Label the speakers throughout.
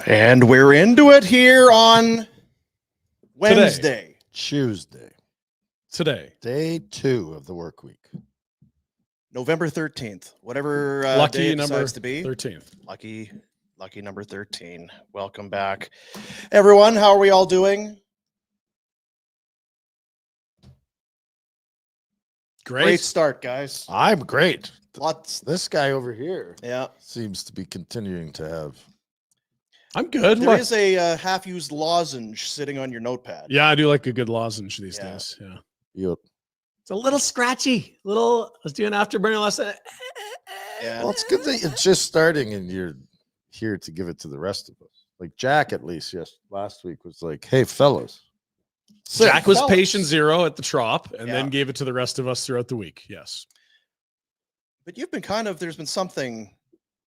Speaker 1: And we're into it here on Wednesday.
Speaker 2: Tuesday.
Speaker 3: Today.
Speaker 2: Day 2 of the work week.
Speaker 1: November 13th. Whatever
Speaker 3: Lucky
Speaker 1: day it
Speaker 3: number
Speaker 1: decides to be.
Speaker 3: 13th.
Speaker 1: Lucky number 13. Welcome back. Everyone, how are we all doing? Great start, guys.
Speaker 2: I'm great.
Speaker 1: Lots.
Speaker 2: This guy over here
Speaker 1: seems
Speaker 2: to be continuing to have.
Speaker 3: I'm good.
Speaker 1: There is a half-used lozenge sitting on your notepad.
Speaker 3: Yeah, I do like a good lozenge these days. Yeah.
Speaker 2: Yep.
Speaker 4: It's a little scratchy. I was doing afterburner last night.
Speaker 1: Yeah.
Speaker 2: Well, it's good that it's just starting and you're here to give it to the rest of us. Like Jack, at least, last week was like, hey, fellas.
Speaker 3: Jack was patient zero at the trop and then gave it to the rest of us throughout the week. Yes.
Speaker 1: But you've been there's been something,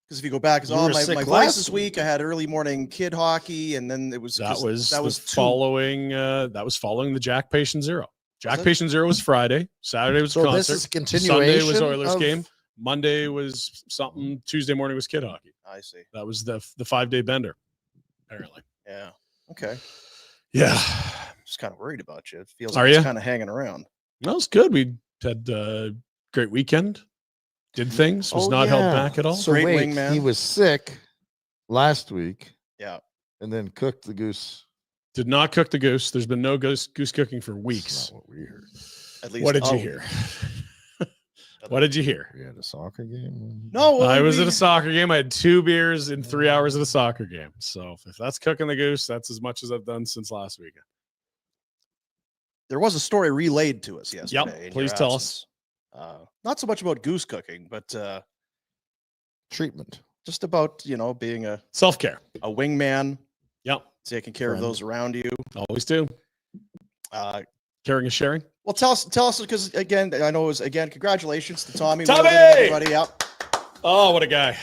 Speaker 1: because if you go back, my voice this week, I had early morning kid hockey, and then it was
Speaker 3: that was following the Jack patient zero. Jack patient zero was Friday. Saturday was concert.
Speaker 2: This is a continuation.
Speaker 3: Sunday was Oilers game. Monday was something. Tuesday morning was kid hockey.
Speaker 1: I see.
Speaker 3: That was the 5-day bender, apparently.
Speaker 1: Yeah. Okay.
Speaker 3: Yeah.
Speaker 1: Just kind of worried about you. It feels like it's kind of hanging around.
Speaker 3: No, it's good. We had a great weekend. Did things. Was not held back at all.
Speaker 2: So wait, he was sick last week.
Speaker 1: Yeah.
Speaker 2: And then cooked the goose.
Speaker 3: Did not cook the goose. There's been no goose cooking for weeks.
Speaker 2: That's not what we heard.
Speaker 1: At least.
Speaker 3: What did you hear? What did you hear?
Speaker 2: We had a soccer game.
Speaker 1: No,
Speaker 3: I was at a soccer game. I had 2 beers in 3 hours at a soccer game. So if that's cooking the goose, that's as much as I've done since last weekend.
Speaker 1: There was a story relayed to us yesterday.
Speaker 3: Yep. Please tell us.
Speaker 1: Not so much about goose cooking, but
Speaker 2: treatment.
Speaker 1: Just about, being a
Speaker 3: self-care,
Speaker 1: a wingman.
Speaker 3: Yep.
Speaker 1: Taking care of those around you.
Speaker 3: Always do. Caring is sharing.
Speaker 1: Well, tell us, because again, I know it was congratulations to Tommy.
Speaker 3: Tommy!
Speaker 1: Everybody, yep.
Speaker 3: Oh, what a guy.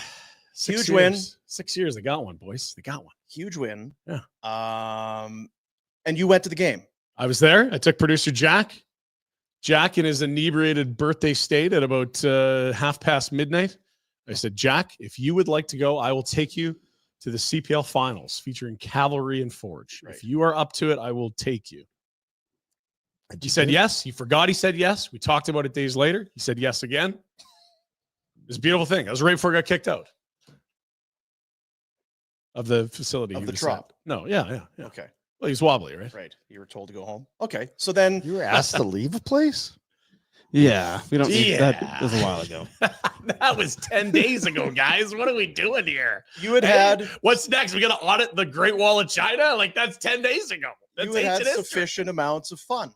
Speaker 1: Huge win.
Speaker 3: 6 years. They got one, boys. They got one.
Speaker 1: Huge win.
Speaker 3: Yeah.
Speaker 1: And you went to the game.
Speaker 3: I was there. I took producer Jack. Jack in his inebriated birthday state at about midnight. I said, Jack, if you would like to go, I will take you to the CPL finals featuring Cavalry and Forge. Right. If you are up to it, I will take you. He said yes. He forgot he said yes. We talked about it days later. He said yes again. It was a beautiful thing. That was right before I got kicked out of the facility.
Speaker 1: Of the trop.
Speaker 3: No, yeah.
Speaker 1: Okay.
Speaker 3: Well, he's wobbly, right?
Speaker 1: Right. You were told to go home. Okay. So then
Speaker 2: you were asked to leave a place?
Speaker 4: Yeah. We don't need that. That was a while ago.
Speaker 3: That was 10 days ago, guys. What are we doing here?
Speaker 1: You had
Speaker 3: what's next? We got to audit the Great Wall of China? Like that's 10 days ago. That's
Speaker 1: you had sufficient amounts of fun.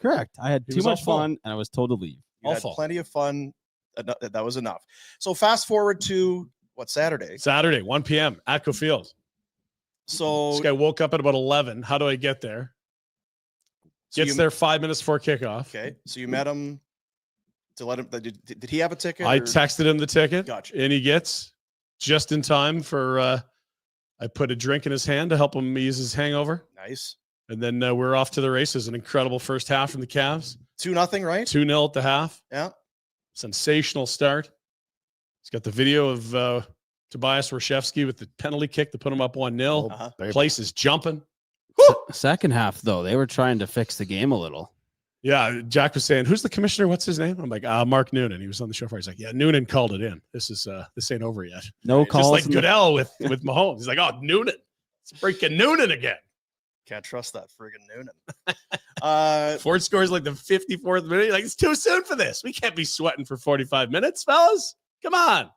Speaker 4: Correct. I had too much fun and I was told to leave.
Speaker 1: You had plenty of fun. That was enough. So fast forward to Saturday?
Speaker 3: Saturday, 1 p.m. Atco Field.
Speaker 1: So
Speaker 3: this guy woke up at about 11. How do I get there? Gets there 5 minutes before kickoff.
Speaker 1: Okay. So you met him to let him. Did he have a ticket?
Speaker 3: I texted him the ticket.
Speaker 1: Gotcha.
Speaker 3: And he gets just in time for. I put a drink in his hand to help him ease his hangover.
Speaker 1: Nice.
Speaker 3: And then we're off to the races. An incredible first half from the Cavs.
Speaker 1: 2-0, right?
Speaker 3: 2-0 at the half.
Speaker 1: Yeah.
Speaker 3: Sensational start. He's got the video of Tobias Warshevsky with the penalty kick to put him up 1-0. Place is jumping.
Speaker 4: Second half, though, they were trying to fix the game a little.
Speaker 3: Yeah, Jack was saying, "Who's the commissioner? What's his name?" I'm like, Mark Noonan. He was on the show for. He's like, "Yeah, Noonan called it in. This ain't over yet."
Speaker 4: No calls.
Speaker 3: Just like Goodell with Mahomes. He's like, "Oh, Noonan. It's freaking Noonan again."
Speaker 1: Can't trust that friggin' Noonan.
Speaker 3: Ford scores like the 54th minute. Like, it's too soon for this. We can't be sweating for 45 minutes, fellas. Come on.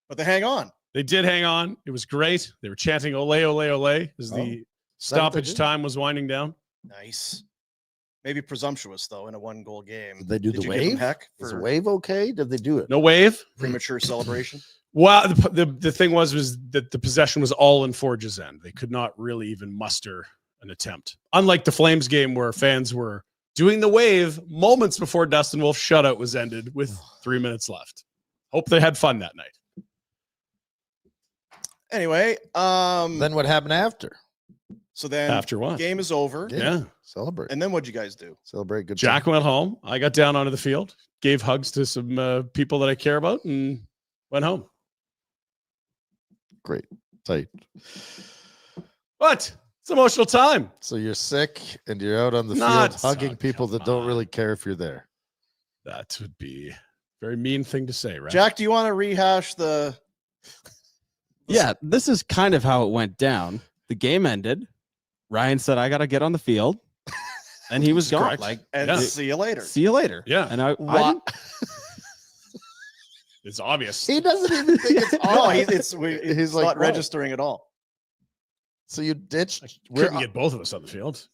Speaker 1: But they hang on.
Speaker 3: They did hang on. It was great. They were chanting "Ole, ole, ole" as the stoppage time was winding down.
Speaker 1: Nice. Maybe presumptuous, though, in a 1-goal game.
Speaker 2: Did they do the wave? Is the wave okay? Did they do it?
Speaker 3: No wave?
Speaker 1: Premature celebration?
Speaker 3: Well, the thing was that the possession was all in Forge's end. They could not really even muster an attempt. Unlike the Flames game where fans were doing the wave moments before Dustin Wolf shutout was ended with 3 minutes left. Hope they had fun that night.
Speaker 1: Anyway,
Speaker 2: then what happened after?
Speaker 1: So then
Speaker 3: after what?
Speaker 1: Game is over.
Speaker 3: Yeah.
Speaker 2: Celebrate.
Speaker 1: And then what'd you guys do?
Speaker 2: Celebrate. Good.
Speaker 3: Jack went home. I got down onto the field, gave hugs to some people that I care about, and went home.
Speaker 2: Great. Tight.
Speaker 3: What? It's emotional time.
Speaker 2: So you're sick and you're out on the
Speaker 3: Not
Speaker 2: field hugging
Speaker 3: so,
Speaker 2: people that
Speaker 3: come
Speaker 2: don't
Speaker 3: on.
Speaker 2: really care if you're there.
Speaker 3: That would be a very mean thing to say, right?
Speaker 1: Jack, do you want to rehash the?
Speaker 5: Yeah, this is kind of how it went down. The game ended. Ryan said, "I got to get on the field," and he was gone.
Speaker 3: Correct.
Speaker 5: Like,
Speaker 1: And
Speaker 3: Yeah.
Speaker 1: see you later.
Speaker 5: see you later.
Speaker 3: Yeah.
Speaker 5: And I
Speaker 2: What?
Speaker 5: didn't-
Speaker 3: It's obvious.
Speaker 2: He doesn't even think it's
Speaker 1: No,
Speaker 2: on.
Speaker 1: it's
Speaker 2: He's like,
Speaker 1: not
Speaker 2: "What?"
Speaker 1: registering at all.
Speaker 2: So you ditched.
Speaker 3: Couldn't get both of us on the field.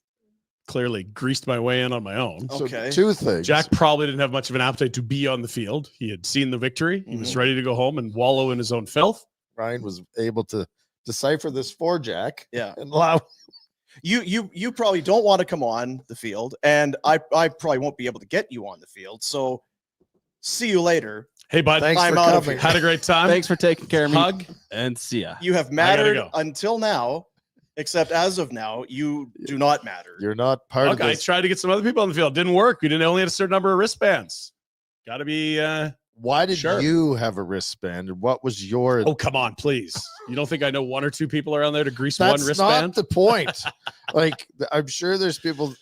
Speaker 3: Clearly greased my way in on my own.
Speaker 2: So
Speaker 1: Okay.
Speaker 2: two things.
Speaker 3: Jack probably didn't have much of an appetite to be on the field. He had seen the victory. He was ready to go home and wallow in his own filth.
Speaker 2: Ryan was able to decipher this for Jack
Speaker 1: Yeah.
Speaker 2: and allow.
Speaker 1: You probably don't want to come on the field, and I probably won't be able to get you on the field. So see you later.
Speaker 3: Hey, bud.
Speaker 2: Thanks
Speaker 1: I'm
Speaker 2: for
Speaker 1: out of
Speaker 2: coming.
Speaker 3: Had a great time.
Speaker 5: Thanks for taking care of me.
Speaker 3: Hug.
Speaker 5: And see ya.
Speaker 1: You have
Speaker 3: gotta
Speaker 1: mattered
Speaker 3: go.
Speaker 1: until now, except as of now, you do not matter.
Speaker 2: You're not part of
Speaker 3: Okay, I
Speaker 2: this.
Speaker 3: tried to get some other people on the field. Didn't work. We didn't only had a certain number of wristbands. Got to be.
Speaker 2: Why did
Speaker 3: Sure.
Speaker 2: you have a wristband? And what was your?
Speaker 3: Oh, come on, please. You don't think I know one or two people around there to grease
Speaker 2: That's
Speaker 3: one wristband?
Speaker 2: not the point. Like, I'm sure there's people.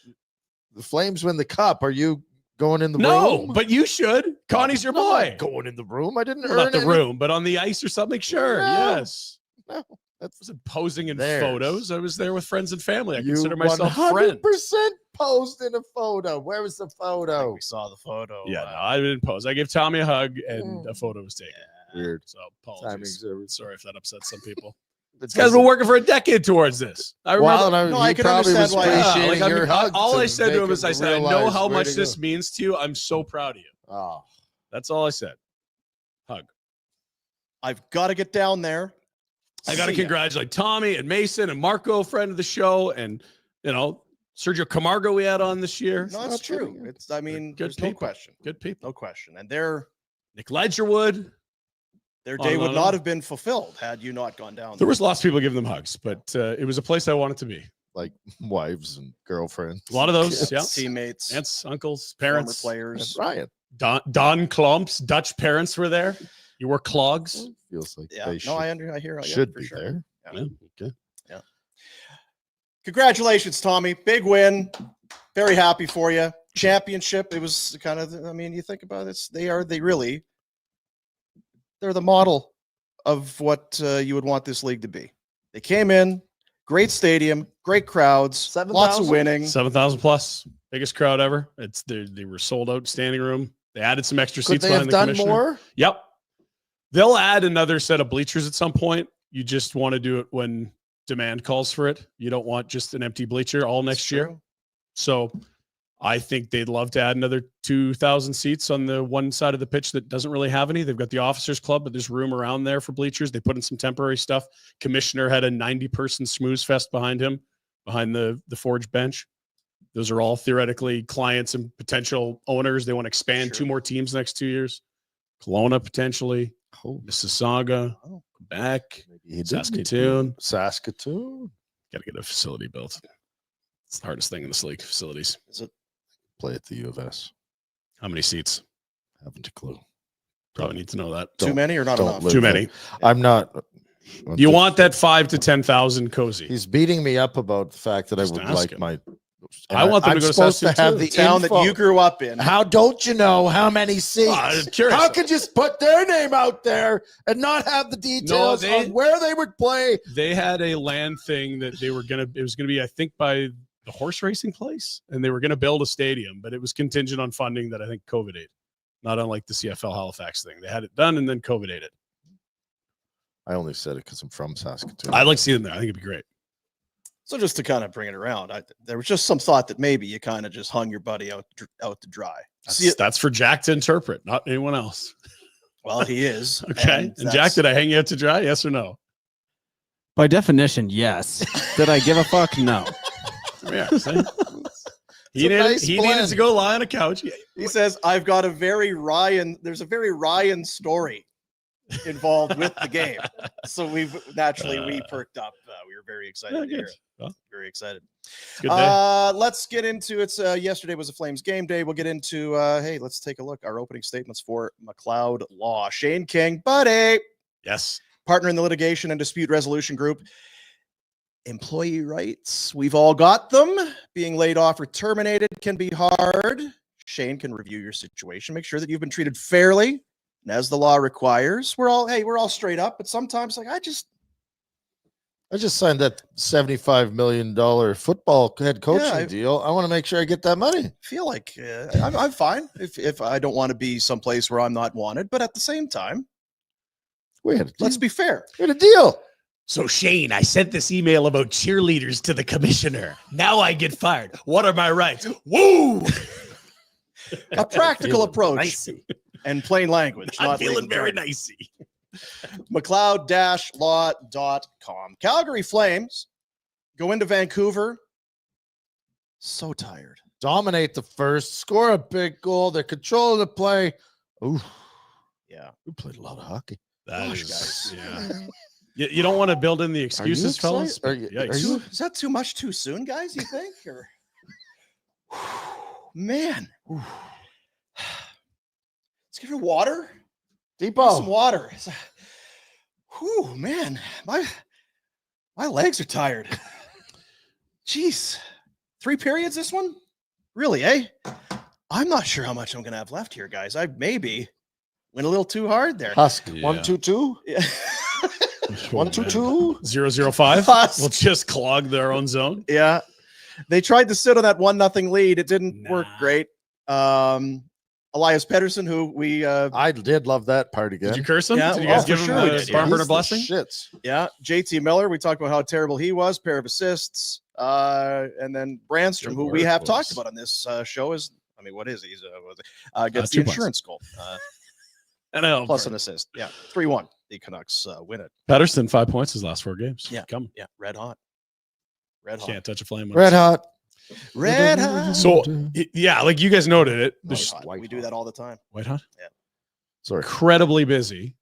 Speaker 2: The Flames win the cup. Are you going in the
Speaker 3: No,
Speaker 2: room?
Speaker 3: but you should. Connie's your
Speaker 2: I'm not
Speaker 3: boy.
Speaker 2: going in the room. I didn't
Speaker 3: Well,
Speaker 2: earn
Speaker 3: not the
Speaker 2: any-
Speaker 3: room, but on the ice or something. Sure.
Speaker 2: No.
Speaker 3: Yes.
Speaker 2: No,
Speaker 3: I
Speaker 2: that's
Speaker 3: wasn't posing in
Speaker 2: Theirs.
Speaker 3: photos. I was there with friends and family. I
Speaker 2: you
Speaker 3: consider myself
Speaker 2: 100%
Speaker 3: friend.
Speaker 2: posed in a photo. Where was the photo?
Speaker 1: We saw the photo.
Speaker 3: Yeah, no, I didn't pose. I gave Tommy a hug and a photo was taken.
Speaker 2: Weird.
Speaker 3: So apologies.
Speaker 2: Timing's
Speaker 3: Sorry if that upsets some people.
Speaker 2: This
Speaker 3: This guy's been working for a decade towards this. I remember.
Speaker 2: Well,
Speaker 1: No, I
Speaker 2: he
Speaker 1: can
Speaker 2: probably
Speaker 1: understand
Speaker 2: was
Speaker 1: why-
Speaker 3: Yeah,
Speaker 2: appreciating
Speaker 3: like, I
Speaker 2: your
Speaker 3: mean,
Speaker 2: hug.
Speaker 3: all I
Speaker 2: to
Speaker 3: said to
Speaker 2: make
Speaker 3: him is, I
Speaker 2: him
Speaker 3: said, I know
Speaker 2: realize
Speaker 3: how
Speaker 2: where
Speaker 3: much
Speaker 2: to
Speaker 3: this
Speaker 2: go.
Speaker 3: means to you. I'm so proud of you.
Speaker 2: Oh,
Speaker 3: That's all I said. Hug.
Speaker 1: I've got to get down there.
Speaker 3: I got to
Speaker 1: See ya.
Speaker 3: congratulate Tommy and Mason and Marco, friend of the show, and Sergio Camargo we had on this year.
Speaker 1: No, it's true. It's. I mean,
Speaker 3: Good
Speaker 1: there's no
Speaker 3: people.
Speaker 1: question.
Speaker 3: Good people.
Speaker 1: No question. And their
Speaker 3: Nick Ledgerwood.
Speaker 1: day
Speaker 3: On
Speaker 1: would
Speaker 3: and
Speaker 1: not
Speaker 3: on.
Speaker 1: have been fulfilled had you not gone down
Speaker 3: There
Speaker 1: there.
Speaker 3: was lots of people giving them hugs, but it was a place I wanted to be.
Speaker 2: like wives and girlfriends.
Speaker 3: A lot of those, yeah.
Speaker 1: Teammates,
Speaker 3: Aunts, uncles,
Speaker 1: former
Speaker 3: parents.
Speaker 2: And
Speaker 1: players.
Speaker 2: Ryan
Speaker 3: Don Klumps, Dutch parents were there. You wore clogs.
Speaker 2: feels like
Speaker 1: Yeah,
Speaker 2: they
Speaker 1: no,
Speaker 2: should,
Speaker 1: I hear. Yeah,
Speaker 2: should
Speaker 1: for
Speaker 2: be
Speaker 1: sure.
Speaker 2: there.
Speaker 3: Yeah, okay.
Speaker 1: Congratulations, Tommy. Big win. Very happy for you. Championship. It was kind of, I mean, you think about this, they're the model of what you would want this league to be. They came in, great stadium, great crowds,
Speaker 2: 7,000?
Speaker 1: lots of winning.
Speaker 3: 7,000 plus, biggest crowd ever. They were sold out standing room. They added some extra
Speaker 2: Could
Speaker 3: seats
Speaker 2: they have
Speaker 3: behind the
Speaker 2: done
Speaker 3: commissioner.
Speaker 2: more?
Speaker 3: Yep. They'll add another set of bleachers at some point. You just want to do it when demand calls for it. You don't want just an empty bleacher all next
Speaker 1: It's
Speaker 3: year.
Speaker 1: true.
Speaker 3: So I think they'd love to add another 2,000 seats on the one side of the pitch that doesn't really have any. They've got the officers club, but there's room around there for bleachers. They put in some temporary stuff. Commissioner had a 90-person smooze fest behind him, behind the Forge bench. Those are all theoretically clients and potential owners. They want to expand
Speaker 1: Sure.
Speaker 3: 2 more teams next 2 years. Kelowna potentially,
Speaker 2: Oh,
Speaker 3: Mississauga,
Speaker 1: Oh.
Speaker 3: Quebec,
Speaker 2: maybe he did.
Speaker 3: Saskatoon.
Speaker 2: Saskatoon.
Speaker 3: Got to get a facility built. It's the hardest thing in this league, facilities.
Speaker 1: Is it?
Speaker 2: Play at the U of S.
Speaker 3: How many seats?
Speaker 2: Haven't a clue.
Speaker 3: Probably need to know that.
Speaker 1: Too
Speaker 2: Don't-
Speaker 1: many or not
Speaker 2: don't
Speaker 1: enough?
Speaker 2: live
Speaker 3: Too
Speaker 2: there.
Speaker 3: many.
Speaker 2: I'm not.
Speaker 3: You want that 5,000 to 10,000 cozy.
Speaker 2: He's beating me up about the fact that
Speaker 3: Just
Speaker 2: I would
Speaker 3: ask
Speaker 2: like
Speaker 3: him.
Speaker 2: my.
Speaker 3: I want them to
Speaker 2: I'm
Speaker 3: go to
Speaker 2: supposed to
Speaker 3: Saskatoon
Speaker 2: have the
Speaker 3: too.
Speaker 1: Town
Speaker 2: info.
Speaker 1: that you grew up in.
Speaker 2: How don't you know how many seats?
Speaker 3: I'm curious.
Speaker 2: How could you put their name out there and not have the details
Speaker 3: they-
Speaker 2: on where they would play?
Speaker 3: They had a land thing that they were it was gonna be, I think, by the horse racing place, and they were gonna build a stadium, but it was contingent on funding that I think COVID ate. Not unlike the CFL Halifax thing. They had it done and then COVID ate it.
Speaker 2: I only said it because I'm from Saskatoon.
Speaker 3: I'd like to see them there. I think it'd be great.
Speaker 1: So just to kind of bring it around, there was just some thought that maybe you kind of just hung your buddy out to dry.
Speaker 3: That's for Jack to interpret, not anyone else.
Speaker 1: Well, he is.
Speaker 3: Okay. And Jack, did I hang you out to dry? Yes or no?
Speaker 5: By definition, yes. Did I give a fuck? No.
Speaker 3: Yeah. See? He
Speaker 2: a nice
Speaker 3: needed
Speaker 2: blend.
Speaker 3: to go lie on a couch.
Speaker 1: He says, I've got there's a very Ryan story involved with the game. So we perked up. We were very excited
Speaker 3: Yeah,
Speaker 1: to hear
Speaker 3: good.
Speaker 1: it.
Speaker 3: Well,
Speaker 1: Very excited.
Speaker 3: good day.
Speaker 1: Let's get into it. Yesterday was a Flames game day. We'll get into, hey, let's take a look. Our opening statements for McLeod Law. Shane King, buddy,
Speaker 3: Yes.
Speaker 1: partner in the litigation and dispute resolution group. employee rights. We've all got them. Being laid off or terminated can be hard. Shane can review your situation. Make sure that you've been treated fairly and as the law requires. We're all straight up, but sometimes like I just
Speaker 2: signed that $75 million football head coaching
Speaker 1: Yeah,
Speaker 2: deal. I want to make sure I get that money.
Speaker 1: feel like I'm fine if I don't want to be someplace where I'm not wanted, but at the same time, let's be fair.
Speaker 2: We had a deal.
Speaker 4: So Shane, I sent this email about cheerleaders to the commissioner. Now I get fired. What are my rights? Woo!
Speaker 1: A practical
Speaker 2: Feeling
Speaker 1: approach
Speaker 2: nicey.
Speaker 1: and plain language.
Speaker 4: I'm
Speaker 1: not
Speaker 4: feeling
Speaker 1: legal
Speaker 4: very
Speaker 1: jargon.
Speaker 4: nicey.
Speaker 1: McLeod-law.com. Calgary Flames go into Vancouver. So tired.
Speaker 2: Dominate the first, score a big goal. They control the play. Ooh,
Speaker 1: Yeah.
Speaker 2: we played a lot of hockey.
Speaker 3: That
Speaker 1: Gosh,
Speaker 3: is,
Speaker 1: guys.
Speaker 3: yeah. You don't want to build in the excuses, fellas.
Speaker 2: excited? Are
Speaker 3: Yikes.
Speaker 2: you?
Speaker 1: Is that too much too soon, guys, you think? Or man. Let's give her water. Some
Speaker 2: Depot.
Speaker 1: water. Whew, man. My legs are tired. Jeez. 3 periods this one? Really, eh? I'm not sure how much I'm gonna have left here, guys. I maybe went a little too hard there.
Speaker 2: Husk.
Speaker 3: Yeah.
Speaker 2: 1-2-2.
Speaker 1: Yeah.
Speaker 2: 1-2-2.
Speaker 3: 0-0-5.
Speaker 1: Us.
Speaker 3: We'll just clog their own zone.
Speaker 1: Yeah. They tried to sit on that 1-0 lead. It didn't work
Speaker 3: Nah.
Speaker 1: great. Elias Pettersson, who we
Speaker 2: I did love that part again.
Speaker 3: Did you curse him?
Speaker 1: Yeah,
Speaker 3: Did you
Speaker 1: oh,
Speaker 3: guys
Speaker 1: for
Speaker 3: give him
Speaker 1: sure we
Speaker 3: the
Speaker 1: did,
Speaker 3: barn
Speaker 1: yeah.
Speaker 3: burner
Speaker 2: He's the
Speaker 3: blessing?
Speaker 2: Shits.
Speaker 1: Yeah, JT Miller. We talked about how terrible he was, pair of assists, and then Brandstrom,
Speaker 3: Good
Speaker 1: who we
Speaker 3: work,
Speaker 1: have
Speaker 3: boys.
Speaker 1: talked about on this show, is what is he? He's gets
Speaker 3: 2
Speaker 1: the
Speaker 3: points.
Speaker 1: insurance goal
Speaker 3: And I
Speaker 1: plus an assist. Yeah, 3-1. The Canucks win it.
Speaker 3: Patterson 5 points his last 4 games.
Speaker 1: Yeah.
Speaker 3: Come.
Speaker 1: Yeah, red hot. Red hot.
Speaker 3: Can't touch a flame.
Speaker 2: Red hot.
Speaker 1: Red hot.
Speaker 3: So yeah, like you guys noted it.
Speaker 1: White
Speaker 3: There's
Speaker 1: hot.
Speaker 2: white
Speaker 1: We do
Speaker 2: hot.
Speaker 1: that all the time.
Speaker 3: white hot.
Speaker 2: Sorry.
Speaker 3: Incredibly busy.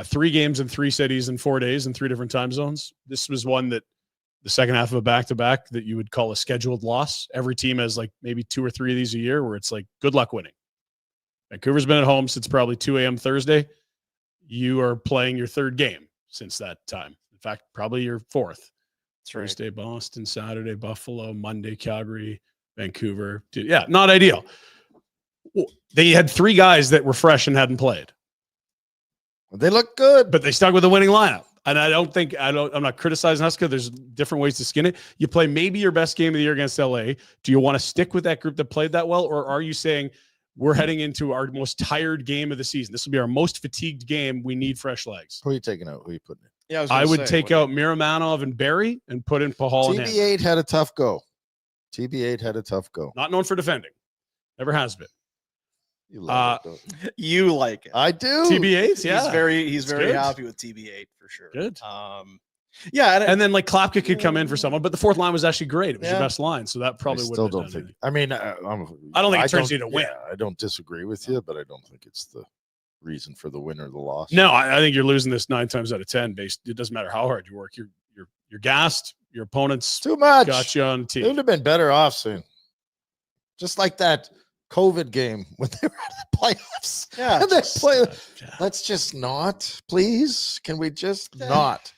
Speaker 3: 3 games in 3 cities in 4 days in 3 different time zones. This was one that the second half of a back-to-back that you would call a scheduled loss. Every team has like maybe 2 or 3 of these a year where it's like good luck winning. Vancouver's been at home since probably 2 a.m. Thursday. You are playing your 3rd game since that time. In fact, probably your 4th.
Speaker 1: That's right.
Speaker 3: Thursday, Boston, Saturday, Buffalo, Monday, Calgary, Vancouver. Dude, yeah, not ideal. Well, they had 3 guys that were fresh and hadn't played,
Speaker 2: They look good.
Speaker 3: but they stuck with the winning lineup. And I'm not criticizing Huska. There's different ways to skin it. You play maybe your best game of the year against LA. Do you want to stick with that group that played that well? Or are you saying we're heading into our most tired game of the season? This will be our most fatigued game. We need fresh legs.
Speaker 2: Who are you taking out? Who are you putting in?
Speaker 1: Yeah,
Speaker 3: I would take out Miramanov and Barry and put in Pahal and Hansen.
Speaker 2: TB8 had a tough go. TB8 had a tough go.
Speaker 3: Not known for defending. Never has been.
Speaker 2: You love it, don't you?
Speaker 1: You like it.
Speaker 2: I do.
Speaker 3: TB8s, yeah.
Speaker 1: He's very
Speaker 3: good.
Speaker 1: happy with TB8 for sure.
Speaker 3: Good.
Speaker 1: Yeah,
Speaker 3: And then like Klapka could come in for someone, but the 4th line was actually great. It was
Speaker 1: Yeah.
Speaker 3: your best line, so that probably
Speaker 2: I
Speaker 3: would
Speaker 2: still
Speaker 3: have
Speaker 2: don't
Speaker 3: done
Speaker 2: think.
Speaker 3: anything.
Speaker 2: I mean,
Speaker 3: I don't think it turns you to win.
Speaker 2: I don't disagree with you, but I don't think it's the reason for the win or the loss.
Speaker 3: No, I think you're losing this 9 times out of 10. It doesn't matter how hard you work. You're gassed. Your opponents
Speaker 2: Too much.
Speaker 3: got you on the
Speaker 2: They would
Speaker 3: team.
Speaker 2: have been better off soon. Just like that COVID game when they were in the playoffs.
Speaker 1: Yeah.
Speaker 2: And they play.
Speaker 3: Yeah.
Speaker 2: Let's just not, please. Can we just not?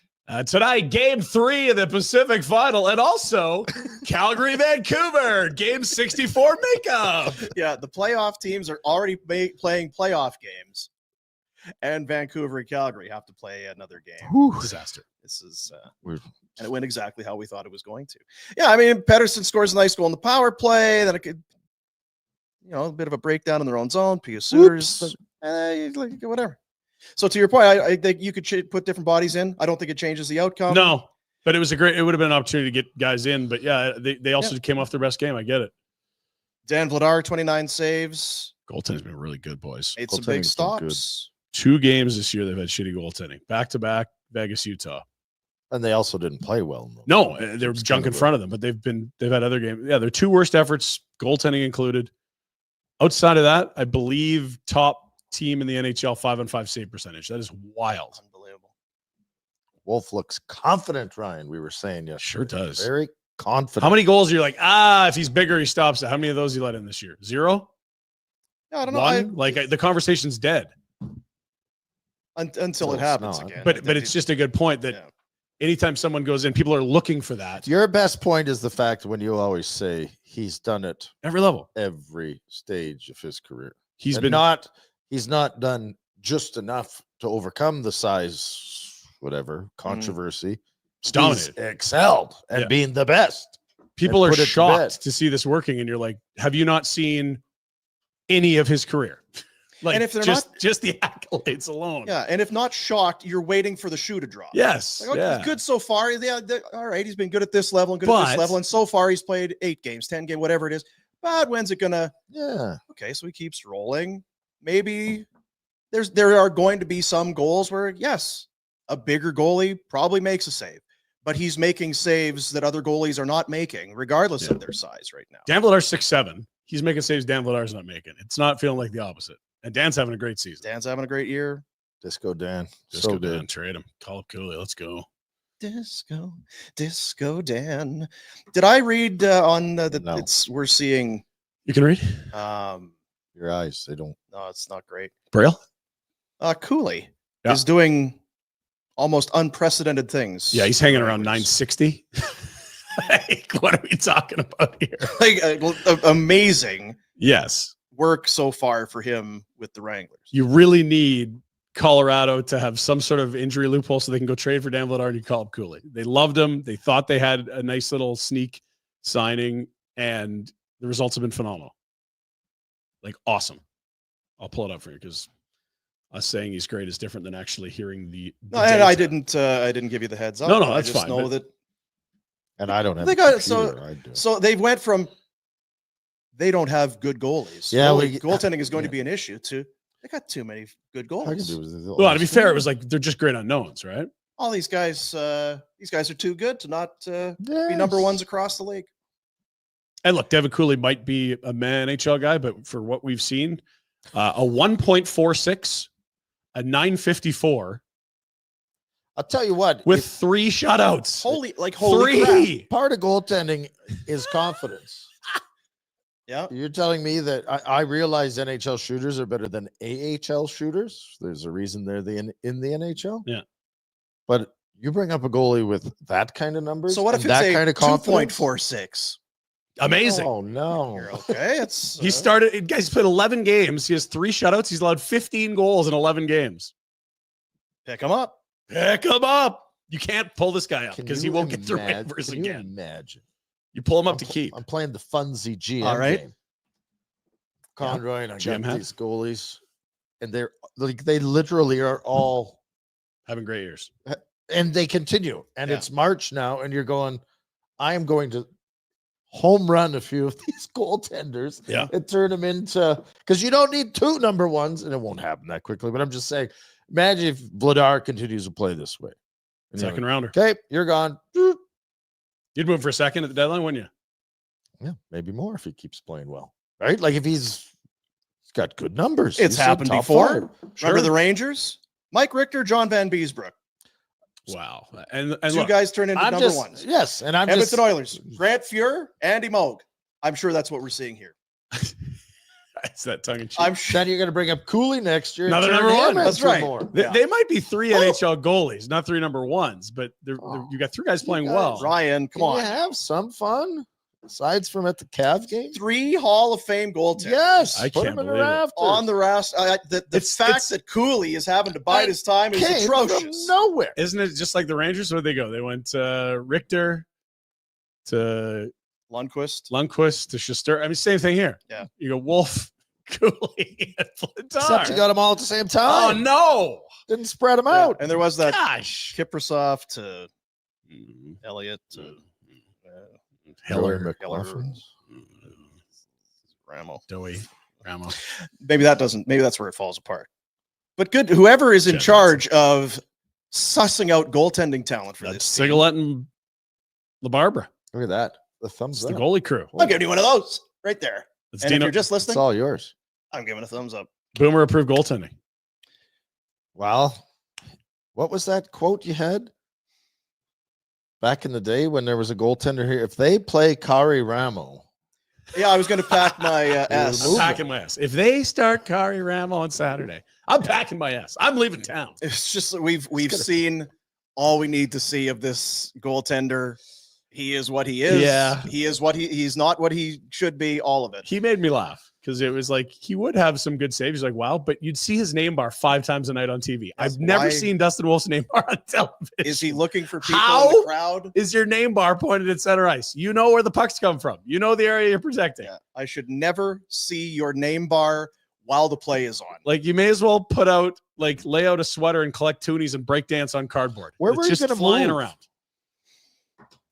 Speaker 3: Tonight, game 3 of the Pacific Final, and also Calgary, Vancouver, game 64 makeup.
Speaker 1: Yeah, the playoff teams are already playing playoff games, and Vancouver and Calgary have to play another game.
Speaker 3: Disaster.
Speaker 1: This is
Speaker 2: We're-
Speaker 1: and it went exactly how we thought it was going to. Yeah, I mean, Pettersson scores a nice goal in the power play. Then it could, a bit of a breakdown in their own zone. Pius Suiters, whatever. So to your point, I think you could put different bodies in. I don't think it changes the outcome.
Speaker 3: No, but it would have been an opportunity to get guys in. But yeah, they also came off their best game. I get it.
Speaker 1: Dan Vladar, 29 saves,
Speaker 3: Goaltending's been really good, boys.
Speaker 1: made some big
Speaker 2: Goaltending's been good.
Speaker 1: stops.
Speaker 3: 2 games this year they've had shitty goaltending. Back-to-back, Vegas, Utah.
Speaker 2: And they also didn't play well. in those
Speaker 3: No,
Speaker 2: games.
Speaker 3: they were
Speaker 2: It's
Speaker 3: junk
Speaker 2: kind
Speaker 3: in
Speaker 2: of
Speaker 3: front of them, but they've had other games. Yeah, their 2 worst efforts, goaltending included. Outside of that, I believe top team in the NHL 5-on-5 save percentage. That is wild.
Speaker 1: Unbelievable.
Speaker 2: Wolf looks confident, Ryan. We were saying yesterday.
Speaker 3: Sure does.
Speaker 2: Very confident.
Speaker 3: How many goals are you like, if he's bigger, he stops it? How many of those you let in this year? 0?
Speaker 1: Yeah, I don't know.
Speaker 3: 1? The conversation's dead.
Speaker 1: Until
Speaker 2: So
Speaker 1: it
Speaker 2: it's
Speaker 1: happens
Speaker 2: not.
Speaker 1: again.
Speaker 3: But it's just a good point that
Speaker 1: yeah.
Speaker 3: anytime someone goes in, people are looking for that.
Speaker 2: Your best point is the fact when you always say he's done it
Speaker 3: Every level.
Speaker 2: every stage of his career.
Speaker 3: He's
Speaker 2: And
Speaker 3: been
Speaker 2: he's not done just enough to overcome the size, whatever controversy.
Speaker 3: dominated.
Speaker 2: He's excelled and
Speaker 3: Yeah.
Speaker 2: being the best.
Speaker 3: People are
Speaker 2: put it to bed.
Speaker 3: shocked to see this working, and you're like, have you not seen any of his career? Like,
Speaker 1: And if they're
Speaker 3: just the accolades alone.
Speaker 1: Yeah, and if not shocked, you're waiting for the shoe to drop.
Speaker 3: Yes.
Speaker 1: Like, okay,
Speaker 3: yeah.
Speaker 1: he's good so far. Yeah, all right, he's been good at this level and good at
Speaker 3: But-
Speaker 1: this level, and so far he's played 8 games, 10 games, whatever it is. But when's it gonna?
Speaker 2: Yeah.
Speaker 1: Okay, so he keeps rolling. Maybe there are going to be some goals where yes, a bigger goalie probably makes a save, but he's making saves that other goalies are not making, regardless of their size right now.
Speaker 3: Dan Vladar's 6'7". He's making saves Dan Vladar's not making. It's not feeling like the opposite. And Dan's having a great season.
Speaker 1: Dan's having a great year.
Speaker 2: Disco Dan.
Speaker 3: Just
Speaker 2: so
Speaker 3: go
Speaker 2: good.
Speaker 3: Dan, trade him. Call up Cooley. Let's go.
Speaker 1: Disco Dan. Did I read on that
Speaker 2: No.
Speaker 1: we're seeing
Speaker 3: You can read.
Speaker 2: Your eyes, they don't.
Speaker 1: no, it's not great.
Speaker 3: Braille?
Speaker 1: Cooley
Speaker 3: Yeah.
Speaker 1: is doing almost unprecedented things.
Speaker 3: Yeah, he's hanging around
Speaker 1: Wranglers.
Speaker 3: 960. Like, what are we talking about here?
Speaker 1: Like amazing
Speaker 3: Yes.
Speaker 1: work so far for him with the Wranglers.
Speaker 3: You really need Colorado to have some sort of injury loophole so they can go trade for Dan Vladar and you call up Cooley. They loved him. They thought they had a nice little sneak signing, and the results have been phenomenal. Like, awesome. I'll pull it up for you because us saying he's great is different than actually hearing the
Speaker 1: No, and I
Speaker 3: data.
Speaker 1: didn't give you the heads up.
Speaker 3: No, no,
Speaker 1: I
Speaker 3: that's
Speaker 1: just
Speaker 3: fine,
Speaker 1: know
Speaker 3: but-
Speaker 1: that
Speaker 2: And I don't have.
Speaker 1: They
Speaker 2: a
Speaker 1: got- so-
Speaker 2: computer, I do.
Speaker 1: so they went from they don't have good goalies.
Speaker 2: Yeah,
Speaker 1: goaltending is going to
Speaker 2: yeah.
Speaker 1: be an issue too. They got too many good
Speaker 2: I can
Speaker 1: goalies.
Speaker 2: do it.
Speaker 3: Well, to be fair, it was like they're just great unknowns, right?
Speaker 1: All these guys are too good to not be number ones across the league.
Speaker 3: And look, Devin Cooley might be a man NHL guy, but for what we've seen, a 1.46, a 954
Speaker 2: I'll tell you what.
Speaker 3: with
Speaker 2: if
Speaker 3: 3 shutouts.
Speaker 1: Holy crap.
Speaker 3: 3.
Speaker 2: part of goaltending is confidence.
Speaker 1: Yeah.
Speaker 2: You're telling me that I realize NHL shooters are better than AHL shooters. There's a reason they're in the NHL.
Speaker 3: Yeah.
Speaker 2: But you bring up a goalie with that kind of numbers.
Speaker 1: So what if
Speaker 2: and
Speaker 1: it's
Speaker 2: that
Speaker 1: a
Speaker 2: kind of confidence?
Speaker 1: 2.46?
Speaker 3: Amazing.
Speaker 2: Oh no.
Speaker 1: You're okay. It's
Speaker 3: He started, guys, played 11 games. He has 3 shutouts. He's allowed 15 goals in 11 games.
Speaker 1: pick him up.
Speaker 3: Pick him up. You can't pull this guy up
Speaker 2: Can
Speaker 3: because he
Speaker 2: you
Speaker 3: won't get through
Speaker 2: imagine-
Speaker 3: waivers
Speaker 2: can you
Speaker 3: again.
Speaker 2: imagine?
Speaker 3: You pull him up
Speaker 2: I'm
Speaker 3: to
Speaker 2: pl-
Speaker 3: keep.
Speaker 2: I'm playing the Funzy GM
Speaker 1: All right.
Speaker 2: game. Conroy and I
Speaker 3: GM
Speaker 2: got
Speaker 3: hat.
Speaker 2: these goalies, and they're like they literally are all,
Speaker 3: Having great years.
Speaker 2: and they continue. And
Speaker 1: Yeah.
Speaker 2: it's March now, and you're going, I am going to home run a few of these goaltenders
Speaker 3: Yeah.
Speaker 2: and turn them into, because you don't need 2 number ones, and it won't happen that quickly. But I'm just saying, imagine if Vladar continues to play this way. And you're
Speaker 3: Second
Speaker 2: like,
Speaker 3: rounder.
Speaker 2: okay, you're gone.
Speaker 3: You'd move for a second at the deadline, wouldn't you?
Speaker 2: Yeah, maybe more if he keeps playing well, right? Like if he's got good numbers.
Speaker 1: It's
Speaker 2: He's a
Speaker 1: happened
Speaker 2: top
Speaker 1: before.
Speaker 2: 5.
Speaker 1: Remember the Rangers? Mike Richter, John Van Beesbrook.
Speaker 3: Wow. And
Speaker 1: 2
Speaker 3: look,
Speaker 1: guys turned into
Speaker 2: I'm
Speaker 1: number
Speaker 2: just,
Speaker 1: ones.
Speaker 2: yes, and I'm
Speaker 1: Edmonton
Speaker 2: just
Speaker 1: Oilers. Grant Fuhr, Andy Moog. I'm sure that's what we're seeing here.
Speaker 3: it's that tongue in cheek.
Speaker 1: I'm sure.
Speaker 2: then you're going to bring up Cooley next year. and
Speaker 3: Another
Speaker 2: turn
Speaker 3: number
Speaker 2: him
Speaker 3: one.
Speaker 2: into
Speaker 1: That's right.
Speaker 2: more.
Speaker 3: They,
Speaker 1: Yeah.
Speaker 3: they might be 3
Speaker 1: Oh.
Speaker 3: NHL goalies, not 3 number ones, but
Speaker 2: Oh.
Speaker 3: you got 3 guys playing
Speaker 2: guys-
Speaker 3: well.
Speaker 1: Ryan, come
Speaker 2: Can
Speaker 1: on.
Speaker 2: you have some fun aside from at the Cav game?
Speaker 1: 3 Hall of Fame goaltenders.
Speaker 2: Yes,
Speaker 3: I
Speaker 2: put
Speaker 3: can't
Speaker 2: him in the
Speaker 3: believe it.
Speaker 2: rafters.
Speaker 1: On the rest, the
Speaker 3: It's-
Speaker 1: fact
Speaker 3: it's-
Speaker 1: that Cooley is having to bide his time is
Speaker 2: Came from
Speaker 1: atrocious.
Speaker 2: nowhere.
Speaker 3: Isn't it just like the Rangers? Where'd they go? They went Richter to
Speaker 1: Lundqvist.
Speaker 3: Lundqvist to Schuster. I mean, same thing here.
Speaker 1: Yeah.
Speaker 3: You go Wolf, Cooley, and
Speaker 2: Except you
Speaker 3: Vladar.
Speaker 2: got them all at the same
Speaker 3: Oh,
Speaker 2: time.
Speaker 3: no.
Speaker 2: Didn't spread them
Speaker 1: Yeah,
Speaker 2: out.
Speaker 1: and there was that
Speaker 3: Gosh.
Speaker 1: Kiprasov to Elliott to
Speaker 3: Heller,
Speaker 2: McLaughlin.
Speaker 1: Ramo.
Speaker 3: Dowie, Ramos.
Speaker 1: Maybe that's where it falls apart. But good, whoever is in
Speaker 3: Jeff
Speaker 1: charge of sussing out goaltending talent for
Speaker 3: That's
Speaker 1: this team.
Speaker 3: Sigalette and LaBarbera.
Speaker 2: Look at that. The thumbs
Speaker 3: It's the
Speaker 2: up.
Speaker 3: goalie crew.
Speaker 1: I'm giving you one of those right there.
Speaker 3: It's
Speaker 1: And if
Speaker 3: Dino,
Speaker 1: you're just
Speaker 2: It's
Speaker 1: listening,
Speaker 2: all yours.
Speaker 1: I'm giving a thumbs up.
Speaker 3: Boomer approved goaltending.
Speaker 2: Well, what was that quote you had back in the day when there was a goaltender here? If they play Kari Ramo,
Speaker 1: Yeah, I was going to pack my S.
Speaker 3: I'm packing my ass. If they start Kari Ramo on Saturday, I'm packing my ass. I'm leaving town.
Speaker 1: It's just that we've seen all we need to see of this goaltender. He is what he is.
Speaker 3: Yeah.
Speaker 1: He is what he's not what he should be, all of it.
Speaker 3: He made me laugh because it was like he would have some good saves. He's like, wow, but you'd see his name bar 5 times a night on TV.
Speaker 1: That's
Speaker 3: I've never
Speaker 1: why-
Speaker 3: seen Dustin Wolf's name bar on television.
Speaker 1: Is he looking for people in
Speaker 3: How?
Speaker 1: the crowd?
Speaker 3: Is your name bar pointed at center ice? You know where the pucks come from. You know the area you're protecting.
Speaker 1: Yeah. I should never see your name bar while the play is on.
Speaker 3: Like you may as well put out lay out a sweater and collect toonies and break dance on cardboard.
Speaker 2: Where
Speaker 3: It's
Speaker 2: were you
Speaker 3: just
Speaker 2: gonna
Speaker 3: flying
Speaker 2: move?
Speaker 3: around.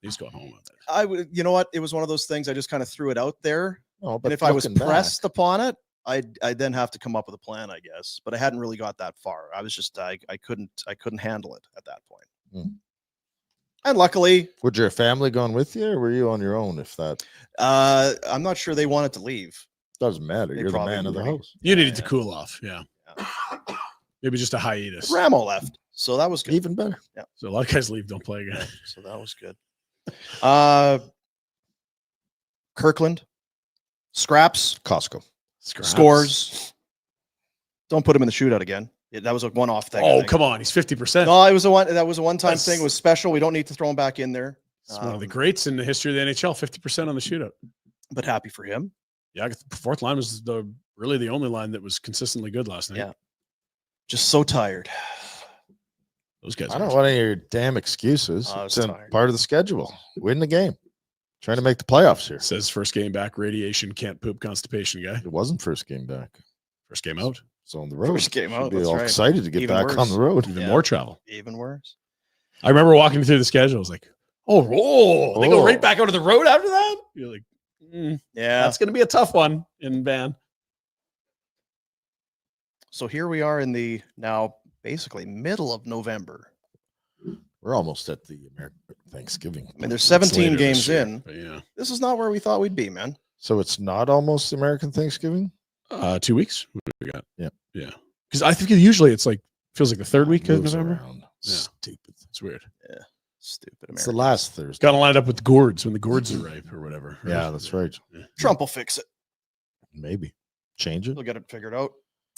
Speaker 3: He's going home with it.
Speaker 1: I would, you know what? It was one of those things. I just kind of threw it out there,
Speaker 2: No,
Speaker 1: and
Speaker 2: but
Speaker 1: if I was
Speaker 2: looking back,
Speaker 1: pressed upon it, I'd then have to come up with a plan, I guess. But I hadn't really got that far. I was just I couldn't handle it at that point.
Speaker 2: Hmm.
Speaker 1: And luckily,
Speaker 2: would your family gone with you, or were you on your own? If that
Speaker 1: I'm not sure they wanted to leave.
Speaker 2: doesn't matter,
Speaker 1: They
Speaker 2: you're the
Speaker 1: probably
Speaker 2: man of the
Speaker 1: agree.
Speaker 2: house.
Speaker 3: You needed to
Speaker 1: Yeah.
Speaker 3: cool off. Yeah. Maybe just a hiatus.
Speaker 1: Ramo left, so that was good.
Speaker 2: Even better.
Speaker 3: So a lot of guys leave, don't play again.
Speaker 1: So that was good. Kirkland, scraps,
Speaker 2: Costco.
Speaker 1: scores. Don't put him in the shootout again. That was a one-off thing. I
Speaker 3: Oh,
Speaker 1: think.
Speaker 3: come on. He's 50%.
Speaker 1: No, it was that was a one-time
Speaker 3: That's-
Speaker 1: thing. It was special. We don't need to throw him back in there.
Speaker 3: It's one of the greats in the history of the NHL, 50% on the shootout.
Speaker 1: But happy for him.
Speaker 3: Yeah, the fourth line was really the only line that was consistently good last night.
Speaker 1: Yeah. Just so tired.
Speaker 3: Those guys.
Speaker 2: I don't want any of your damn excuses.
Speaker 1: I was
Speaker 2: It's
Speaker 1: tired.
Speaker 2: part of the schedule. Win the game. Trying to make the playoffs here.
Speaker 3: Says first game back, radiation, can't poop, constipation guy.
Speaker 2: It wasn't first game back.
Speaker 3: First game out,
Speaker 2: So on the road.
Speaker 1: First game
Speaker 2: Should
Speaker 1: out,
Speaker 2: Be
Speaker 1: that's
Speaker 2: all
Speaker 1: right.
Speaker 2: excited to get
Speaker 1: Even
Speaker 2: back
Speaker 1: worse.
Speaker 2: on the road.
Speaker 3: even
Speaker 1: Yeah.
Speaker 3: more travel.
Speaker 1: Even worse.
Speaker 3: I remember walking through the schedule. I was like, they go right back out to the road after that? You're like,
Speaker 1: Yeah.
Speaker 3: that's going to be a tough one in Van.
Speaker 1: So here we are in the now basically middle of November.
Speaker 2: We're almost at the American Thanksgiving.
Speaker 1: I mean, there's
Speaker 3: It's
Speaker 1: 17
Speaker 3: later
Speaker 1: games
Speaker 3: this year,
Speaker 1: in.
Speaker 3: but yeah.
Speaker 1: This is not where we thought we'd be, man.
Speaker 2: So it's not almost American Thanksgiving?
Speaker 3: 2 weeks. What do we got?
Speaker 2: Yeah.
Speaker 3: Yeah. Because I think usually it's like, feels like the third week of
Speaker 2: Moves
Speaker 3: November.
Speaker 2: around.
Speaker 3: Yeah.
Speaker 2: Stupid.
Speaker 3: It's weird.
Speaker 1: Stupid
Speaker 2: It's the
Speaker 1: America.
Speaker 2: last Thursday.
Speaker 3: Got to line up with the gourds when the gourds are ripe or whatever. right?
Speaker 2: Yeah, that's right.
Speaker 1: Trump will fix it.
Speaker 2: Maybe. Change it.
Speaker 1: He'll get it figured out.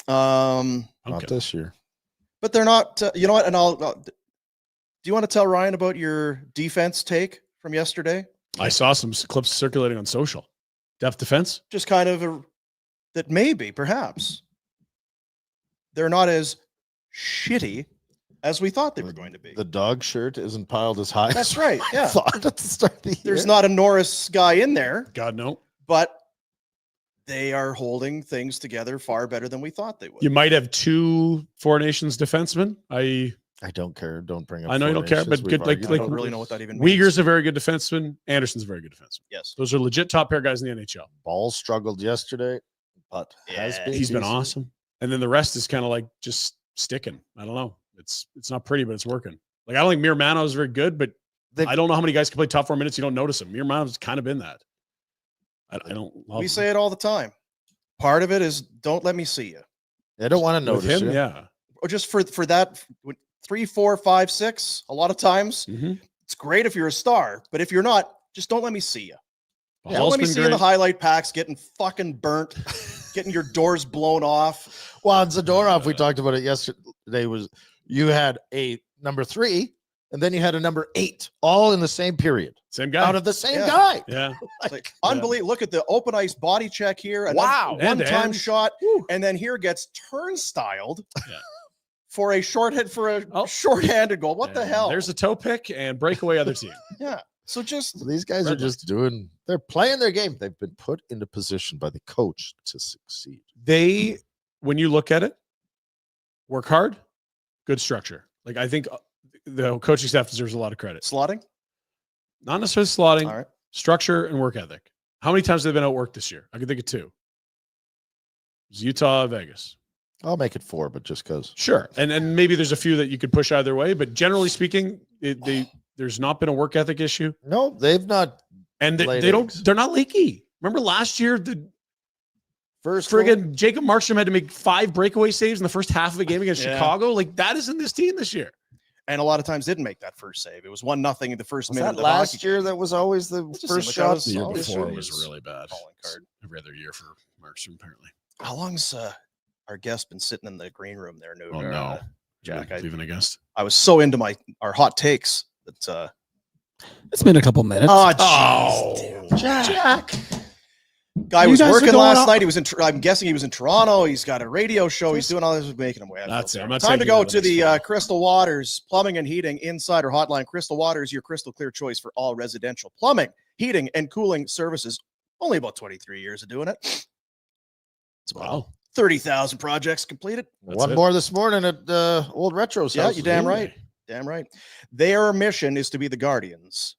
Speaker 2: Not
Speaker 3: Okay.
Speaker 2: this year.
Speaker 1: But they're not. You know what? And do you want to tell Ryan about your defense take from yesterday?
Speaker 3: I saw some clips circulating on social. Depth defense.
Speaker 1: Just kind of that maybe, perhaps, they're not as shitty as we thought they were going to be.
Speaker 2: The dog shirt isn't piled as high.
Speaker 1: That's
Speaker 2: as
Speaker 1: right,
Speaker 2: I
Speaker 1: yeah.
Speaker 2: thought at the start of the year.
Speaker 1: There's not a Norris guy in there,
Speaker 3: God, no.
Speaker 1: but they are holding things together far better than we thought they would.
Speaker 3: You might have 2 Four Nations defensemen.
Speaker 2: I don't care. Don't bring up.
Speaker 3: I know you don't care,
Speaker 2: formations.
Speaker 3: but
Speaker 2: We've
Speaker 3: good, like-
Speaker 1: I
Speaker 2: argued
Speaker 3: like-
Speaker 1: don't
Speaker 2: about
Speaker 1: really
Speaker 2: this.
Speaker 1: know what that even means.
Speaker 3: Uyghur's a very good defenseman. Anderson's a very good defenseman.
Speaker 1: Yes.
Speaker 3: Those are legit top pair guys in the NHL.
Speaker 2: Ball struggled yesterday, but has
Speaker 1: Yeah,
Speaker 2: been.
Speaker 3: He's been
Speaker 2: decent.
Speaker 3: awesome. And then the rest is kind of like just sticking. I don't know. It's not pretty, but it's working. Like I don't think Mirmano is very good, but
Speaker 2: They've-
Speaker 3: I don't know how many guys can play top 4 minutes. You don't notice him. Mirmano's kind of been that. I don't love
Speaker 1: We
Speaker 3: him.
Speaker 1: say it all the time. Part of it is don't let me see you.
Speaker 2: They don't want to
Speaker 3: With
Speaker 2: notice
Speaker 3: him,
Speaker 2: you.
Speaker 3: yeah.
Speaker 1: Or just for that 3, 4, 5, 6, a lot of times
Speaker 3: Mhm.
Speaker 1: it's great if you're a star, but if you're not, just don't let me see you. Don't
Speaker 3: Hall's
Speaker 1: let me
Speaker 3: been
Speaker 1: see you in the
Speaker 3: great.
Speaker 1: highlight packs getting fucking burnt, getting your doors blown off.
Speaker 2: Well, on Zadorov, we talked about it yesterday. Was you had a number 3, and then you had a number 8, all in the same period,
Speaker 3: Same guy.
Speaker 2: out of the same
Speaker 1: Yeah.
Speaker 2: guy.
Speaker 3: yeah.
Speaker 1: It's like unbelievable. Look at the open ice body check here. And
Speaker 2: Wow.
Speaker 1: One
Speaker 3: And
Speaker 1: time
Speaker 3: hands.
Speaker 1: shot,
Speaker 3: Woo.
Speaker 1: and then here gets turnstyled
Speaker 3: Yeah.
Speaker 1: for a shorthanded
Speaker 3: Oh.
Speaker 1: shorthanded goal. What the
Speaker 3: And
Speaker 1: hell?
Speaker 3: There's a toe pick and breakaway other team.
Speaker 1: Yeah. So just
Speaker 2: So these guys are
Speaker 3: Red
Speaker 2: just they're playing their game. They've been put into position by the coach to succeed.
Speaker 3: They, when you look at it, work hard, good structure. Like I think the coaching staff deserves a lot of credit.
Speaker 1: slotting.
Speaker 3: Not necessarily slotting,
Speaker 1: All right.
Speaker 3: structure and work ethic. How many times have they been outworked this year? I can think of 2. It was Utah, Vegas.
Speaker 2: I'll make it 4, but just because.
Speaker 3: Sure. And maybe there's a few that you could push either way, but generally speaking, there's not been a work ethic issue.
Speaker 2: No, they've not.
Speaker 3: And
Speaker 2: Laid
Speaker 3: they don't,
Speaker 2: eggs.
Speaker 3: they're not leaky. Remember last year, the
Speaker 2: First goal,
Speaker 3: friggin' Jacob Markstrom had to make 5 breakaway saves in the first half of a game against
Speaker 1: Yeah.
Speaker 3: Chicago. Like that isn't this team this year.
Speaker 1: And a lot of times didn't make that first save. It was 1-0 in the first
Speaker 2: was
Speaker 1: minute
Speaker 2: that
Speaker 1: of the
Speaker 2: last
Speaker 1: hockey
Speaker 2: year that was always the
Speaker 1: just
Speaker 2: first
Speaker 1: seemed like I
Speaker 2: shot?
Speaker 1: was-
Speaker 3: The year
Speaker 1: Always
Speaker 3: before
Speaker 1: should
Speaker 3: was
Speaker 1: use
Speaker 3: really bad.
Speaker 1: calling card.
Speaker 3: Every other year for Markstrom, apparently.
Speaker 1: How long's our guest been sitting in the green room there, Nude?
Speaker 3: Oh, no.
Speaker 1: Jack.
Speaker 3: Leaving a guest.
Speaker 1: I was so into our hot takes that.
Speaker 6: It's been a couple minutes.
Speaker 1: Oh, jeez. Jack. Guy
Speaker 6: You
Speaker 1: was
Speaker 6: guys are
Speaker 1: working
Speaker 6: going
Speaker 1: last
Speaker 6: out-
Speaker 1: night. He was in. I'm guessing he was in Toronto. He's got a radio show. He's doing all this, making him wait.
Speaker 3: That's it. I'm not
Speaker 1: Time to
Speaker 3: taking
Speaker 1: go
Speaker 3: it
Speaker 1: to
Speaker 3: next
Speaker 1: the
Speaker 3: time.
Speaker 1: Crystal Waters Plumbing and Heating Insider Hotline. Crystal Waters, your crystal clear choice for all residential plumbing, heating, and cooling services. Only about 23 years of doing it. It's about
Speaker 3: Wow.
Speaker 1: 30,000 projects completed.
Speaker 3: That's
Speaker 2: One
Speaker 3: it.
Speaker 2: more this morning at Old Retro's
Speaker 1: Yeah,
Speaker 2: house.
Speaker 1: you're damn right. Damn right. Their mission is to be the guardians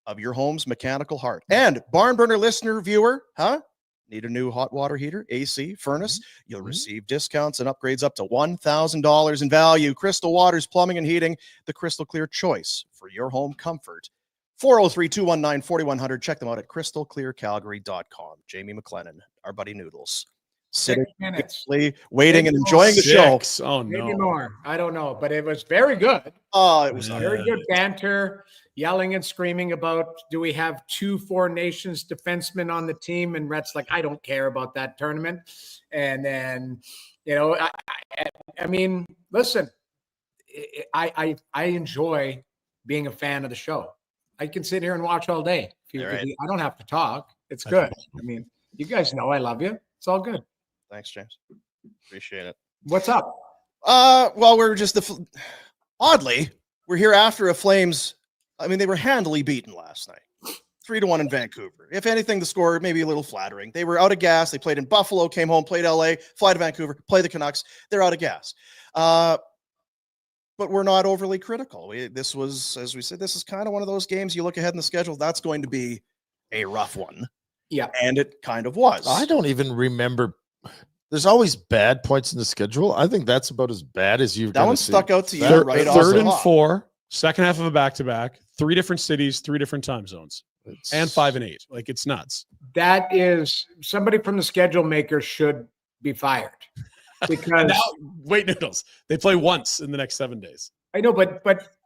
Speaker 1: of your home's mechanical heart. And barn burner listener, viewer, need a new hot water heater, AC, furnace? You'll receive discounts and upgrades up to $1,000 in value. Crystal Waters Plumbing and Heating, the crystal clear choice for your home comfort. 403-219-4100. Check them out at crystalclearcalgary.com. Jamie McLennan, our buddy Noodles,
Speaker 7: 6
Speaker 1: sitting
Speaker 7: minutes.
Speaker 1: patiently waiting and enjoying the show.
Speaker 3: 6. Oh
Speaker 7: Maybe
Speaker 3: no.
Speaker 7: more. I don't know, but it was very good.
Speaker 1: Oh, it was
Speaker 3: Yeah.
Speaker 7: Very good banter, yelling and screaming about, do we have 2 Four Nations defensemen on the team? And Rhett's like, I don't care about that tournament. And then, I mean, listen, I enjoy being a fan of the show. I can sit here and watch all day.
Speaker 1: Right.
Speaker 7: I don't have to talk. It's good. I mean, you guys know I love you. It's all good.
Speaker 1: Thanks, James. Appreciate it.
Speaker 7: What's up?
Speaker 1: Well, we're just oddly, we're here after a Flames. I mean, they were handily beaten last night, 3-1 in Vancouver. If anything, the score may be a little flattering. They were out of gas. They played in Buffalo, came home, played LA, fly to Vancouver, play the Canucks. They're out of gas. But we're not overly critical. This was, as we said, this is kind of one of those games. You look ahead in the schedule, that's going to be a rough one.
Speaker 7: Yeah.
Speaker 1: And it kind of was.
Speaker 2: I don't even remember. There's always bad points in the schedule. I think that's about as bad as you've.
Speaker 1: That one stuck out to you
Speaker 3: Third,
Speaker 1: right off
Speaker 3: third
Speaker 1: the
Speaker 3: and
Speaker 1: top.
Speaker 3: 4, second half of a back-to-back, 3 different cities, 3 different time zones, and 5 and 8. Like, it's nuts.
Speaker 7: That is somebody from the schedule maker should be fired because
Speaker 3: And now, wait, Noodles. They play once in the next 7 days.
Speaker 7: I know, but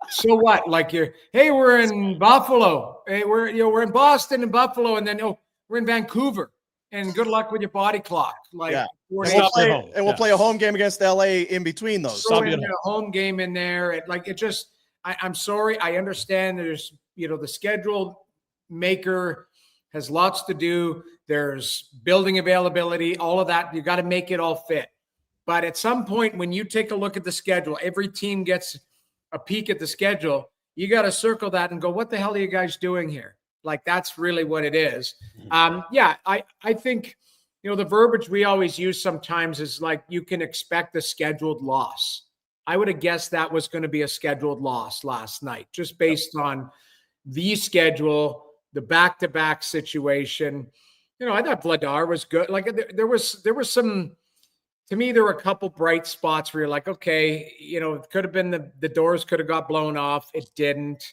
Speaker 7: so what? Like we're in Buffalo. Hey, we're in Boston and Buffalo, and then we're in Vancouver. And good luck with your body clock. Like
Speaker 1: Yeah.
Speaker 7: we're
Speaker 1: And
Speaker 3: Stop
Speaker 1: we'll, play,
Speaker 3: at home.
Speaker 1: and we'll
Speaker 3: Yeah.
Speaker 1: play a home game against LA in between those.
Speaker 7: throw
Speaker 3: Stop
Speaker 7: in
Speaker 3: at
Speaker 7: a home game in there. I'm sorry. I understand there's, the schedule maker has lots to do. There's building availability, all of that. You got to make it all fit. But at some point, when you take a look at the schedule, every team gets a peek at the schedule. You got to circle that and go, what the hell are you guys doing here? Like, that's really what it is. I think, the verbiage we always use sometimes is like, you can expect a scheduled loss. I would have guessed that was going to be a scheduled loss last night, just based on the schedule, the back-to-back situation. I thought Vladar was good. Like there was some, to me, there were a couple bright spots where you're like, okay, it could have been the doors could have got blown off. It didn't.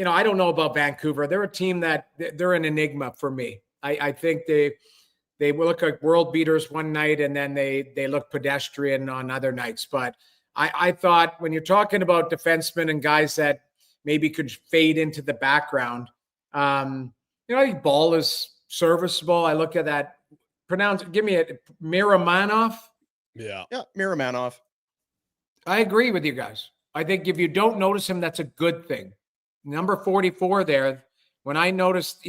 Speaker 7: I don't know about Vancouver. They're a team that they're an enigma for me. I think they will look like world beaters one night and then they look pedestrian on other nights. But I thought when you're talking about defensemen and guys that maybe could fade into the background, I think Ball is serviceable. I look at that. Give me a Miramanov.
Speaker 3: Yeah.
Speaker 1: Yeah, Miramanov.
Speaker 7: I agree with you guys. I think if you don't notice him, that's a good thing. Number 44 there. When I noticed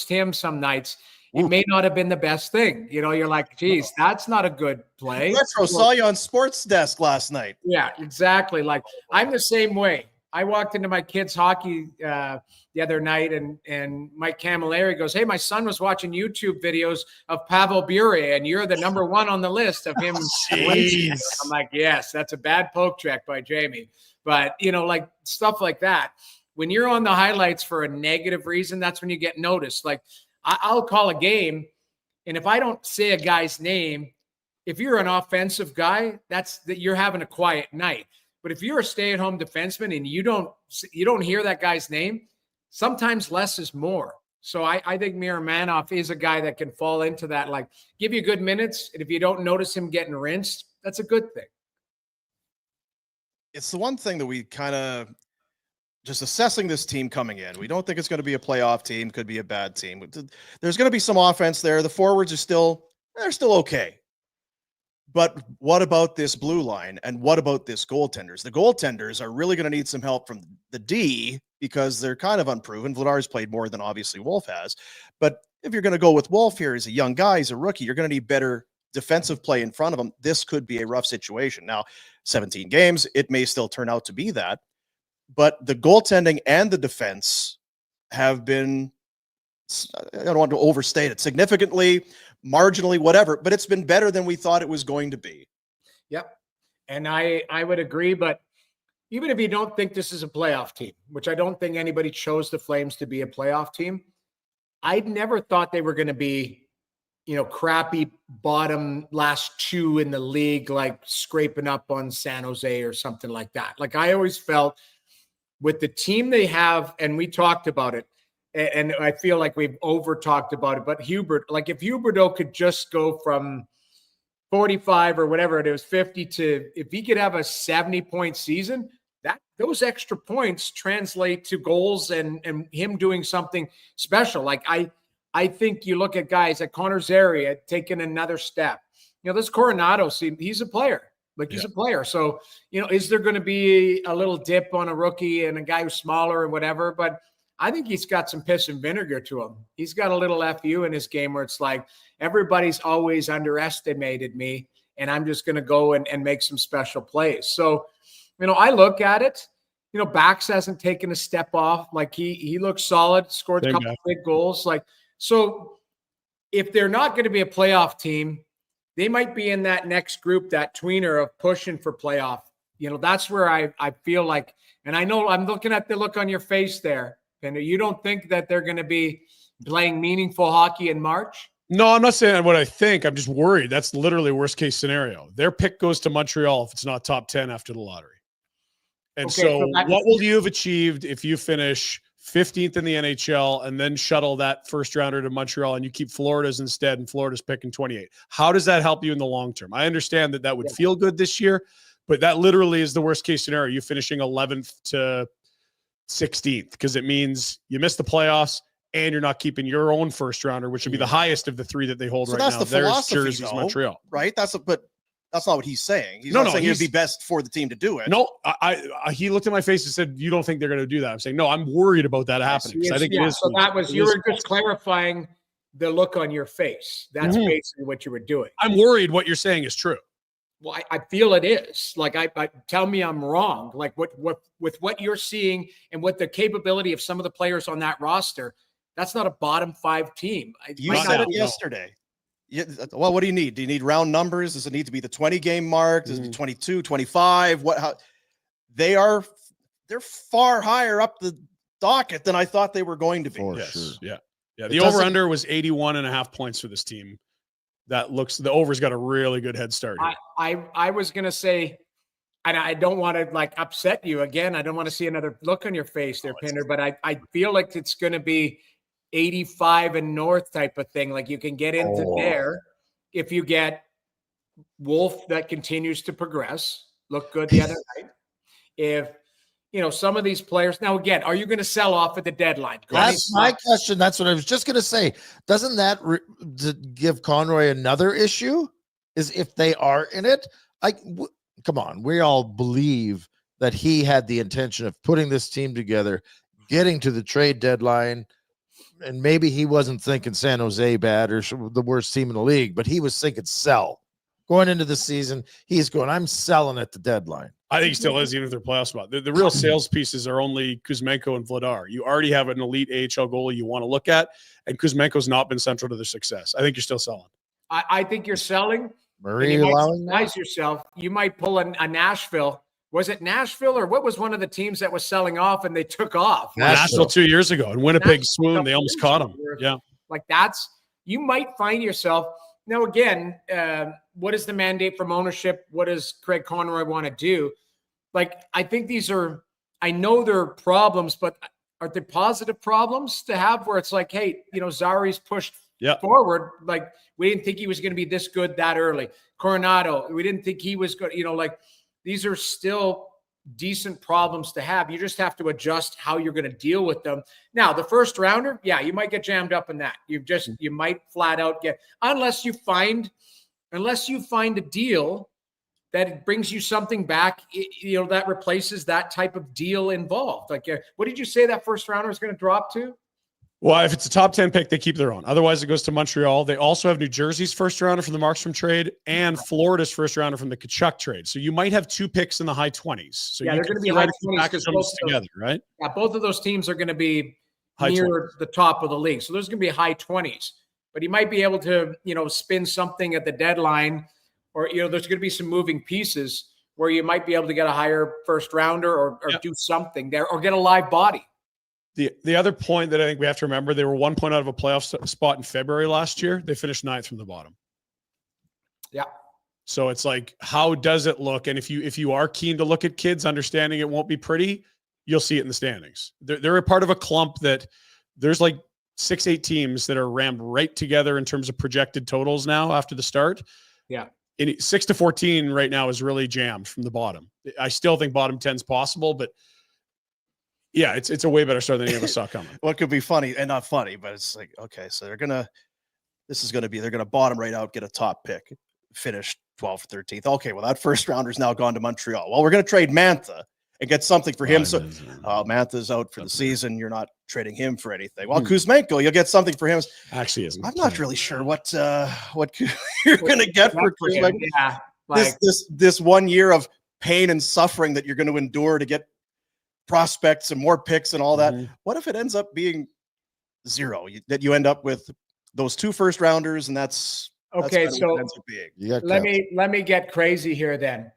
Speaker 7: him some nights, it may not have been the best thing. You're like, geez, that's not a good play.
Speaker 1: Retro saw you on Sports Desk last night.
Speaker 7: Yeah, exactly. Like, I'm the same way. I walked into my kids' hockey the other night, and Mike Camilleri goes, "Hey, my son was watching YouTube videos of Pavel Bure, and you're the number 1 on the list of him."
Speaker 3: Jeez.
Speaker 7: I'm like, yes, that's a bad poke check by Jamie. But, like stuff like that. When you're on the highlights for a negative reason, that's when you get noticed. Like, I'll call a game, and if I don't say a guy's name, if you're an offensive guy, that's that you're having a quiet night. But if you're a stay-at-home defenseman and you don't hear that guy's name, sometimes less is more. So I think Miramanov is a guy that can fall into that, like give you good minutes, and if you don't notice him getting rinsed, that's a good thing.
Speaker 1: It's the one thing that we kind of just assessing this team coming in. We don't think it's going to be a playoff team, could be a bad team. There's going to be some offense there. The forwards are still okay. But what about this blue line? And what about this goaltenders? The goaltenders are really going to need some help from the D because they're kind of unproven. Vladar's played more than obviously Wolf has. But if you're going to go with Wolf here as a young guy, as a rookie, you're going to need better defensive play in front of him. This could be a rough situation. Now, 17 games, it may still turn out to be that. But the goaltending and the defense have been, I don't want to overstate it, significantly, marginally, whatever, but it's been better than we thought it was going to be.
Speaker 7: Yep. And I would agree, but even if you don't think this is a playoff team, which I don't think anybody chose the Flames to be a playoff team, I never thought they were going to be, crappy bottom last two in the league, like scraping up on San Jose or something like that. Like I always felt with the team they have, and we talked about it, and I feel like we've over talked about it, but Hubert, like if Huberdeau could just go from 45 or whatever it is, 50 to, if he could have a 70-point season, that those extra points translate to goals and him doing something special. Like I think you look at guys like Connor Zary taking another step. This Coronado, he's a player. Like he's a player. So, is there going to be a little dip on a rookie and a guy who's smaller and whatever? But I think he's got some piss and vinegar to him. He's got a little FU in his game where it's like, everybody's always underestimated me, and I'm just going to go and make some special plays. So, I look at it, Bax hasn't taken a step off. Like he looks solid, scored a couple big goals. Like, so if they're not going to be a playoff team, they might be in that next group, that tweener of pushing for playoff. That's where I feel like, and I know I'm looking at the look on your face there. And you don't think that they're going to be playing meaningful hockey in March?
Speaker 3: No, I'm not saying what I think. I'm just worried. That's literally worst case scenario. Their pick goes to Montreal if it's not top 10 after the lottery. And so what will you have achieved if you finish 15th in the NHL and then shuttle that first rounder to Montreal and you keep Florida's instead and Florida's picking 28? How does that help you in the long term? I understand that would feel good this year, but that literally is the worst case scenario. You finishing 11th to 16th because it means you miss the playoffs and you're not keeping your own first rounder, which would be the highest of the three that they hold right now.
Speaker 1: That's the philosophy,
Speaker 3: Jersey's
Speaker 1: though,
Speaker 3: Montreal,
Speaker 1: right? But that's not what he's saying. He's not saying it'd be best for the team to do it.
Speaker 3: No, he looked at my face and said, "You don't think they're going to do that?" I'm saying, "No, I'm worried about that happening." I think it is.
Speaker 7: So that was, you were just clarifying the look on your face. That's basically what you were doing.
Speaker 3: I'm worried what you're saying is true.
Speaker 7: Well, I feel it is. Like, I tell me I'm wrong. Like with what you're seeing and what the capability of some of the players on that roster, that's not a bottom five team.
Speaker 1: You said it yesterday. Yeah, well, what do you need? Do you need round numbers? Does it need to be the 20-game mark? Does it be 22, 25? They're far higher up the docket than I thought they were going to be.
Speaker 2: Sure.
Speaker 3: Yeah. The over-under was 81.5 points for this team. The over's got a really good head start here.
Speaker 7: I was going to say, and I don't want to upset you again. I don't want to see another look on your face there, Pinder, but I feel like it's going to be 85 and north type of thing. Like you can get into there if you get Wolf that continues to progress, look good the other night. If, some of these players, now again, are you going to sell off at the deadline?
Speaker 2: That's my question. That's what I was just going to say. Doesn't that give Conroy another issue? Is if they are in it? Come on, we all believe that he had the intention of putting this team together, getting to the trade deadline, and maybe he wasn't thinking San Jose bad or the worst team in the league, but he was thinking sell. Going into the season, he's going, I'm selling at the deadline.
Speaker 3: I think he still is, even if they're playoff spot. The real sales pieces are only Kuzmenko and Vladar. You already have an elite AHL goalie you want to look at, and Kuzmenko's not been central to their success. I think you're still selling.
Speaker 7: I think you're selling.
Speaker 2: Murray
Speaker 7: you might
Speaker 2: allowing
Speaker 7: surprise yourself. You might pull a Nashville. Was it Nashville or what was one of the teams that was selling off and they took off?
Speaker 3: Nashville 2 years ago, and Winnipeg swooned. They almost caught him. Yeah.
Speaker 7: You might find yourself. Now, again, what is the mandate from ownership? What does Craig Conroy want to do? I think I know they're problems, but are they positive problems to have where it's like, hey, Zari's pushed forward. We didn't think he was going to be this good that early. Coronado, we didn't think he was good. These are still decent problems to have. You just have to adjust how you're going to deal with them. Now, the first rounder, you might get jammed up in that. You might flat out unless you find unless you find a deal that brings you something back, that replaces that type of deal involved. Like, what did you say that first rounder is going to drop to?
Speaker 3: Well, if it's a top 10 pick, they keep their own. Otherwise, it goes to Montreal. They also have New Jersey's first rounder from the Markstrom trade and Florida's first rounder from the Kachuk trade. So you might have 2 picks in the high 20s. So
Speaker 7: Yeah,
Speaker 3: you
Speaker 7: they're
Speaker 3: can
Speaker 7: going to be high
Speaker 3: theoretically
Speaker 7: 20s
Speaker 3: package those together, right?
Speaker 7: Yeah, both of those teams are going to be
Speaker 3: High
Speaker 7: near the top of the league. So there's going to be high 20s. But he might be able to, spin something at the deadline, or, there's going to be some moving pieces where you might be able to get a higher first rounder or do something there or get a live body.
Speaker 3: The other point that I think we have to remember, they were 1 point out of a playoff spot in February last year. They finished 9th from the bottom.
Speaker 7: Yeah.
Speaker 3: So it's like, how does it look? And if you are keen to look at kids, understanding it won't be pretty, you'll see it in the standings. They're a part of a clump that there's like 6-8 teams that are rammed right together in terms of projected totals now after the start.
Speaker 7: Yeah.
Speaker 3: 6 to 14 right now is really jammed from the bottom. I still think bottom 10 is possible, but yeah, it's a way better start than any of us saw coming.
Speaker 1: What could be funny and not funny, but it's like, okay, so they're going to bottom right out, get a top pick, finish 12th or 13th. Okay, well, that first rounder's now gone to Montreal. Well, we're going to trade Mantha and get something for him. So Mantha's out for the season. You're not trading him for anything. Well, Kuzmenko, you'll get something for him.
Speaker 3: Actually isn't.
Speaker 1: I'm not really sure what you're going to get for Kuzmenko.
Speaker 7: Yeah, like,
Speaker 1: this 1 year of pain and suffering that you're going to endure to get prospects and more picks and all that. What if it ends up being zero? That you end up with those 2 first rounders, and that's
Speaker 7: okay. So let me get crazy here then.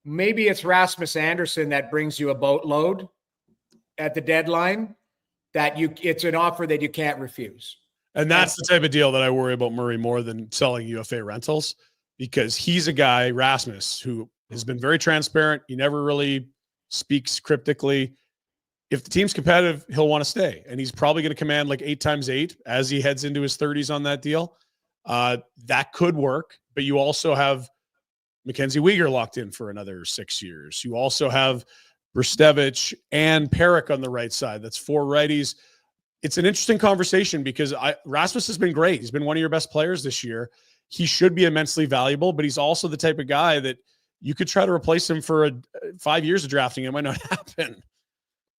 Speaker 7: Maybe it's Rasmus Andersson that brings you a boatload at the deadline. It's an offer that you can't refuse.
Speaker 3: And that's the type of deal that I worry about Murray more than selling UFA rentals, because he's a guy, Rasmus, who has been very transparent. He never really speaks cryptically. If the team's competitive, he'll want to stay. And he's probably going to command like 8 times 8 as he heads into his 30s on that deal. That could work. But you also have Mackenzie Weegar locked in for another 6 years. You also have Brstevich and Perrick on the right side. That's 4 righties. It's an interesting conversation because Rasmus has been great. He's been one of your best players this year. He should be immensely valuable, but he's also the type of guy that you could try to replace him for 5 years of drafting. It might not happen.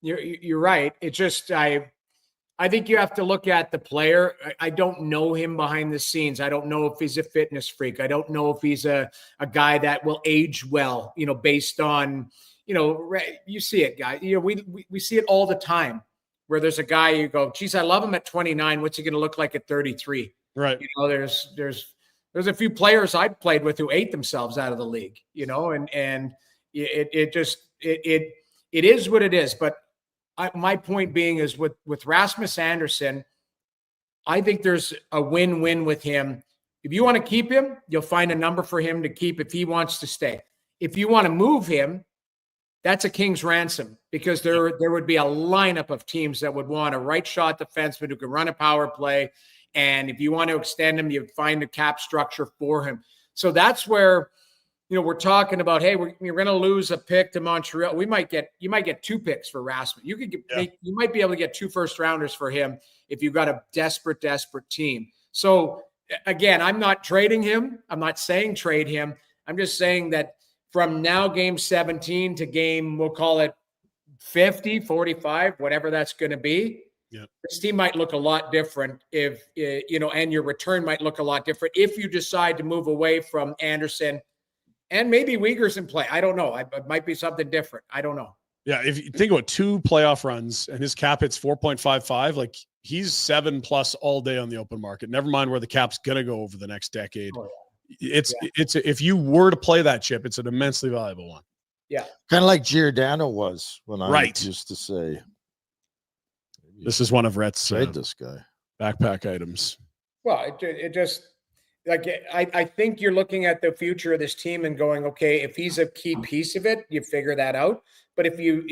Speaker 7: You're right. It's just, I think you have to look at the player. I don't know him behind the scenes. I don't know if he's a fitness freak. I don't know if he's a guy that will age well, based on, you see it, guys. We see it all the time where there's a guy you go, geez, I love him at 29. What's he going to look like at 33?
Speaker 3: Right.
Speaker 7: There's a few players I've played with who ate themselves out of the league, and it is what it is. But my point being is with Rasmus Andersson, I think there's a win-win with him. If you want to keep him, you'll find a number for him to keep if he wants to stay. If you want to move him, that's a king's ransom, because there would be a lineup of teams that would want a right shot defenseman who can run a power play. And if you want to extend him, you find a cap structure for him. So that's where, we're talking about, hey, we're going to lose a pick to Montreal. You might get 2 picks for Rasmus. You might be able to get 2 first rounders for him if you've got a desperate team. So again, I'm not trading him. I'm not saying trade him. I'm just saying that from now, game 17 to game, we'll call it 50, 45, whatever that's going to be.
Speaker 3: Yeah.
Speaker 7: This team might look a lot different and your return might look a lot different if you decide to move away from Andersson and maybe Weegar's in play. I don't know. It might be something different. I don't know.
Speaker 3: Yeah. If you think about 2 playoff runs and his cap hits 4.55, like he's 7+ all day on the open market. Never mind where the cap's going to go over the next decade. Oh, yeah. It's if you were to play that chip, it's an immensely valuable one.
Speaker 7: Yeah.
Speaker 2: Kind of like Giordano was when I used to say.
Speaker 3: This is one of Rhett's
Speaker 2: this guy
Speaker 3: backpack items.
Speaker 7: Well, it just like I think you're looking at the future of this team and going, okay, if he's a key piece of it, you figure that out. But if you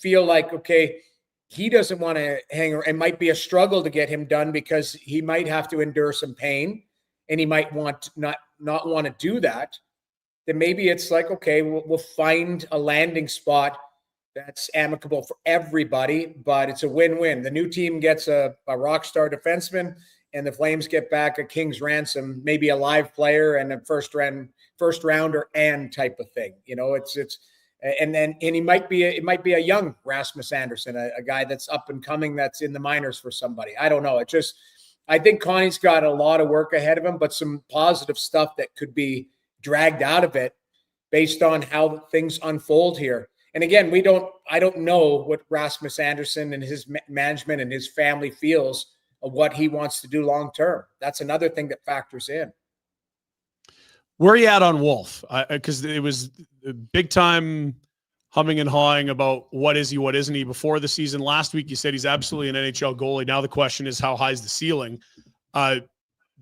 Speaker 7: feel like, okay, he doesn't want to hang around, it might be a struggle to get him done because he might have to endure some pain and he might not want to do that, then maybe it's like, okay, we'll find a landing spot that's amicable for everybody, but it's a win-win. The new team gets a rock star defenseman, and the Flames get back a king's ransom, maybe a live player and a first rounder and type of thing. You know, it's and he might be it might be a young Rasmus Andersson, a guy that's up and coming, that's in the minors for somebody. I don't know. I think Connie's got a lot of work ahead of him, but some positive stuff that could be dragged out of it based on how things unfold here. And again, I don't know what Rasmus Andersson and his management and his family feels of what he wants to do long term. That's another thing that factors in.
Speaker 3: Where are you at on Wolf? Because it was big time humming and hawing about what is he, what isn't he before the season. Last week you said he's absolutely an NHL goalie. Now the question is, how high is the ceiling?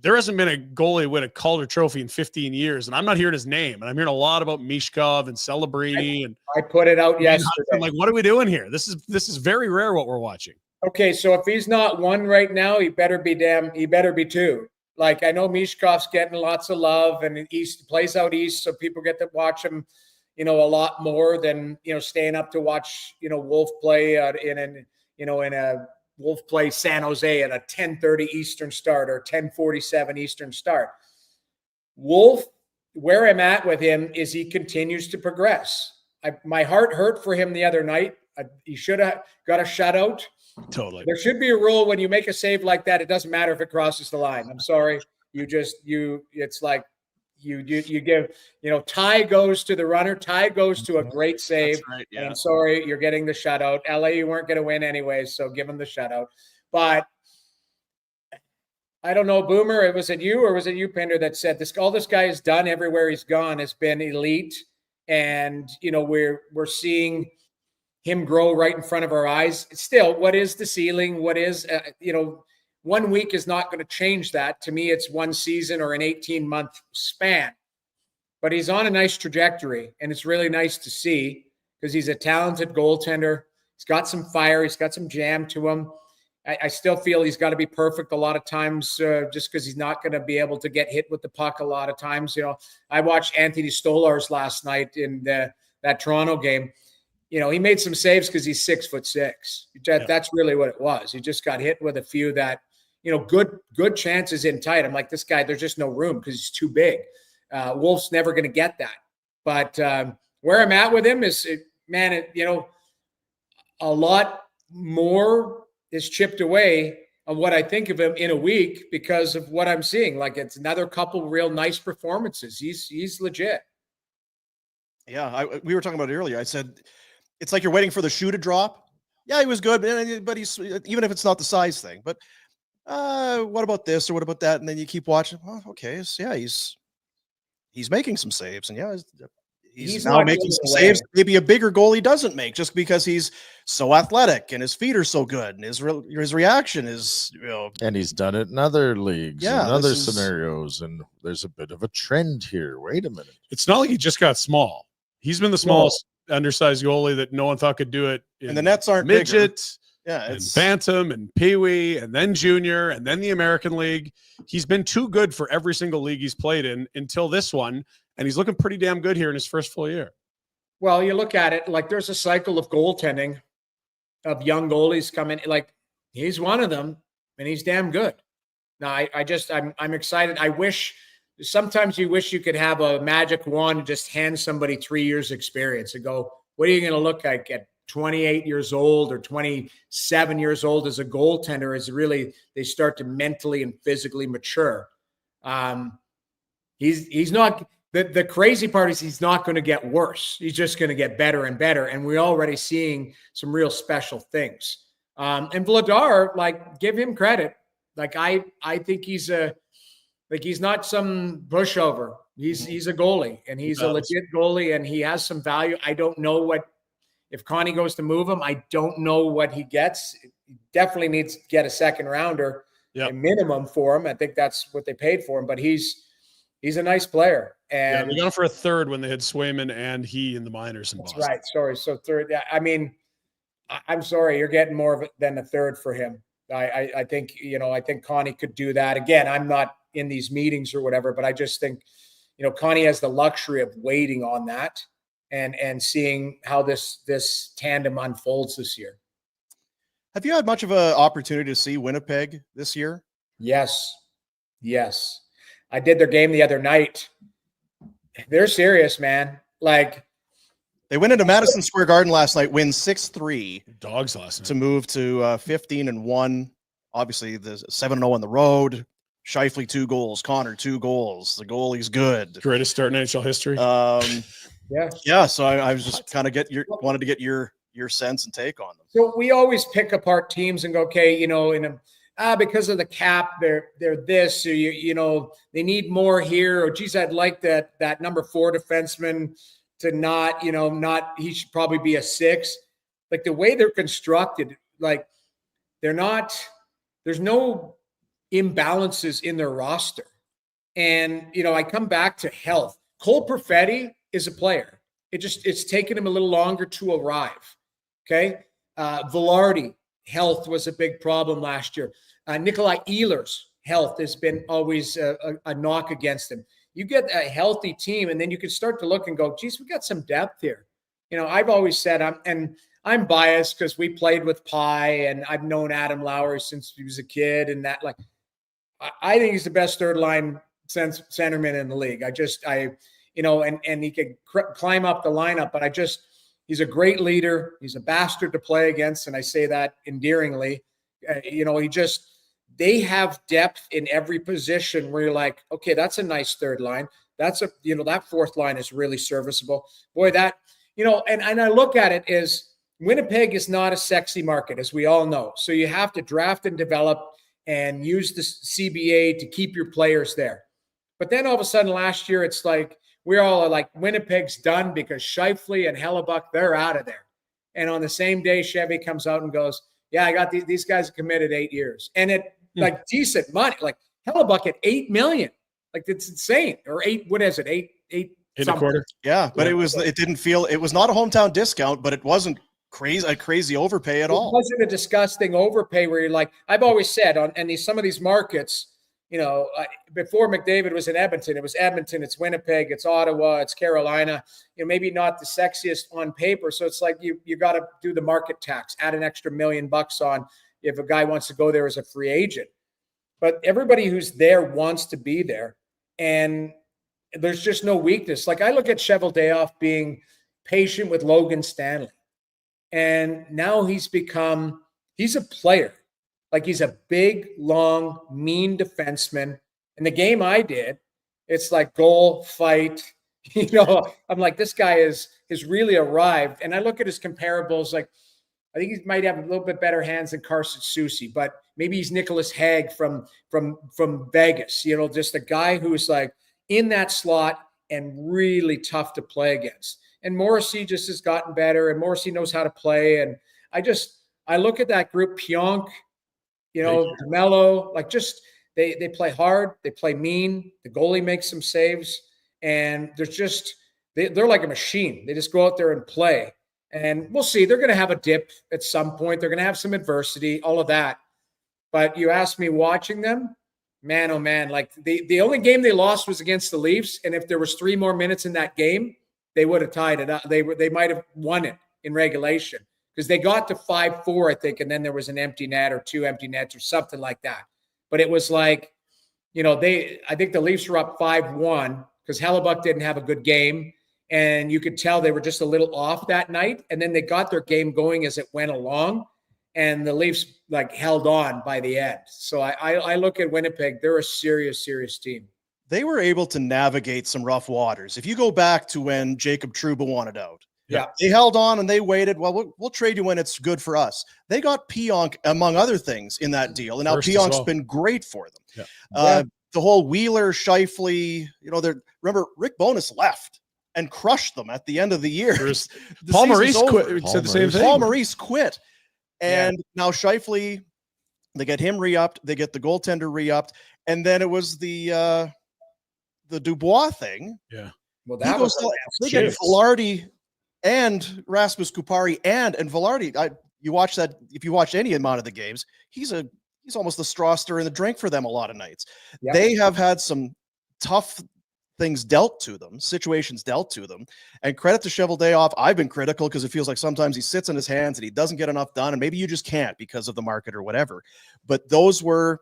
Speaker 3: There hasn't been a goalie win a Calder Trophy in 15 years, and I'm not hearing his name. And I'm hearing a lot about Mishkov and Celebrini. And
Speaker 7: I put it out yesterday.
Speaker 3: I'm like, what are we doing here? This is very rare what we're watching.
Speaker 7: Okay, so if he's not one right now, he better be two. Like, I know Mishkov's getting lots of love, and plays out east, so people get to watch him, a lot more than staying up to watch Wolf play in a Wolf play San Jose at a 10:30 Eastern start or 10:47 Eastern start. Wolf, where I'm at with him is he continues to progress. My heart hurt for him the other night. He should have got a shutout.
Speaker 3: Totally.
Speaker 7: There should be a rule when you make a save like that. It doesn't matter if it crosses the line. I'm sorry. It's like you give, tie goes to the runner. Tie goes to a great save.
Speaker 3: That's right, yeah.
Speaker 7: And I'm sorry, you're getting the shutout. LA, you weren't going to win anyways, so give him the shutout. But I don't know, Boomer, was it you or was it you, Pinder, that said all this guy has done everywhere he's gone has been elite. And, we're seeing him grow right in front of our eyes. Still, what is the ceiling? What is, 1 week is not going to change that. To me, it's one season or an 18-month span. But he's on a nice trajectory, and it's really nice to see because he's a talented goaltender. He's got some fire. He's got some jam to him. I still feel he's got to be perfect a lot of times just because he's not going to be able to get hit with the puck a lot of times. I watched Anthony Stolarz last night in that Toronto game. He made some saves because he's 6'6". That's really what it was. He just got hit with a few that, good chances in tight. I'm like, this guy, there's just no room because he's too big. Wolf's never going to get that. But where I'm at with him is, a lot more is chipped away on what I think of him in a week because of what I'm seeing. Like, it's another couple real nice performances. He's legit.
Speaker 1: Yeah, we were talking about it earlier. I said, it's like you're waiting for the shoe to drop. Yeah, he was good, but he's, even if it's not the size thing. But what about this or what about that? And then you keep watching. Well, okay, so yeah, he's making some saves, and yeah, he's now making some saves. Maybe a bigger goalie doesn't make just because he's so athletic and his feet are so good and his reaction is,
Speaker 2: and he's done it in other leagues,
Speaker 1: yeah,
Speaker 2: in other scenarios, and there's a bit of a trend here. Wait a minute,
Speaker 3: it's not like he just got small. He's been the smallest undersized goalie that no one thought could do it.
Speaker 1: And the nets aren't
Speaker 3: midget,
Speaker 1: bigger. Yeah,
Speaker 3: and Bantam and Pee Wee, and then Junior, and then the American League. He's been too good for every single league he's played in until this one, and he's looking pretty damn good here in his first full year.
Speaker 7: Well, you look at it like there's a cycle of goaltending of young goalies coming. Like, he's one of them, and he's damn good. Now, I'm excited. Sometimes you wish you could have a magic wand and just hand somebody 3 years experience and go, what are you going to look like at 28 years old or 27 years old as a goaltender? Is really, they start to mentally and physically mature. He's not, the crazy part is he's not going to get worse. He's just going to get better and better. And we're already seeing some real special things. And Vladar, like, give him credit. Like, I think he's not some pushover. He's a goalie, and he's a legit goalie, and he has some value. I don't know if Connie goes to move him, I don't know what he gets. He definitely needs to get a second rounder, a minimum for him. I think that's what they paid for him, but he's a nice player. And
Speaker 3: they got him for a third when they had Swayman and he in the minors in Boston.
Speaker 7: Right. Sorry. So third, I mean, I'm sorry, you're getting more of it than a third for him. I think, I think Connie could do that. Again, I'm not in these meetings or whatever, but I just think, Connie has the luxury of waiting on that and seeing how this tandem unfolds this year.
Speaker 1: Have you had much of an opportunity to see Winnipeg this year?
Speaker 7: Yes. Yes. I did their game the other night. They're serious, man. Like,
Speaker 1: They went into Madison Square Garden last night, win 6-3
Speaker 3: Dogs last night.
Speaker 1: to move to 15-1. Obviously, the 7-0 on the road. Scheifele 2 goals, Connor 2 goals. The goalie's good.
Speaker 3: Greatest start in NHL history.
Speaker 7: yeah.
Speaker 1: So I was just kind of wanted to get your sense and take on them.
Speaker 7: So we always pick apart teams and go, okay, you know, because of the cap, they're this, or you know, they need more here, or geez, I'd like that number 4 defenseman to not, he should probably be a 6. Like the way they're constructed, like there's no imbalances in their roster. And, I come back to health. Cole Perfetti is a player. It's taken him a little longer to arrive. Okay. Velarde, health was a big problem last year. Nikolai Ehlers' health has been always a knock against him. You get a healthy team, and then you can start to look and go, geez, we got some depth here. I've always said, I'm biased because we played with Pi, and I've known Adam Lowry since he was a kid, and that, like, I think he's the best third line centerman in the league. And he could climb up the lineup, but he's a great leader. He's a bastard to play against, and I say that endearingly. They have depth in every position where you're like, okay, that's a nice third line. That's that fourth line is really serviceable. Boy, that, and I look at it as Winnipeg is not a sexy market, as we all know. So you have to draft and develop and use the CBA to keep your players there. But then all of a sudden last year, it's like, we all are like, Winnipeg's done because Scheifele and Hellebuck, they're out of there. And on the same day, Chevy comes out and goes, yeah, I got these guys committed 8 years. And it like decent money, like Hellebuck at $8 million. Like, it's insane. Or 8, what is it? 8
Speaker 3: and a quarter.
Speaker 1: Yeah, but it was not a hometown discount, but it wasn't a crazy overpay at all.
Speaker 7: It wasn't a disgusting overpay where you're like, I've always said some of these markets, before McDavid was in Edmonton, it was Edmonton, it's Winnipeg, it's Ottawa, it's Carolina, maybe not the sexiest on paper. So it's like you got to do the market tax, add an extra $1 million on if a guy wants to go there as a free agent. But everybody who's there wants to be there. And there's just no weakness. Like, I look at Cheveldayoff being patient with Logan Stanley. And now he's a player. Like, he's a big, long, mean defenseman. In the game I did, it's like goal, fight. I'm like, this guy has really arrived. And I look at his comparables, like, I think he might have a little bit better hands than Carson Soucy, but maybe he's Nicholas Hague from Vegas, just a guy who's like in that slot and really tough to play against. And Morrissey just has gotten better, and Morrissey knows how to play. And I look at that group, Pionk, Mello, like, just they play hard, they play mean. The goalie makes some saves, and they're like a machine. They just go out there and play. And we'll see. They're going to have a dip at some point. They're going to have some adversity, all of that. But you asked me watching them, man, oh man, like the only game they lost was against the Leafs. And if there was 3 more minutes in that game, they would have tied it up. They might have won it in regulation because they got to 5-4, I think. And then there was an empty net or 2 empty nets or something like that. But it was like, I think the Leafs were up 5-1 because Hellebuck didn't have a good game. And you could tell they were just a little off that night. And then they got their game going as it went along. And the Leafs held on by the end. So I look at Winnipeg, they're a serious, serious team.
Speaker 1: They were able to navigate some rough waters. If you go back to when Jacob Trouba wanted out, they held on and they waited. Well, we'll trade you when it's good for us. They got Pionk, among other things, in that deal. And now Pionk's been great for them.
Speaker 3: Yeah.
Speaker 1: The whole Wheeler, Scheifele, remember Rick Bowness left and crushed them at the end of the year.
Speaker 3: Paul Maurice quit. Said the same thing.
Speaker 1: Paul Maurice quit. And now Scheifele, they get him re-upped. They get the goaltender re-upped. And then it was the Dubois thing.
Speaker 3: Yeah.
Speaker 7: Well,
Speaker 1: they get Velarde and Rasmus Kupari and Velarde. If you watch any amount of the games, he's almost the straw stirrer in the drink for them a lot of nights. Yep. They have had some tough situations dealt to them. And credit to Cheveldayoff. I've been critical because it feels like sometimes he sits on his hands and he doesn't get enough done. And maybe you just can't because of the market or whatever. But those were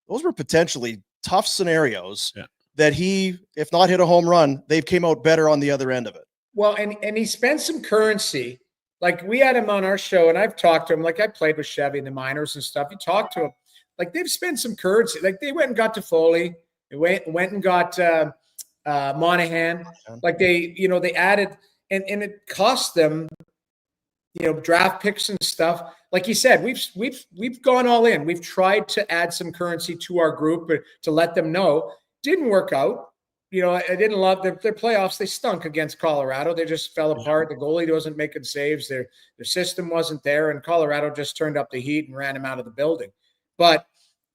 Speaker 1: those were potentially tough scenarios
Speaker 3: Yeah.
Speaker 1: that he, if not hit a home run, they've came out better on the other end of it.
Speaker 7: Well, and he spent some currency. Like we had him on our show, and I've talked to him. Like I played with Chevy in the minors and stuff. You talked to him. Like they've spent some currency. Like they went and got Toffoli. They went and got Monahan. Like they added, and it cost them, draft picks and stuff. Like you said, we've gone all in. We've tried to add some currency to our group to let them know. Didn't work out. I didn't love their playoffs. They stunk against Colorado. They just fell apart. The goalie wasn't making saves. Their system wasn't there, and Colorado just turned up the heat and ran him out of the building. But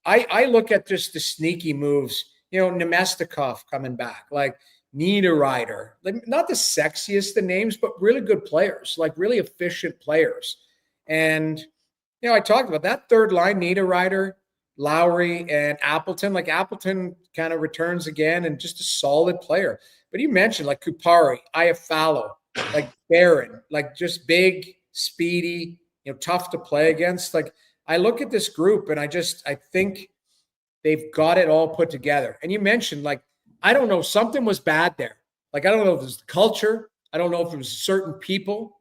Speaker 7: I look at just the sneaky moves. Nemestikov coming back, like Niederreiter, like not the sexiest of names, but really good players, like really efficient players. And I talked about that third line: Niederreiter, Lowry, and Appleton. Like Appleton kind of returns again and just a solid player. But you mentioned like Kupari, Iafallo, like Barron, like just big, speedy, tough to play against. Like I look at this group and I think they've got it all put together. And you mentioned like, I don't know, something was bad there. Like, I don't know if it was the culture. I don't know if it was certain people.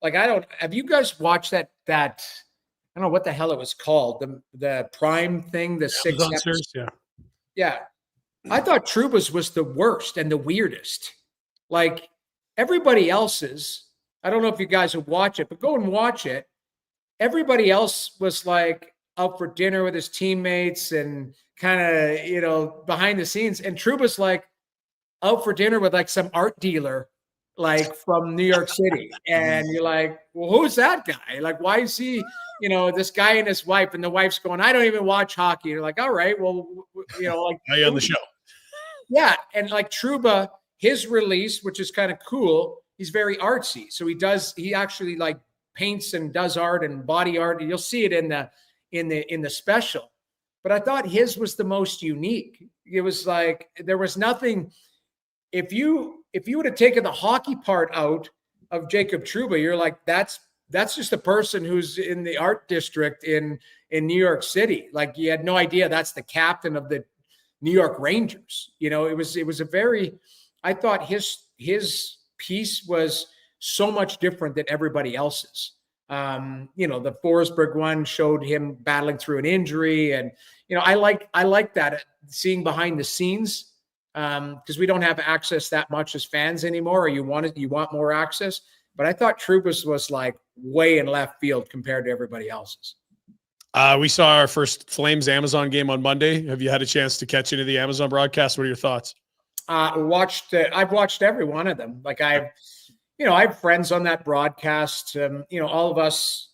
Speaker 7: Like, have you guys watched that I don't know what the hell it was called. The Prime thing, the six episodes.
Speaker 3: Yeah.
Speaker 7: Yeah. I thought Trouba's was the worst and the weirdest. Like everybody else's, I don't know if you guys would watch it, but go and watch it. Everybody else was like out for dinner with his teammates and kind of, behind the scenes. And Trouba's like out for dinner with like some art dealer, like from New York City. And you're like, well, who's that guy? Like, why is he, this guy and his wife, and the wife's going, I don't even watch hockey. You're like, all right, well, like
Speaker 3: Are you on the show?
Speaker 7: Yeah. And like Trouba, his release, which is kind of cool, he's very artsy. So he actually like paints and does art and body art. And you'll see it in the special. But I thought his was the most unique. It was like there was nothing. If you would have taken the hockey part out of Jacob Trouba, you're like, that's just a person who's in the art district in New York City. Like you had no idea that's the captain of the New York Rangers. It was a very, I thought his piece was so much different than everybody else's. The Forsberg one showed him battling through an injury. And, I like that, seeing behind the scenes, because we don't have access that much as fans anymore, or you want more access. But I thought Trouba's was like way in left field compared to everybody else's.
Speaker 3: We saw our first Flames Amazon game on Monday. Have you had a chance to catch any of the Amazon broadcasts? What are your thoughts?
Speaker 7: I've watched every one of them. Like I have friends on that broadcast. All of us,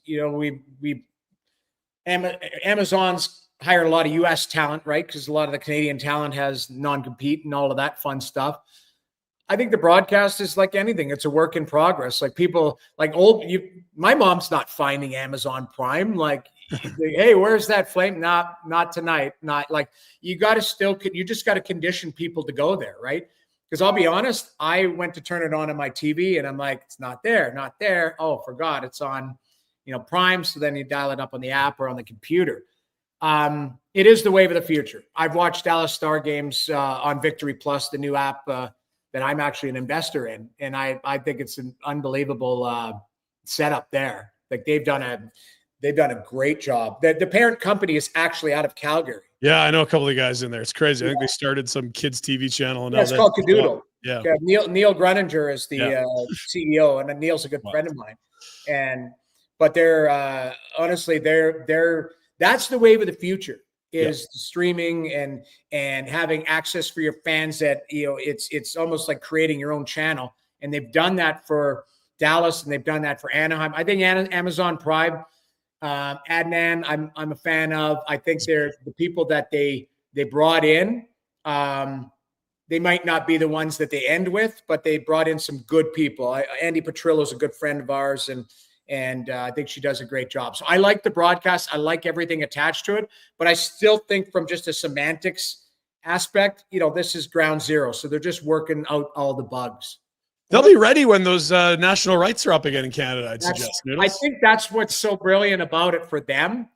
Speaker 7: Amazon's hired a lot of U.S. talent, right? Because a lot of the Canadian talent has non-compete and all of that fun stuff. I think the broadcast is like anything. It's a work in progress. Like people like my mom's not finding Amazon Prime. Like, hey, where's that flame? Not tonight. Not like you just got to condition people to go there. Right. Because I'll be honest, I went to turn it on my TV and I'm like, it's not there. Oh, forgot it's on, Prime. So then you dial it up on the app or on the computer. It is the wave of the future. I've watched Dallas Star games on Victory Plus, the new app that I'm actually an investor in. And I think it's an unbelievable setup there. Like they've done a great job. The parent company is actually out of Calgary.
Speaker 3: Yeah, I know a couple of guys in there. It's crazy. I think they started some kids TV channel. And
Speaker 7: it's called Cadoodle.
Speaker 3: Yeah.
Speaker 7: Neil Gruninger is the CEO, and Neil's a good friend of mine. But they're honestly, that's the wave of the future is streaming and having access for your fans that, it's almost like creating your own channel. And they've done that for Dallas and they've done that for Anaheim. I think Amazon Prime, Adnan, I'm a fan of. I think they're the people that they brought in. They might not be the ones that they end with, but they brought in some good people. Andy Petrillo is a good friend of ours, and I think she does a great job. So I like the broadcast. I like everything attached to it, but I still think from just a semantics aspect, this is ground zero. So they're just working out all the bugs.
Speaker 3: They'll be ready when those national rights are up again in Canada, I'd suggest. Noodles.
Speaker 7: I think that's what's so brilliant about it for them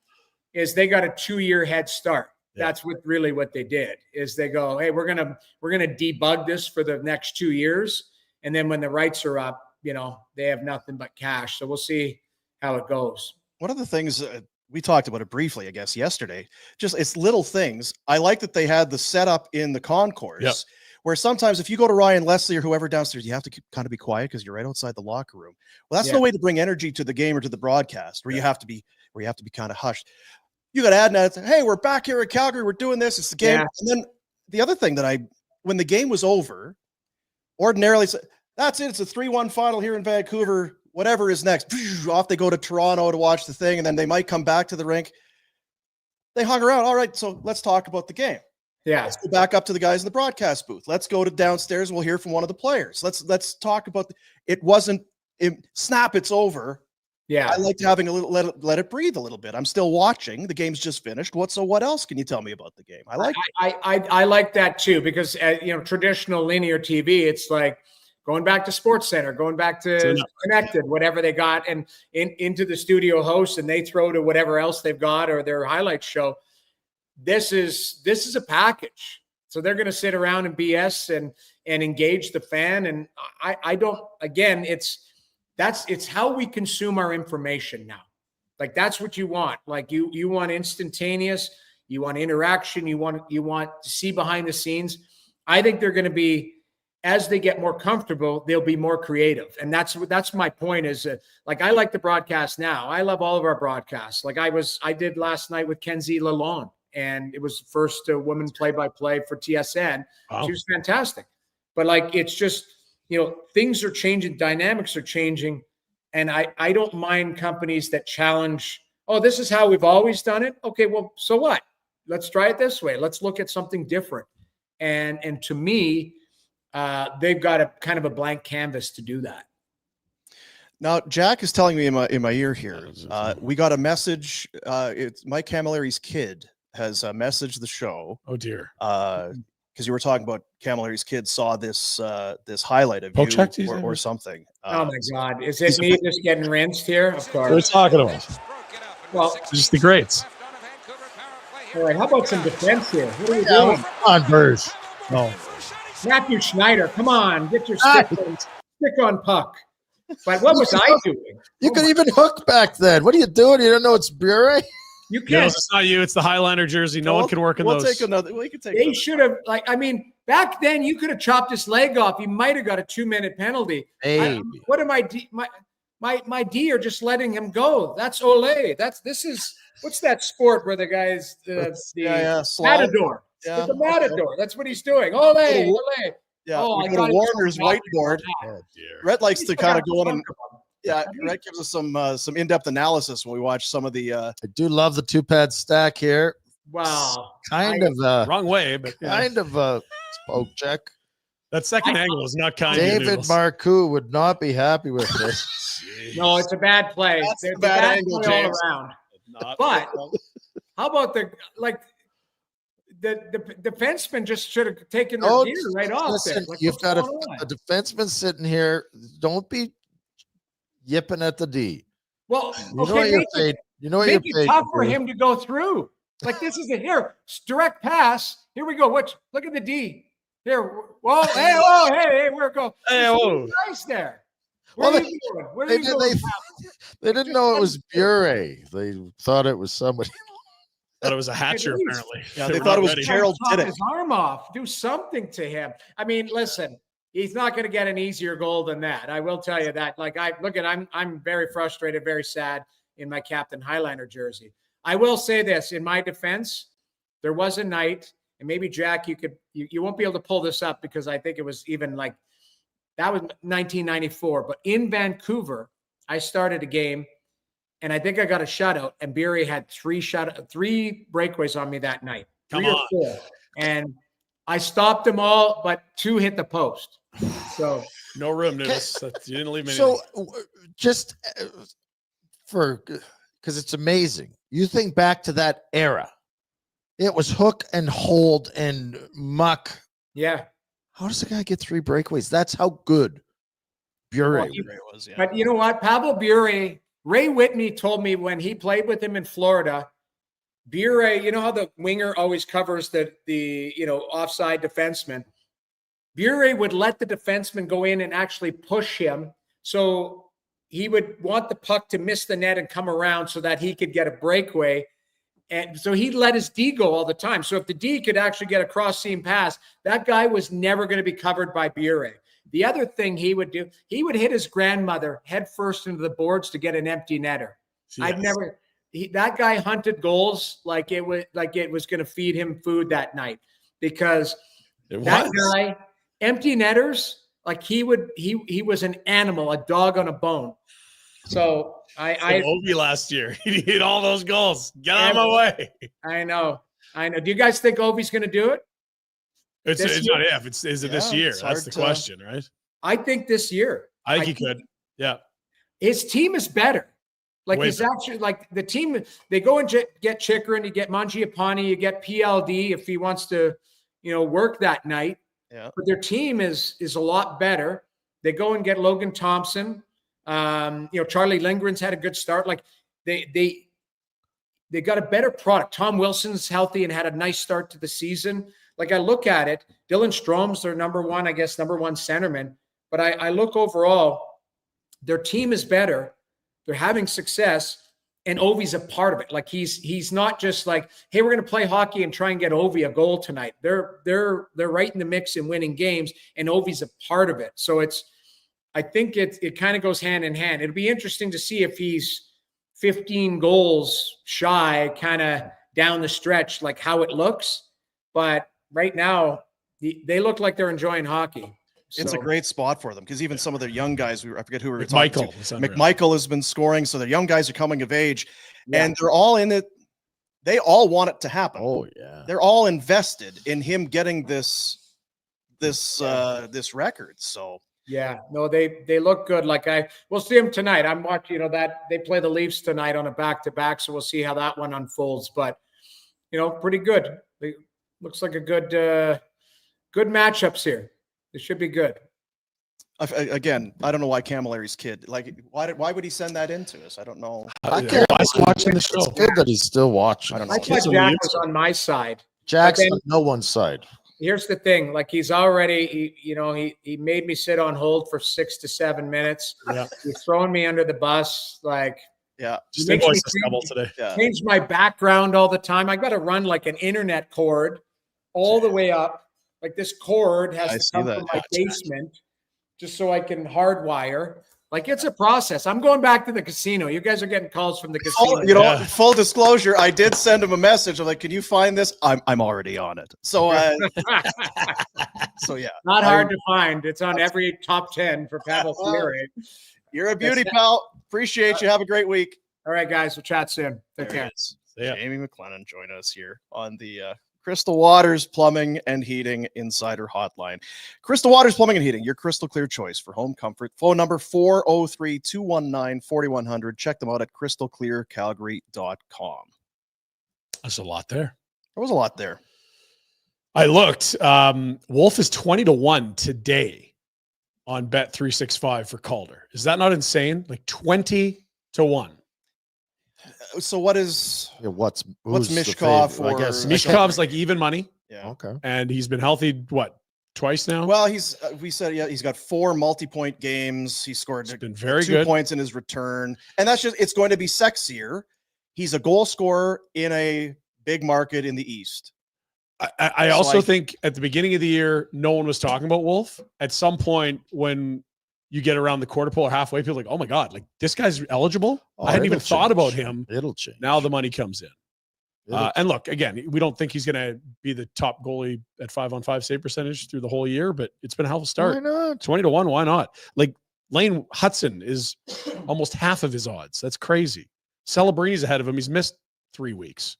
Speaker 7: is they got a 2-year head start. That's what they did is they go, hey, we're gonna debug this for the next 2 years, and then when the rights are up, they have nothing but cash. So we'll see how it goes.
Speaker 1: One of the things we talked about it briefly, I guess, yesterday, just it's little things. I like that they had the setup in the concourse where sometimes if you go to Ryan Leslie or whoever downstairs, you have to kind of be quiet because you're right outside the locker room. Well, that's no way to bring energy to the game or to the broadcast where you have to be kind of hushed. You got to add that. Hey, we're back here at Calgary. We're doing this. It's the game. Yeah. And then the other thing when the game was over, ordinarily, that's it. It's a 3-1 final here in Vancouver. Whatever is next, off they go to Toronto to watch the thing, and then they might come back to the rink. They hung around. All right, so let's talk about the game.
Speaker 7: Yeah.
Speaker 1: Let's go back up to the guys in the broadcast booth. Let's go to downstairs. We'll hear from one of the players. Let's talk about it. Wasn't snap. It's over.
Speaker 7: Yeah.
Speaker 1: I liked having a little let it breathe a little bit. I'm still watching. The game's just finished. What else can you tell me about the game? I like
Speaker 7: I like that too because traditional linear TV, it's like going back to Sports Center, going back to Connected, whatever they got, and into the studio host, and they throw to whatever else they've got or their highlight show. This is a package. So they're going to sit around and BS and engage the fan. And I don't. Again, it's how we consume our information now. Like that's what you want. Like you want instantaneous. You want interaction. You want to see behind the scenes. I think they're going to be. As they get more comfortable, they'll be more creative. And that's my point is like, I like the broadcast now. I love all of our broadcasts. Like I did last night with Kenzie Lalonde, and it was the first woman play-by-play for TSN. Wow. She was fantastic. But like, it's just, things are changing. Dynamics are changing. And I don't mind companies that challenge, oh, this is how we've always done it. Okay, well, so what? Let's try it this way. Let's look at something different. And to me, they've got a kind of a blank canvas to do that.
Speaker 1: Now, Jack is telling me in my ear here, we got a message. It's Mike Camilleri's kid has messaged the show.
Speaker 3: Oh dear.
Speaker 1: Because you were talking about Camilleri's kid saw this highlight of you or something.
Speaker 7: Oh my God! Is it me just getting rinsed here? Of course.
Speaker 3: What are we talking about?
Speaker 7: Well,
Speaker 3: just the greats.
Speaker 7: All right. How about some defense here? What are we doing?
Speaker 2: Come on, Burrs.
Speaker 3: No.
Speaker 7: Matthew Schneider, come on, get your stick on puck. But what was I doing?
Speaker 2: You could even hook back then. What are you doing? You don't know it's Bure?
Speaker 7: You can't.
Speaker 3: It's not you. It's the Highliner jersey. No one can work in those.
Speaker 1: Take another. We can take.
Speaker 7: They should have back then you could have chopped his leg off. He might have got a 2-minute penalty.
Speaker 2: Maybe.
Speaker 7: What am I? My D are just letting him go. That's Ole. What's that sport where the guys the matador. Yeah. It's a matador. That's what he's doing. Ole.
Speaker 1: Yeah. Oh, we go to Warner's whiteboard. Oh, dear. Rhett likes to kind of go in and Rhett gives us some in-depth analysis when we watch some of the.
Speaker 2: I do love the 2-pad stack here.
Speaker 7: Wow.
Speaker 2: Kind of
Speaker 3: wrong way, but
Speaker 2: kind of a poke check.
Speaker 3: That second angle is not kind.
Speaker 2: David Marcoux would not be happy with this.
Speaker 7: No, it's a bad play.
Speaker 1: That's a bad angle,
Speaker 7: play all around. But how about the defenseman just should have taken their gear right off.
Speaker 2: Listen, you've got a defenseman sitting here. Don't be yipping at the D.
Speaker 7: Well,
Speaker 2: you know what you're paid. You know what you're paid.
Speaker 7: It's tough for him to go through. Like this is direct pass. Here we go. Look at the D. Here. Whoa, hey, where it go?
Speaker 3: Hey, whoa.
Speaker 7: Nice there.
Speaker 2: They didn't know it was Bure. They thought it was somebody.
Speaker 3: Thought it was a Hatcher, apparently.
Speaker 1: Yeah, they thought it was Gerald did it.
Speaker 7: His arm off. Do something to him. I mean, listen, he's not going to get an easier goal than that. I will tell you that. Like, I'm very frustrated, very sad in my Captain Highliner jersey. I will say this in my defense, there was a night, and maybe Jack, you won't be able to pull this up because I think it was even like that was 1994. But in Vancouver, I started a game. And I think I got a shutout, and Beery had 3 breakaways on me that night.
Speaker 3: Come on.
Speaker 7: 4. And I stopped them all, but 2 hit the post. So
Speaker 3: no room, Noodles. You didn't leave me.
Speaker 2: So just because it's amazing. You think back to that era. It was hook and hold and muck.
Speaker 7: Yeah.
Speaker 2: How does the guy get 3 breakaways? That's how good Bure was.
Speaker 7: Yeah. But you know what? Pavel Bure, Ray Whitney told me when he played with him in Florida, Bure, you know how the winger always covers the offside defenseman. Bure would let the defenseman go in and actually push him. So he would want the puck to miss the net and come around so that he could get a breakaway. And so he'd let his D go all the time. So if the D could actually get a cross-seam pass, that guy was never going to be covered by Bure. The other thing he would do, he would hit his grandmother head first into the boards to get an empty netter.
Speaker 3: Yes.
Speaker 7: That guy hunted goals like it was going to feed him food that night, because that guy, empty netters, like he was an animal, a dog on a bone. So I
Speaker 3: Ovi last year, he hit all those goals. Get out of my way.
Speaker 7: I know. Do you guys think Ovi's going to do it?
Speaker 3: It's not if. Is it this year? That's the question, right?
Speaker 7: I think this year.
Speaker 3: I think he could. Yeah.
Speaker 7: His team is better. Like
Speaker 3: Way
Speaker 7: he's
Speaker 3: better.
Speaker 7: actually like the team. They go and get Chikrin, you get Mangiapane, you get PLD if he wants to, work that night.
Speaker 1: Yeah.
Speaker 7: But their team is a lot better. They go and get Logan Thompson. Charlie Lindgren's had a good start. Like they got a better product. Tom Wilson's healthy and had a nice start to the season. Like I look at it, Dylan Strome's their number one centerman. But I look overall, their team is better. They're having success, and Ovi's a part of it. Like he's not just like, hey, we're going to play hockey and try and get Ovi a goal tonight. They're right in the mix in winning games, and Ovi's a part of it. So I think it kind of goes hand in hand. It'll be interesting to see if he's 15 goals shy, kind of down the stretch, like how it looks. But right now, they look like they're enjoying hockey.
Speaker 1: It's a great spot for them, because even some of their young guys, I forget who we were
Speaker 3: Michael.
Speaker 1: talking to. McMichael has been scoring, so their young guys are coming of age, and they're all in it. They all want it to happen.
Speaker 2: Oh yeah,
Speaker 1: they're all invested in him getting this record. So
Speaker 7: yeah, no, they look good. Like we'll see them tonight. I'm watching. That they play the Leafs tonight on a back-to-back, so we'll see how that one unfolds. But pretty good. Looks like a good matchups here. It should be good.
Speaker 1: Again, I don't know why Camilleri's kid. Like, why would he send that into us? I don't know.
Speaker 2: I can't
Speaker 3: watching the show.
Speaker 2: It's good that he's still watching.
Speaker 1: I don't know.
Speaker 7: I thought Jack was on my side.
Speaker 2: Jack's
Speaker 7: But then-
Speaker 2: on no one's side.
Speaker 7: Here's the thing: like he's already, he made me sit on hold for 6 to 7 minutes.
Speaker 3: Yeah.
Speaker 7: He's throwing me under the bus. Like,
Speaker 1: Yeah,
Speaker 3: Just
Speaker 7: makes me
Speaker 3: invoice us double today.
Speaker 1: yeah.
Speaker 7: change my background all the time. I got to run like an internet cord all the way up. Like this cord has
Speaker 1: I
Speaker 7: to
Speaker 1: see
Speaker 7: come
Speaker 1: that.
Speaker 7: from my basement just so I can hardwire. Like it's a process. I'm going back to the casino. You guys are getting calls from the casino.
Speaker 1: Full disclosure, I did send him a message. I'm like, can you find this? I'm already on it. So, so yeah.
Speaker 7: Not hard to find. It's on every top 10 for Pavel Fiore.
Speaker 1: You're a beauty, pal. Appreciate you. Have a great week.
Speaker 7: All right, guys. We'll chat soon. Take
Speaker 1: There
Speaker 7: care.
Speaker 1: he is.
Speaker 3: Yeah.
Speaker 1: Jamie McLennan join us here on the Crystal Waters Plumbing and Heating Insider Hotline. Crystal Waters Plumbing and Heating, your crystal clear choice for home comfort. Phone number 403-219-4100. Check them out at crystalclearcalgary.com.
Speaker 3: That's a lot there.
Speaker 1: There was a lot there.
Speaker 3: I looked. Wolf is 20-1 today on Bet365 for Calder. Is that not insane? Like 20-1.
Speaker 1: So what is
Speaker 2: What's
Speaker 1: who's the
Speaker 2: Mishkov?
Speaker 1: favorite?
Speaker 2: I guess
Speaker 3: Mishkov's like even money,
Speaker 1: yeah.
Speaker 2: Okay.
Speaker 3: and he's been healthy, twice now?
Speaker 1: Well, he's he's got 4 multi-point games. He scored
Speaker 3: It's been very
Speaker 1: 2
Speaker 3: good.
Speaker 1: points in his return, and it's going to be sexier. He's a goal scorer in a big market in the East.
Speaker 3: I also think at the beginning of the year, no one was talking about Wolf. At some point, when you get around the quarter pole or halfway, people are like, oh my God, like this guy's eligible.
Speaker 2: Oh,
Speaker 3: I hadn't even
Speaker 2: it'll
Speaker 3: thought
Speaker 2: change.
Speaker 3: about him.
Speaker 2: It'll change.
Speaker 3: Now the money comes in. And look, again, we don't think he's going to be the top goalie at 5-on-5 save percentage through the whole year, but it's been a hell of a start.
Speaker 2: Why not?
Speaker 3: 20-1, why not? Like Lane Hudson is almost half of his odds. That's crazy. Celebrini's ahead of him. He's missed 3 weeks.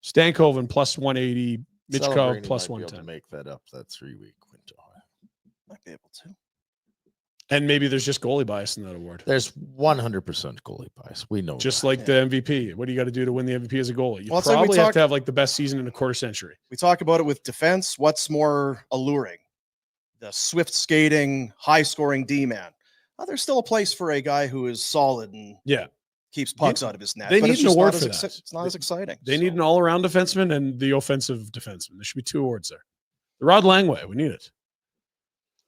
Speaker 3: Stankoven plus 180, Mitchkov
Speaker 2: Celebrini
Speaker 3: plus
Speaker 2: might be able to
Speaker 3: 110.
Speaker 2: make that up. That 3-week window.
Speaker 1: Might be able to.
Speaker 3: And maybe there's just goalie bias in that award.
Speaker 2: There's 100% goalie bias. We know.
Speaker 3: Just
Speaker 2: that.
Speaker 3: like the MVP. What do you got to do to win the MVP as a goalie? You
Speaker 1: Well, it's like we
Speaker 3: probably have
Speaker 1: talked-
Speaker 3: to have like the best season in a quarter century.
Speaker 1: We talk about it with defense. What's more alluring? The swift skating, high scoring D-man. There's still a place for a guy who is solid and
Speaker 3: Yeah.
Speaker 1: keeps pucks out of his net.
Speaker 3: they
Speaker 1: but
Speaker 3: need
Speaker 1: it's
Speaker 3: an
Speaker 1: just
Speaker 3: award
Speaker 1: not
Speaker 3: for
Speaker 1: as
Speaker 3: that.
Speaker 1: It's not as exciting.
Speaker 3: They need an all-around defenseman and the offensive defenseman. There should be 2 awards there. The Rod Langway, we need it.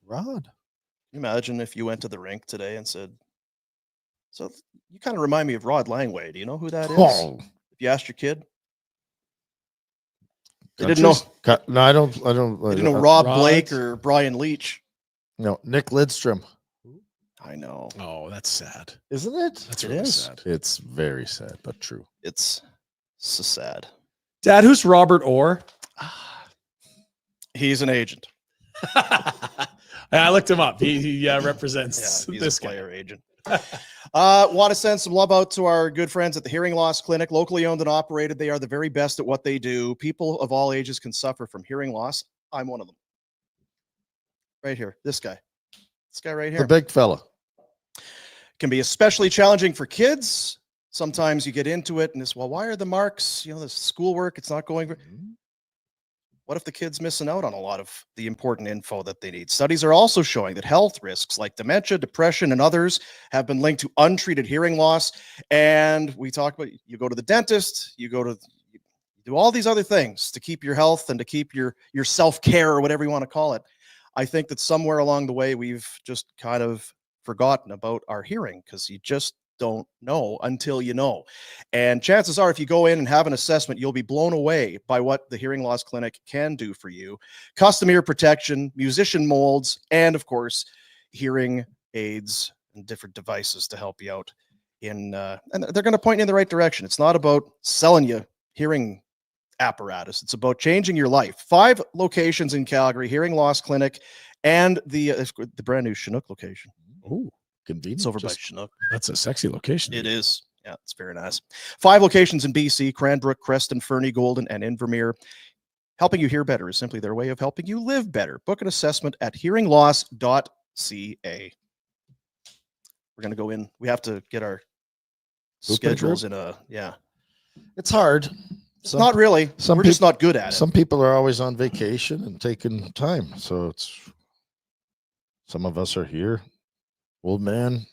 Speaker 2: Rod.
Speaker 1: Imagine if you went to the rink today and said, "So you kind of remind me of Rod Langway. Do you know who that is?"
Speaker 2: Oh,
Speaker 1: If you asked your kid, they didn't know.
Speaker 2: No, I don't.
Speaker 1: They didn't know Rob
Speaker 3: Rod.
Speaker 1: Blake or Brian Leach.
Speaker 2: No, Nick Lidstrom.
Speaker 1: I know.
Speaker 3: Oh, that's sad.
Speaker 2: Isn't it?
Speaker 3: That's
Speaker 1: It
Speaker 3: really
Speaker 1: is.
Speaker 3: sad.
Speaker 2: It's very sad, but true.
Speaker 1: It's so sad.
Speaker 3: Dad, who's Robert Orr?
Speaker 1: He's an agent.
Speaker 3: I looked him up. He represents
Speaker 1: He's
Speaker 3: this
Speaker 1: a
Speaker 3: guy.
Speaker 1: player agent. Want to send some love out to our good friends at the Hearing Loss Clinic, locally owned and operated. They are the very best at what they do. People of all ages can suffer from hearing loss. I'm one of them. Right here. This guy right
Speaker 2: The
Speaker 1: here.
Speaker 2: big fella.
Speaker 1: Can be especially challenging for kids. Sometimes you get into it and it's, well, why are the marks, the schoolwork, it's not going. What if the kid's missing out on a lot of the important info that they need? Studies are also showing that health risks like dementia, depression, and others have been linked to untreated hearing loss. And we talk about, you go to the dentist, you do all these other things to keep your health and to keep your self-care or whatever you want to call it. I think that somewhere along the way, we've just kind of forgotten about our hearing because you just don't know until you know. And chances are, if you go in and have an assessment, you'll be blown away by what the Hearing Loss Clinic can do for you. Custom ear protection, musician molds, and of course, hearing aids and different devices to help you out and they're going to point you in the right direction. It's not about selling you hearing apparatus. It's about changing your life. 5 locations in Calgary, Hearing Loss Clinic, and the brand new Chinook location.
Speaker 3: Oh,
Speaker 2: Convenient.
Speaker 1: It's over by Chinook.
Speaker 3: that's a sexy location.
Speaker 1: It is. Yeah, it's very nice. 5 locations in BC, Cranbrook, Creston, Fernie, Golden, and Invermere. Helping you hear better is simply their way of helping you live better. Book an assessment at hearingloss.ca. We're going to go in. We have to get our schedules in a,
Speaker 2: It's hard.
Speaker 1: not really.
Speaker 2: some
Speaker 1: We're just not good at it.
Speaker 2: Some people are always on vacation and taking time. So some of us are here. Old man,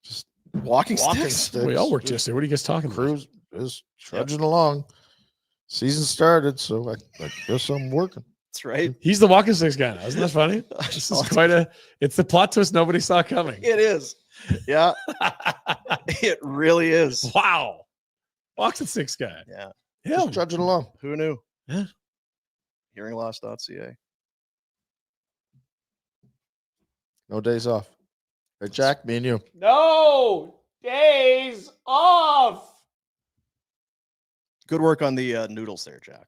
Speaker 2: just
Speaker 1: Walking sticks.
Speaker 3: We all worked yesterday. What are you guys talking about?
Speaker 2: Cruise is trudging along. Season started, so I guess I'm working.
Speaker 1: That's right.
Speaker 3: He's the walking sticks guy now. Isn't that funny? This is it's the plot twist nobody saw coming.
Speaker 1: It is. Yeah, it really is.
Speaker 3: Wow. Walking sticks guy.
Speaker 1: Yeah.
Speaker 2: Just trudging along.
Speaker 1: Who knew?
Speaker 3: Yeah.
Speaker 1: Hearingloss.ca.
Speaker 2: No days off. Hey, Jack, me and you.
Speaker 3: No days off.
Speaker 1: Good work on the noodles there, Jack.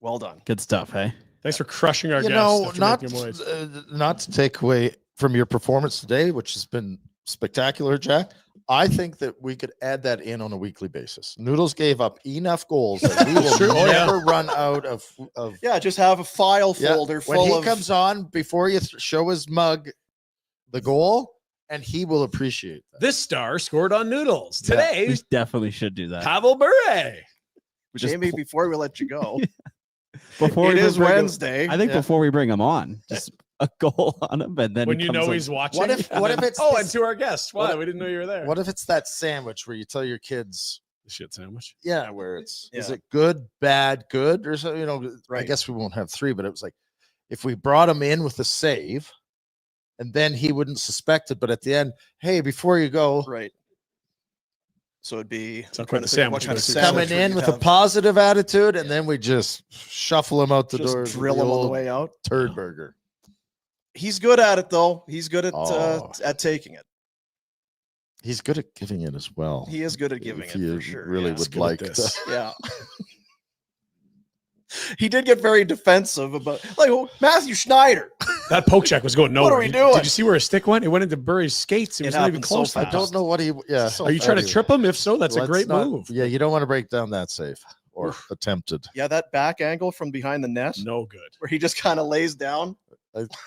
Speaker 1: Well done.
Speaker 5: Good stuff, hey?
Speaker 3: Thanks for crushing our
Speaker 2: You
Speaker 3: guests.
Speaker 2: know,
Speaker 3: after
Speaker 2: not
Speaker 3: making them wait.
Speaker 2: not to take away from your performance today, which has been spectacular, Jack. I think that we could add that in on a weekly basis. Noodles gave up enough goals that we will
Speaker 3: True. Oh, yeah.
Speaker 2: never run out of.
Speaker 1: Yeah, just have a file
Speaker 2: Yeah.
Speaker 1: folder
Speaker 2: When
Speaker 1: full
Speaker 2: he
Speaker 1: of.
Speaker 2: comes on, before you show his mug the goal, and he will appreciate that.
Speaker 3: This star scored on Noodles.
Speaker 2: Yeah.
Speaker 3: Today,
Speaker 5: We definitely should do that.
Speaker 3: Pavel Bure.
Speaker 5: Just
Speaker 1: Jamie, before we let you go,
Speaker 5: before
Speaker 1: it
Speaker 5: we
Speaker 1: is
Speaker 5: bring him-
Speaker 1: Wednesday.
Speaker 5: I think
Speaker 2: Yeah.
Speaker 5: before we bring him on, just a goal on him, and then
Speaker 3: When
Speaker 5: he
Speaker 3: you
Speaker 5: comes
Speaker 3: know
Speaker 5: on.
Speaker 3: he's watching.
Speaker 2: What if it's
Speaker 3: Oh,
Speaker 2: this-
Speaker 3: and to our guest. Why?
Speaker 2: what-
Speaker 3: We didn't know you were there.
Speaker 2: What if it's that sandwich where you tell your kids,
Speaker 3: The shit sandwich.
Speaker 2: yeah, where it's is
Speaker 1: Yeah.
Speaker 2: it good, bad, good, or so? You know, I
Speaker 1: Right.
Speaker 2: guess we won't have 3, but it was like if we brought him in with a save, and then he wouldn't suspect it. But at the end, hey, before you go,
Speaker 1: Right. So it'd be
Speaker 3: It's not
Speaker 1: I'm
Speaker 3: quite
Speaker 1: trying
Speaker 3: the
Speaker 1: to think
Speaker 3: sandwich,
Speaker 1: what kind
Speaker 3: but
Speaker 1: of
Speaker 3: it's
Speaker 1: sandwich
Speaker 2: coming
Speaker 1: would
Speaker 2: in
Speaker 1: you
Speaker 2: with a
Speaker 1: have?
Speaker 2: positive attitude, and then we just shuffle him out the
Speaker 1: Just
Speaker 2: door.
Speaker 1: drill him on the way out.
Speaker 2: Turd burger.
Speaker 1: He's good at it, though. He's good
Speaker 2: Oh.
Speaker 1: at taking it.
Speaker 2: He's good at giving it as well.
Speaker 1: He is good at giving
Speaker 2: If
Speaker 1: it
Speaker 2: you
Speaker 1: for sure.
Speaker 2: really
Speaker 1: yeah.
Speaker 2: would
Speaker 3: good at
Speaker 2: like to.
Speaker 3: this.
Speaker 1: Yeah. He did get very defensive about, like, well, Matthew Schneider.
Speaker 3: That poke check was going nowhere.
Speaker 1: What are we doing?
Speaker 3: Did you see where his stick went? It went into Bury's skates. It
Speaker 1: It
Speaker 3: was not even
Speaker 1: happened so
Speaker 3: close. to
Speaker 2: I
Speaker 3: that.
Speaker 2: don't know what he. Yeah.
Speaker 1: So
Speaker 3: Are you trying to
Speaker 2: Anyway,
Speaker 3: trip him? If so, that's a
Speaker 2: let's
Speaker 3: great
Speaker 2: not-
Speaker 3: move.
Speaker 2: Yeah, you don't want to break down that safe or attempted.
Speaker 1: Yeah, that back angle from behind the net
Speaker 3: No good.
Speaker 1: where he just kind of lays down.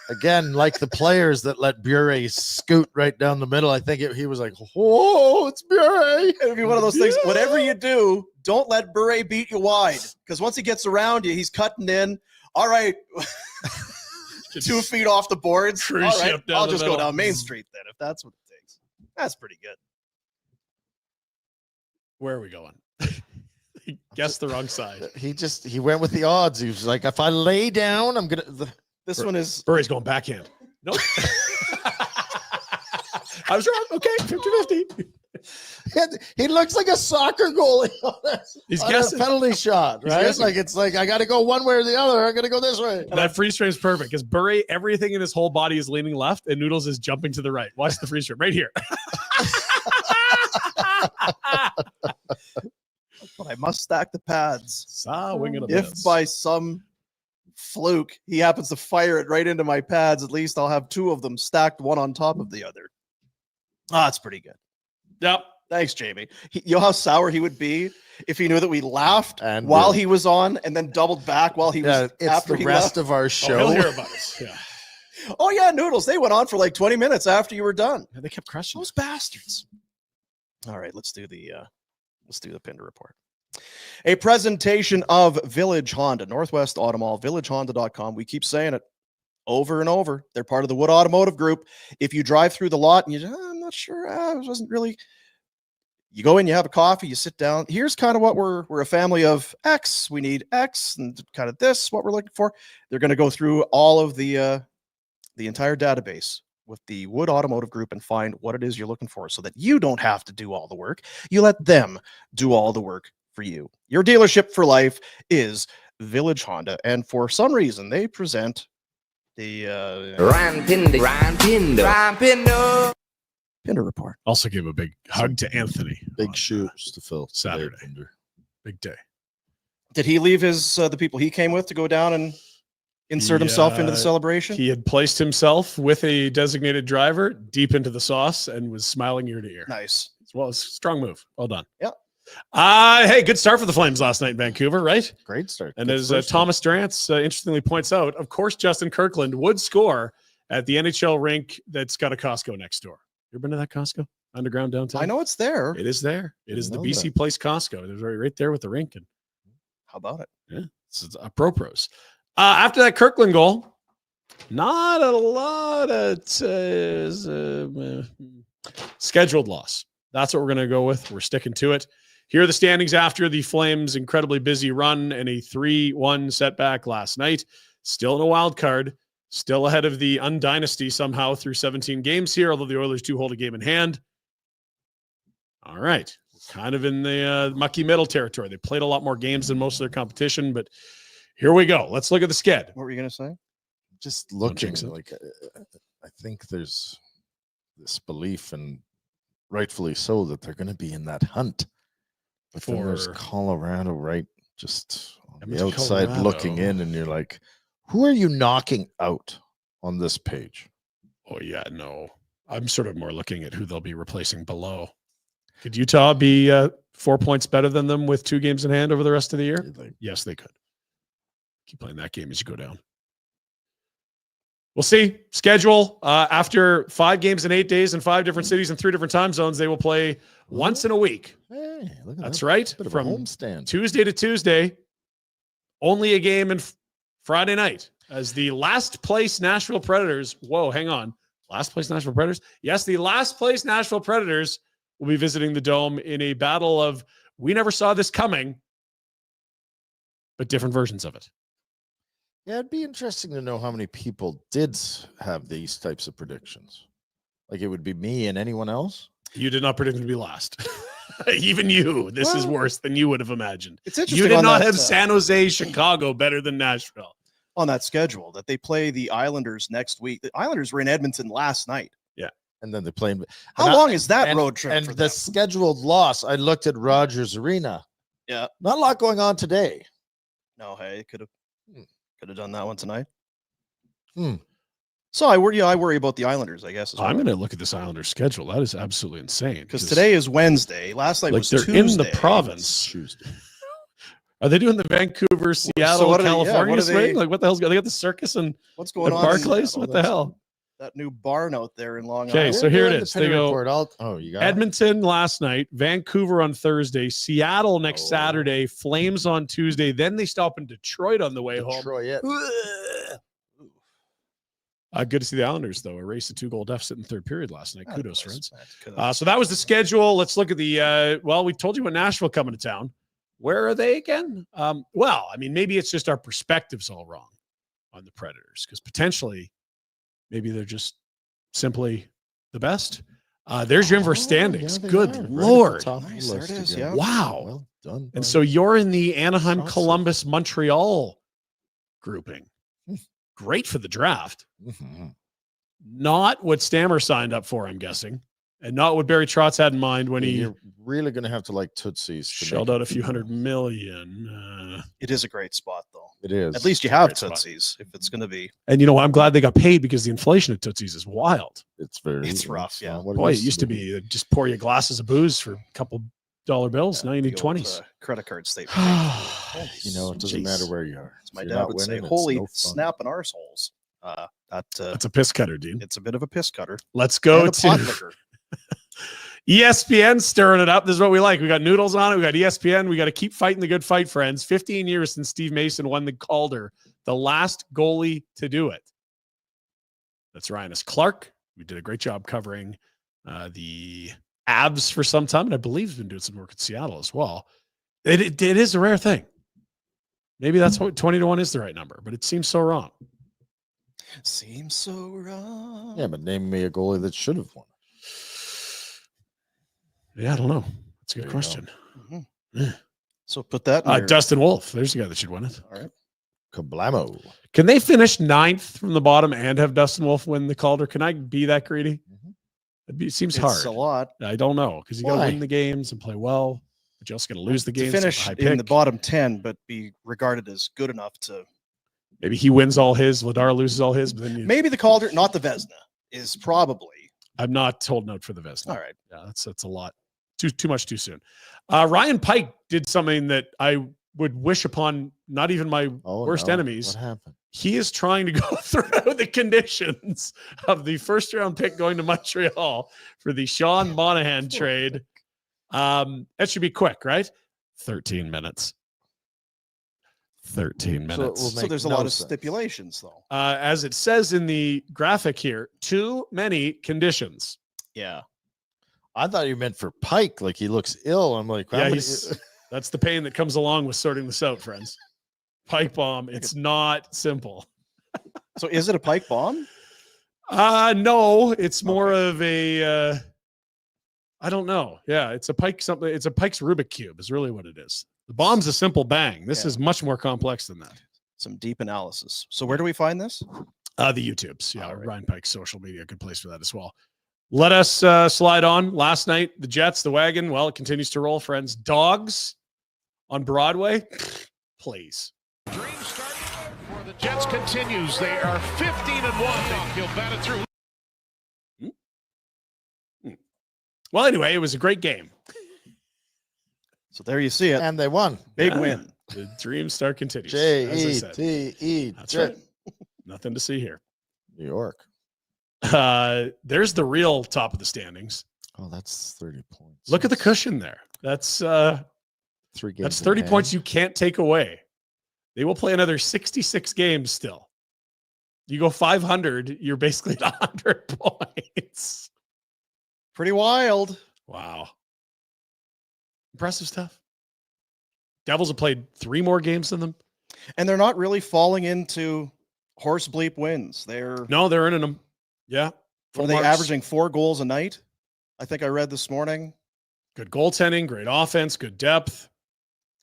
Speaker 2: Again, like the players that let Bure scoot right down the middle. I think he was like, "Whoa, it's Bure!"
Speaker 1: It would be one of those things. Whatever you do, don't let Bure beat you wide. Because once he gets around you, he's cutting in. All right. 2 feet off the boards. All
Speaker 3: Cruise
Speaker 1: right.
Speaker 3: ship down
Speaker 1: I'll
Speaker 3: the
Speaker 1: just go
Speaker 3: middle.
Speaker 1: down Main Street then, if that's what it takes. That's pretty good.
Speaker 3: Where are we going? He guessed the wrong side.
Speaker 2: He went with the odds. He was like, if I lay down, I'm gonna.
Speaker 1: This one is
Speaker 3: Burry's going backhand. Nope. I was wrong. Okay, 50-50.
Speaker 2: He looks like a soccer goalie
Speaker 3: He's
Speaker 2: on a
Speaker 3: guessing.
Speaker 2: penalty shot,
Speaker 3: He's
Speaker 2: right?
Speaker 3: guessing.
Speaker 2: Like it's like I got to go one way or the other. I got to go this way.
Speaker 3: And that freeze frame is perfect because Burry, everything in his whole body is leaning left, and Noodles is jumping to the right. Watch the freeze frame right here.
Speaker 1: but I must stack the pads.
Speaker 3: Winging a
Speaker 1: If
Speaker 3: miss.
Speaker 1: by some fluke he happens to fire it right into my pads, at least I'll have two of them stacked one on top of the other. Ah, that's pretty good.
Speaker 3: Yep.
Speaker 1: Thanks, Jamie. You know how sour he would be if he knew that we laughed
Speaker 2: And
Speaker 1: while he was on and then doubled back while he
Speaker 2: Yeah,
Speaker 1: was
Speaker 2: it's
Speaker 1: after
Speaker 2: the
Speaker 1: he
Speaker 2: rest
Speaker 1: left.
Speaker 2: of our
Speaker 3: Oh,
Speaker 2: show.
Speaker 3: he'll hear about it. Yeah.
Speaker 1: Oh yeah, Noodles. They went on for like 20 minutes after you were done.
Speaker 3: Yeah, they kept crushing.
Speaker 1: Those bastards. All right, let's do the Pinder Report. A presentation of Village Honda, Northwest Auto Mall, villagehonda.com. We keep saying it over and over. They're part of the Wood Automotive Group. If you drive through the lot and I'm not sure, it wasn't really. You go in, you have a coffee, you sit down. Here's kind of what we're a family of X. We need X and kind of this, what we're looking for. They're going to go through all of the entire database with the Wood Automotive Group and find what it is you're looking for so that you don't have to do all the work. You let them do all the work for you. Your dealership for life is Village Honda. And for some reason, they present the Pinder Report.
Speaker 3: Also gave a big hug to Anthony.
Speaker 2: Big
Speaker 3: on,
Speaker 2: shoes to fill
Speaker 3: Saturday.
Speaker 2: today.
Speaker 3: Big day.
Speaker 1: Did he leave his the people he came with to go down and insert himself into the celebration?
Speaker 3: He had placed himself with a designated driver deep into the sauce and was smiling ear to ear.
Speaker 1: Nice.
Speaker 3: Well, it's a strong move. Well done.
Speaker 1: Yep.
Speaker 3: Hey, good start for the Flames last night in Vancouver, right?
Speaker 2: Great start.
Speaker 3: And
Speaker 2: Good
Speaker 3: as
Speaker 2: first
Speaker 3: Thomas Durant's interestingly points out, of course, Justin Kirkland would score at the NHL rink that's got a Costco next door. You ever been to that Costco underground downtown?
Speaker 1: I know it's there.
Speaker 3: It is there. It is the
Speaker 2: know
Speaker 3: BC
Speaker 2: that.
Speaker 3: Place Costco. There's right there with the rink. And
Speaker 1: How about it?
Speaker 3: yeah, it's a pro-pros. After that Kirkland goal, not a lot of scheduled loss. That's what we're going to go with. We're sticking to it. Here are the standings after the Flames' incredibly busy run and a 3-1 setback last night. Still in a wild card. Still ahead of the Undynasty somehow through 17 games here, although the Oilers do hold a game in hand. All right. Kind of in the mucky middle territory. They played a lot more games than most of their competition, but here we go. Let's look at the sked.
Speaker 1: What were you going to say?
Speaker 2: Just looking
Speaker 3: jinx it.
Speaker 2: like I think there's this belief, and rightfully so, that they're going to be in that hunt. But then there's
Speaker 3: For-
Speaker 2: Colorado, right? Just on the
Speaker 3: Edmonton,
Speaker 2: outside looking
Speaker 3: Colorado.
Speaker 2: in, and you're like, who are you knocking out on this page?
Speaker 3: Oh, yeah, no. I'm sort of more looking at who they'll be replacing below. Could Utah be 4 points better than them with 2 games in hand over the rest of the year?
Speaker 2: You're like,
Speaker 3: Yes, they could. Keep playing that game as you go down. We'll see. Schedule. After 5 games in 8 days in 5 different cities and 3 different time zones, they will play once in a week.
Speaker 2: hey, look at
Speaker 3: That's
Speaker 2: that.
Speaker 3: right.
Speaker 2: Bit of a
Speaker 3: From
Speaker 2: homestand.
Speaker 3: Tuesday to Tuesday, only a game in Friday night as the last place Nashville Predators. Whoa, hang on. Last place Nashville Predators? Yes, the last place Nashville Predators will be visiting the Dome in a battle of we never saw this coming, but different versions of it.
Speaker 2: Yeah, it'd be interesting to know how many people did have these types of predictions. Like it would be me and anyone else.
Speaker 3: You did not predict them to be last. Even you. This is
Speaker 1: Well,
Speaker 3: worse than you would have imagined.
Speaker 1: It's interesting.
Speaker 3: You did
Speaker 1: on
Speaker 3: not
Speaker 1: that,
Speaker 3: have San Jose, Chicago better than Nashville.
Speaker 1: on that schedule that they play the Islanders next week. The Islanders were in Edmonton last night.
Speaker 2: And then they play.
Speaker 1: How long is that
Speaker 2: and,
Speaker 1: road trip
Speaker 2: And
Speaker 1: for
Speaker 2: the
Speaker 1: them?
Speaker 2: scheduled loss, I looked at Rogers Arena.
Speaker 1: Yeah.
Speaker 2: Not a lot going on today.
Speaker 1: No, hey, could have done that one tonight.
Speaker 2: Hmm.
Speaker 1: So I worry about the Islanders, I guess.
Speaker 3: I'm going to look at this Islanders schedule. That is absolutely insane.
Speaker 1: because today is Wednesday. Last night
Speaker 3: like
Speaker 1: was
Speaker 3: they're
Speaker 1: Tuesday.
Speaker 3: in the province.
Speaker 2: Tuesday.
Speaker 3: Are they doing the Vancouver, Seattle,
Speaker 1: what are they- yeah,
Speaker 3: California
Speaker 1: what are they-
Speaker 3: swing? Like what the hell's they got the circus and
Speaker 1: What's going on? in
Speaker 3: Barclays?
Speaker 1: Seattle?
Speaker 3: What the
Speaker 1: That's
Speaker 3: hell?
Speaker 1: That new barn out there in Long
Speaker 3: Okay,
Speaker 1: Island.
Speaker 3: so here it
Speaker 2: Doing the
Speaker 3: is. They
Speaker 2: Pinder
Speaker 3: go
Speaker 2: Report. You got it?
Speaker 3: Edmonton last night, Vancouver on Thursday, Seattle next
Speaker 2: Oh.
Speaker 3: Saturday, Flames on Tuesday. Then they stop in Detroit on the way home.
Speaker 2: Detroit, yeah.
Speaker 3: Good to see the Islanders, though, erase a 2-goal deficit in the third period last night. Kudos, friends.
Speaker 1: Kudos.
Speaker 3: So that was the schedule. Let's look at the, well, we told you about Nashville coming to town. Where are they again? Well, I mean, maybe it's just our perspective's all wrong on the Predators, because potentially maybe they're just simply the best. There's your inverse standings. Good Lord.
Speaker 1: Nice, there it is, yeah.
Speaker 3: Wow.
Speaker 2: Well done.
Speaker 3: And so you're in the Anaheim,
Speaker 2: Awesome.
Speaker 3: Columbus, Montreal grouping. Great for the draft.
Speaker 2: Mhm.
Speaker 3: Not what Stammer signed up for, I'm guessing, and not what Barry Trotz had in mind when he
Speaker 2: You're really going to have to like Tootsies. to
Speaker 3: shelled
Speaker 2: make
Speaker 3: out a
Speaker 2: it
Speaker 3: few
Speaker 2: count.
Speaker 3: $100 million.
Speaker 1: It is a great spot, though.
Speaker 2: It is.
Speaker 1: At least you have
Speaker 3: great spot.
Speaker 1: Tootsies if it's going to be.
Speaker 3: And you know what? I'm glad they got paid, because the inflation at Tootsie's is wild.
Speaker 2: It's very.
Speaker 1: It's rough, yeah.
Speaker 2: not what
Speaker 3: Boy, it used to be just pour you glasses of booze for a couple $1 bills. Now you need
Speaker 1: The old,
Speaker 3: 20s.
Speaker 1: credit card statement.
Speaker 2: You know, it doesn't
Speaker 3: Jeez.
Speaker 2: matter where you are.
Speaker 1: As my
Speaker 2: If you're
Speaker 1: dad
Speaker 2: not
Speaker 1: would say,
Speaker 2: winning, it's
Speaker 1: holy
Speaker 2: no fun.
Speaker 1: snap and arseholes.
Speaker 3: That's a piss cutter, dude.
Speaker 1: It's a bit of a piss cutter.
Speaker 3: Let's go
Speaker 1: And a pot
Speaker 3: to
Speaker 1: liquor.
Speaker 3: ESPN stirring it up. This is what we like. We got Noodles on it. We got ESPN. We got to keep fighting the good fight, friends. 15 years since Steve Mason won the Calder, the last goalie to do it. That's Ryanus Clark. We did a great job covering the Avs for some time, and I believe he's been doing some work at Seattle as well. It is a rare thing. Maybe that's what 20-1 is the right number, but it seems so wrong.
Speaker 1: Seems so wrong.
Speaker 2: Yeah, but name me a goalie that should have won.
Speaker 3: Yeah, I don't know. That's a good
Speaker 2: There you
Speaker 3: question.
Speaker 1: Mhm. So put that in your-
Speaker 3: Dustin Wolf. There's the guy that should win it.
Speaker 1: All right.
Speaker 2: Kablamo.
Speaker 3: Can they finish 9th from the bottom and have Dustin Wolf win the Calder? Can I be that greedy? It seems
Speaker 1: It's
Speaker 3: hard.
Speaker 1: a lot.
Speaker 3: I don't know, because you got to
Speaker 2: Why?
Speaker 3: win the games and play well, but you also got to lose the games.
Speaker 1: To
Speaker 3: with a
Speaker 1: finish
Speaker 3: high
Speaker 1: in the
Speaker 3: pick.
Speaker 1: bottom 10, but be regarded as good enough to
Speaker 3: Maybe he wins all his, Vladar loses all his, but then
Speaker 1: maybe the Calder, not the Vezina, is probably
Speaker 3: I'm not holding out for the Vezina.
Speaker 1: all right.
Speaker 3: Yeah, that's a lot. Too much too soon. Ryan Pike did something that I would wish upon not even my
Speaker 2: Oh,
Speaker 3: worst
Speaker 2: no.
Speaker 3: enemies.
Speaker 2: What happened?
Speaker 3: He is trying to go through the conditions of the first round pick going to Montreal for the Sean Monahan trade. That should be quick, right? 13 minutes. 13
Speaker 2: So it
Speaker 3: minutes.
Speaker 2: will
Speaker 1: So
Speaker 2: make
Speaker 1: there's a
Speaker 2: no
Speaker 1: lot of
Speaker 2: sense.
Speaker 1: stipulations, though.
Speaker 3: As it says in the graphic here, too many conditions.
Speaker 1: Yeah.
Speaker 2: I thought you meant for Pike, like he looks ill. I'm like, how
Speaker 3: Yeah,
Speaker 2: many-
Speaker 3: that's the pain that comes along with sorting this out, friends. Pike bomb. It's not simple.
Speaker 1: So is it a Pike bomb?
Speaker 3: No, it's more of a I don't know. Yeah, it's a Pike something. It's a Pike's Rubik cube is really what it is. The bomb's a simple bang. This
Speaker 1: Yeah.
Speaker 3: is much more complex than that.
Speaker 1: Some deep analysis. So where do we find this?
Speaker 3: The YouTubes. Yeah,
Speaker 1: All right.
Speaker 3: Ryan Pike's social media, good place for that as well. Let us slide on. Last night, the Jets, the wagon, well, it continues to roll, friends. Dogs on Broadway, please.
Speaker 8: Dream start for the Jets continues. They are 15-1. He'll bat it through.
Speaker 3: Well, anyway, it was a great game.
Speaker 1: So there you see it.
Speaker 2: and they won.
Speaker 1: Big
Speaker 3: Yeah.
Speaker 1: win.
Speaker 3: The dream star continues. as I said.
Speaker 2: J-E-T-E.
Speaker 3: That's right. Nothing to see here.
Speaker 2: New York.
Speaker 3: There's the real top of the standings.
Speaker 2: Oh, that's 30 points.
Speaker 3: Look at the cushion there. That's
Speaker 2: 3 games.
Speaker 3: that's
Speaker 2: in
Speaker 3: 30
Speaker 2: hand.
Speaker 3: points you can't take away. They will play another 66 games still. You go 500, you're basically at 100 points.
Speaker 1: Pretty wild.
Speaker 3: Wow. Impressive stuff. Devils have played 3 more games than them.
Speaker 1: And they're not really falling into horse bleep wins. They're
Speaker 3: No, they're earning them. Yeah.
Speaker 1: what
Speaker 3: Full
Speaker 1: are they
Speaker 3: marks.
Speaker 1: averaging 4 goals a night? I think I read this morning.
Speaker 3: Good goaltending, great offense, good depth.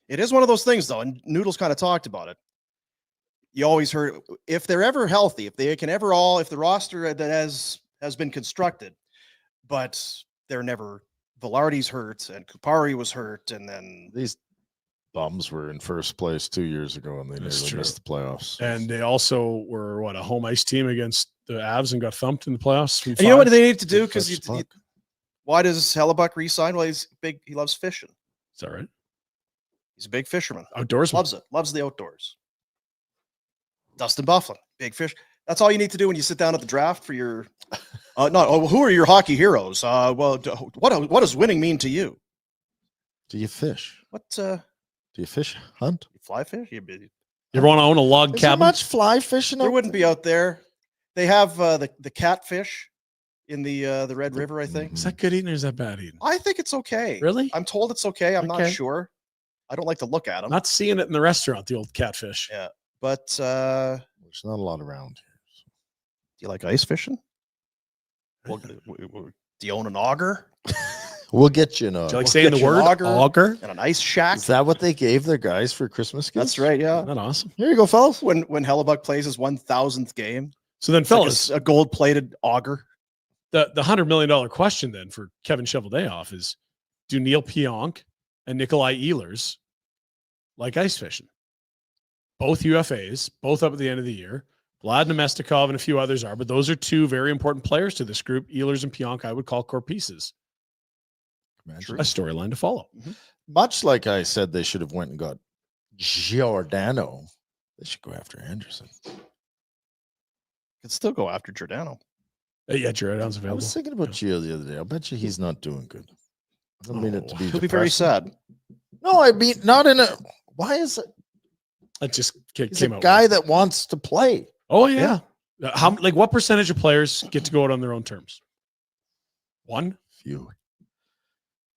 Speaker 1: It is one of those things, though, and Noodles kind of talked about it. You always heard if they're ever healthy, if they can ever if the roster that has been constructed, but they're never. Velarde's hurt, and Kupari was hurt, and then
Speaker 2: These bums were in first place 2 years ago and they
Speaker 3: That's
Speaker 2: nearly
Speaker 3: true.
Speaker 2: missed the playoffs.
Speaker 3: And they also were a home ice team against the Avs and got thumped in the playoffs. from
Speaker 1: and you know what
Speaker 3: 5.
Speaker 1: they need to do
Speaker 2: Good
Speaker 1: because
Speaker 2: catch, Puck.
Speaker 1: why does Hellebuck resign? Well, he's big. He loves fishing.
Speaker 3: Is that right?
Speaker 1: He's a big fisherman.
Speaker 3: Outdoorsman.
Speaker 1: Loves it. Loves the outdoors. Dustin Bufflin, big fish. That's all you need to do when you sit down at the draft for your. Who are your hockey heroes? What does winning mean to you?
Speaker 2: Do you fish?
Speaker 1: What
Speaker 2: Do you fish hunt?
Speaker 1: fly fish?
Speaker 3: You ever want to own a log
Speaker 2: Is there
Speaker 3: cabin?
Speaker 2: much fly fishing?
Speaker 1: There
Speaker 2: out
Speaker 1: wouldn't be out there. They have the catfish in the Red River, I think.
Speaker 3: Is that good eating or is that bad eating?
Speaker 1: I think it's okay.
Speaker 3: Really?
Speaker 1: I'm told it's okay. I'm not
Speaker 3: Okay.
Speaker 1: sure. I don't like to look at them.
Speaker 3: Not seeing it in the restaurant, the old catfish.
Speaker 1: Yeah. But do
Speaker 2: There's not a lot around here.
Speaker 1: you like ice fishing? Well, do you own an auger
Speaker 2: We'll get you.
Speaker 3: Do you like
Speaker 1: We'll
Speaker 3: saying
Speaker 1: get
Speaker 3: the
Speaker 1: you an
Speaker 3: word
Speaker 1: auger.
Speaker 3: auger?
Speaker 1: and an ice shack?
Speaker 2: Is that what they gave their guys for Christmas gifts?
Speaker 1: That's right. Yeah.
Speaker 3: Isn't that awesome?
Speaker 2: Here you go, fellas.
Speaker 1: When Hellebuck plays his 1,000th game,
Speaker 3: So then,
Speaker 1: it's like
Speaker 3: fellas,
Speaker 1: a gold-plated auger.
Speaker 3: the $100 million question then for Kevin Cheveldayoff is: do Neil Pionk and Nikolai Ehlers like ice fishing? Both UFAs, both up at the end of the year. Vlad Nemestikov and a few others are, but those are two very important players to this group. Ehlers and Pionk, I would call core pieces.
Speaker 2: Imagine.
Speaker 3: A storyline to follow.
Speaker 2: Much like I said, they should have went and got Giordano. They should go after Anderson.
Speaker 1: Could still go after Giordano.
Speaker 3: Yeah, Giordano's
Speaker 2: I
Speaker 3: available.
Speaker 2: was thinking about Gio the other day. I'll bet you he's not doing good. I don't mean it to be.
Speaker 1: He'll be very
Speaker 2: depressing.
Speaker 1: sad.
Speaker 2: No, I mean not in a. Why is it?
Speaker 3: It just
Speaker 2: He's
Speaker 3: came
Speaker 2: a
Speaker 3: out.
Speaker 2: guy that wants to play.
Speaker 3: Oh yeah. How like what percentage of players get to go out on their own terms? One,
Speaker 2: Few.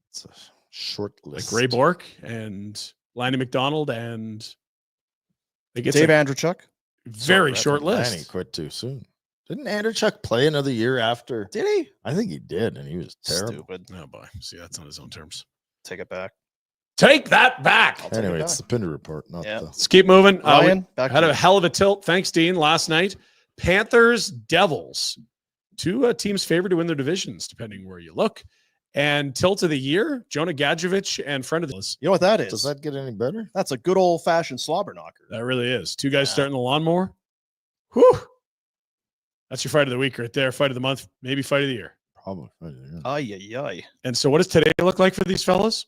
Speaker 2: It's a short
Speaker 3: like
Speaker 2: list.
Speaker 3: Ray Bork and Lanny McDonald, and they get
Speaker 1: Dave
Speaker 3: a
Speaker 1: Andrechuk.
Speaker 3: very
Speaker 2: Sorry,
Speaker 3: short
Speaker 2: Lanny
Speaker 3: list.
Speaker 2: quit too soon. Didn't Anderchuk play another year after?
Speaker 1: Did he?
Speaker 2: I think he did, and he was terrible.
Speaker 1: Stupid.
Speaker 3: Oh boy, see that's on his own terms.
Speaker 1: Take it back.
Speaker 3: Take that back.
Speaker 1: I'll take
Speaker 2: Anyway,
Speaker 1: it
Speaker 2: it's the
Speaker 1: back.
Speaker 2: Pinder Report, not
Speaker 1: Yeah.
Speaker 2: the.
Speaker 3: Let's keep moving.
Speaker 1: Ryan, back
Speaker 3: Had
Speaker 1: to
Speaker 3: a
Speaker 1: you.
Speaker 3: hell of a tilt. Thanks, Dean. Last night, Panthers, Devils, two teams favored to win their divisions, depending where you look. And tilt of the year, Jonah Gadjevich and friend of the
Speaker 1: You know what that is?
Speaker 2: Does that get any better?
Speaker 1: That's a good old-fashioned slobber knocker.
Speaker 3: That really is. Two guys
Speaker 1: Yeah.
Speaker 3: starting the lawnmower. Whew. That's your fight of the week right there. Fight of the month, maybe fight of the year.
Speaker 2: Probably. Yeah.
Speaker 1: Ay, ay, ay.
Speaker 3: And so, what does today look like for these fellas?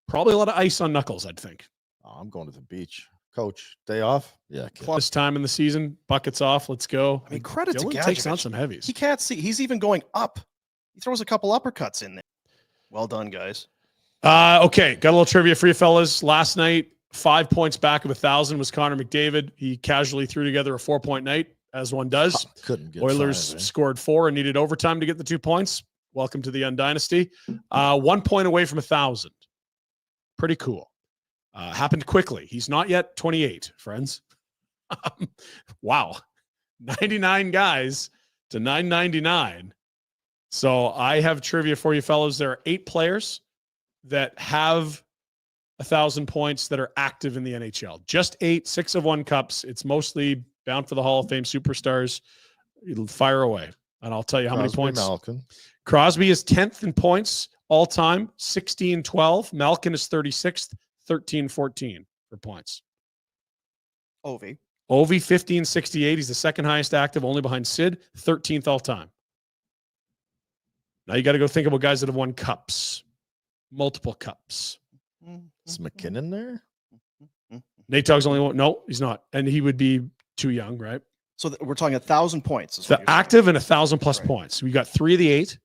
Speaker 3: Probably a lot of ice on knuckles, I'd think.
Speaker 2: Oh, I'm going to the beach. Coach, day off? Yeah. kid.
Speaker 3: This time in the season, buckets off. Let's go.
Speaker 1: I mean, credit
Speaker 3: Dylan
Speaker 1: to
Speaker 3: takes on
Speaker 1: Gadjevich.
Speaker 3: some heavies.
Speaker 1: He can't see. He's even going up. He throws a couple uppercuts in there. Well done, guys.
Speaker 3: Okay, got a little trivia for you fellas. Last night, 5 points back of 1,000 was Connor McDavid. He casually threw together a 4-point night, as one does.
Speaker 2: Couldn't get
Speaker 3: Oilers
Speaker 2: 5, eh?
Speaker 3: scored 4 and needed overtime to get the 2 points. Welcome to the Undynasty. 1 point away from 1,000. Pretty cool. Happened quickly. He's not yet 28, friends. Wow. 99 guys to 999. So I have trivia for you fellows. There are 8 players that have 1,000 points that are active in the NHL. Just 8, 6 have won cups. It's mostly bound for the Hall of Fame superstars. It'll fire away. And I'll tell you how many
Speaker 2: Crosby,
Speaker 3: points.
Speaker 2: Malkin.
Speaker 3: Crosby is 10th in points all time, 16-12. Malkin is 36th, 13-14 for points.
Speaker 1: Ovi.
Speaker 3: Ovi, 1568. He's the second highest active, only behind Sid, 13th all time. Now you got to go think about guys that have won cups, multiple cups.
Speaker 2: Is McKinnon there?
Speaker 3: Nate Tugg's only one. No, he's not. And he would be too young, right?
Speaker 1: So we're talking 1,000 points. is what
Speaker 3: The
Speaker 1: you're saying.
Speaker 3: active and 1,000 plus
Speaker 1: Right.
Speaker 3: points. We got 3 of the 8.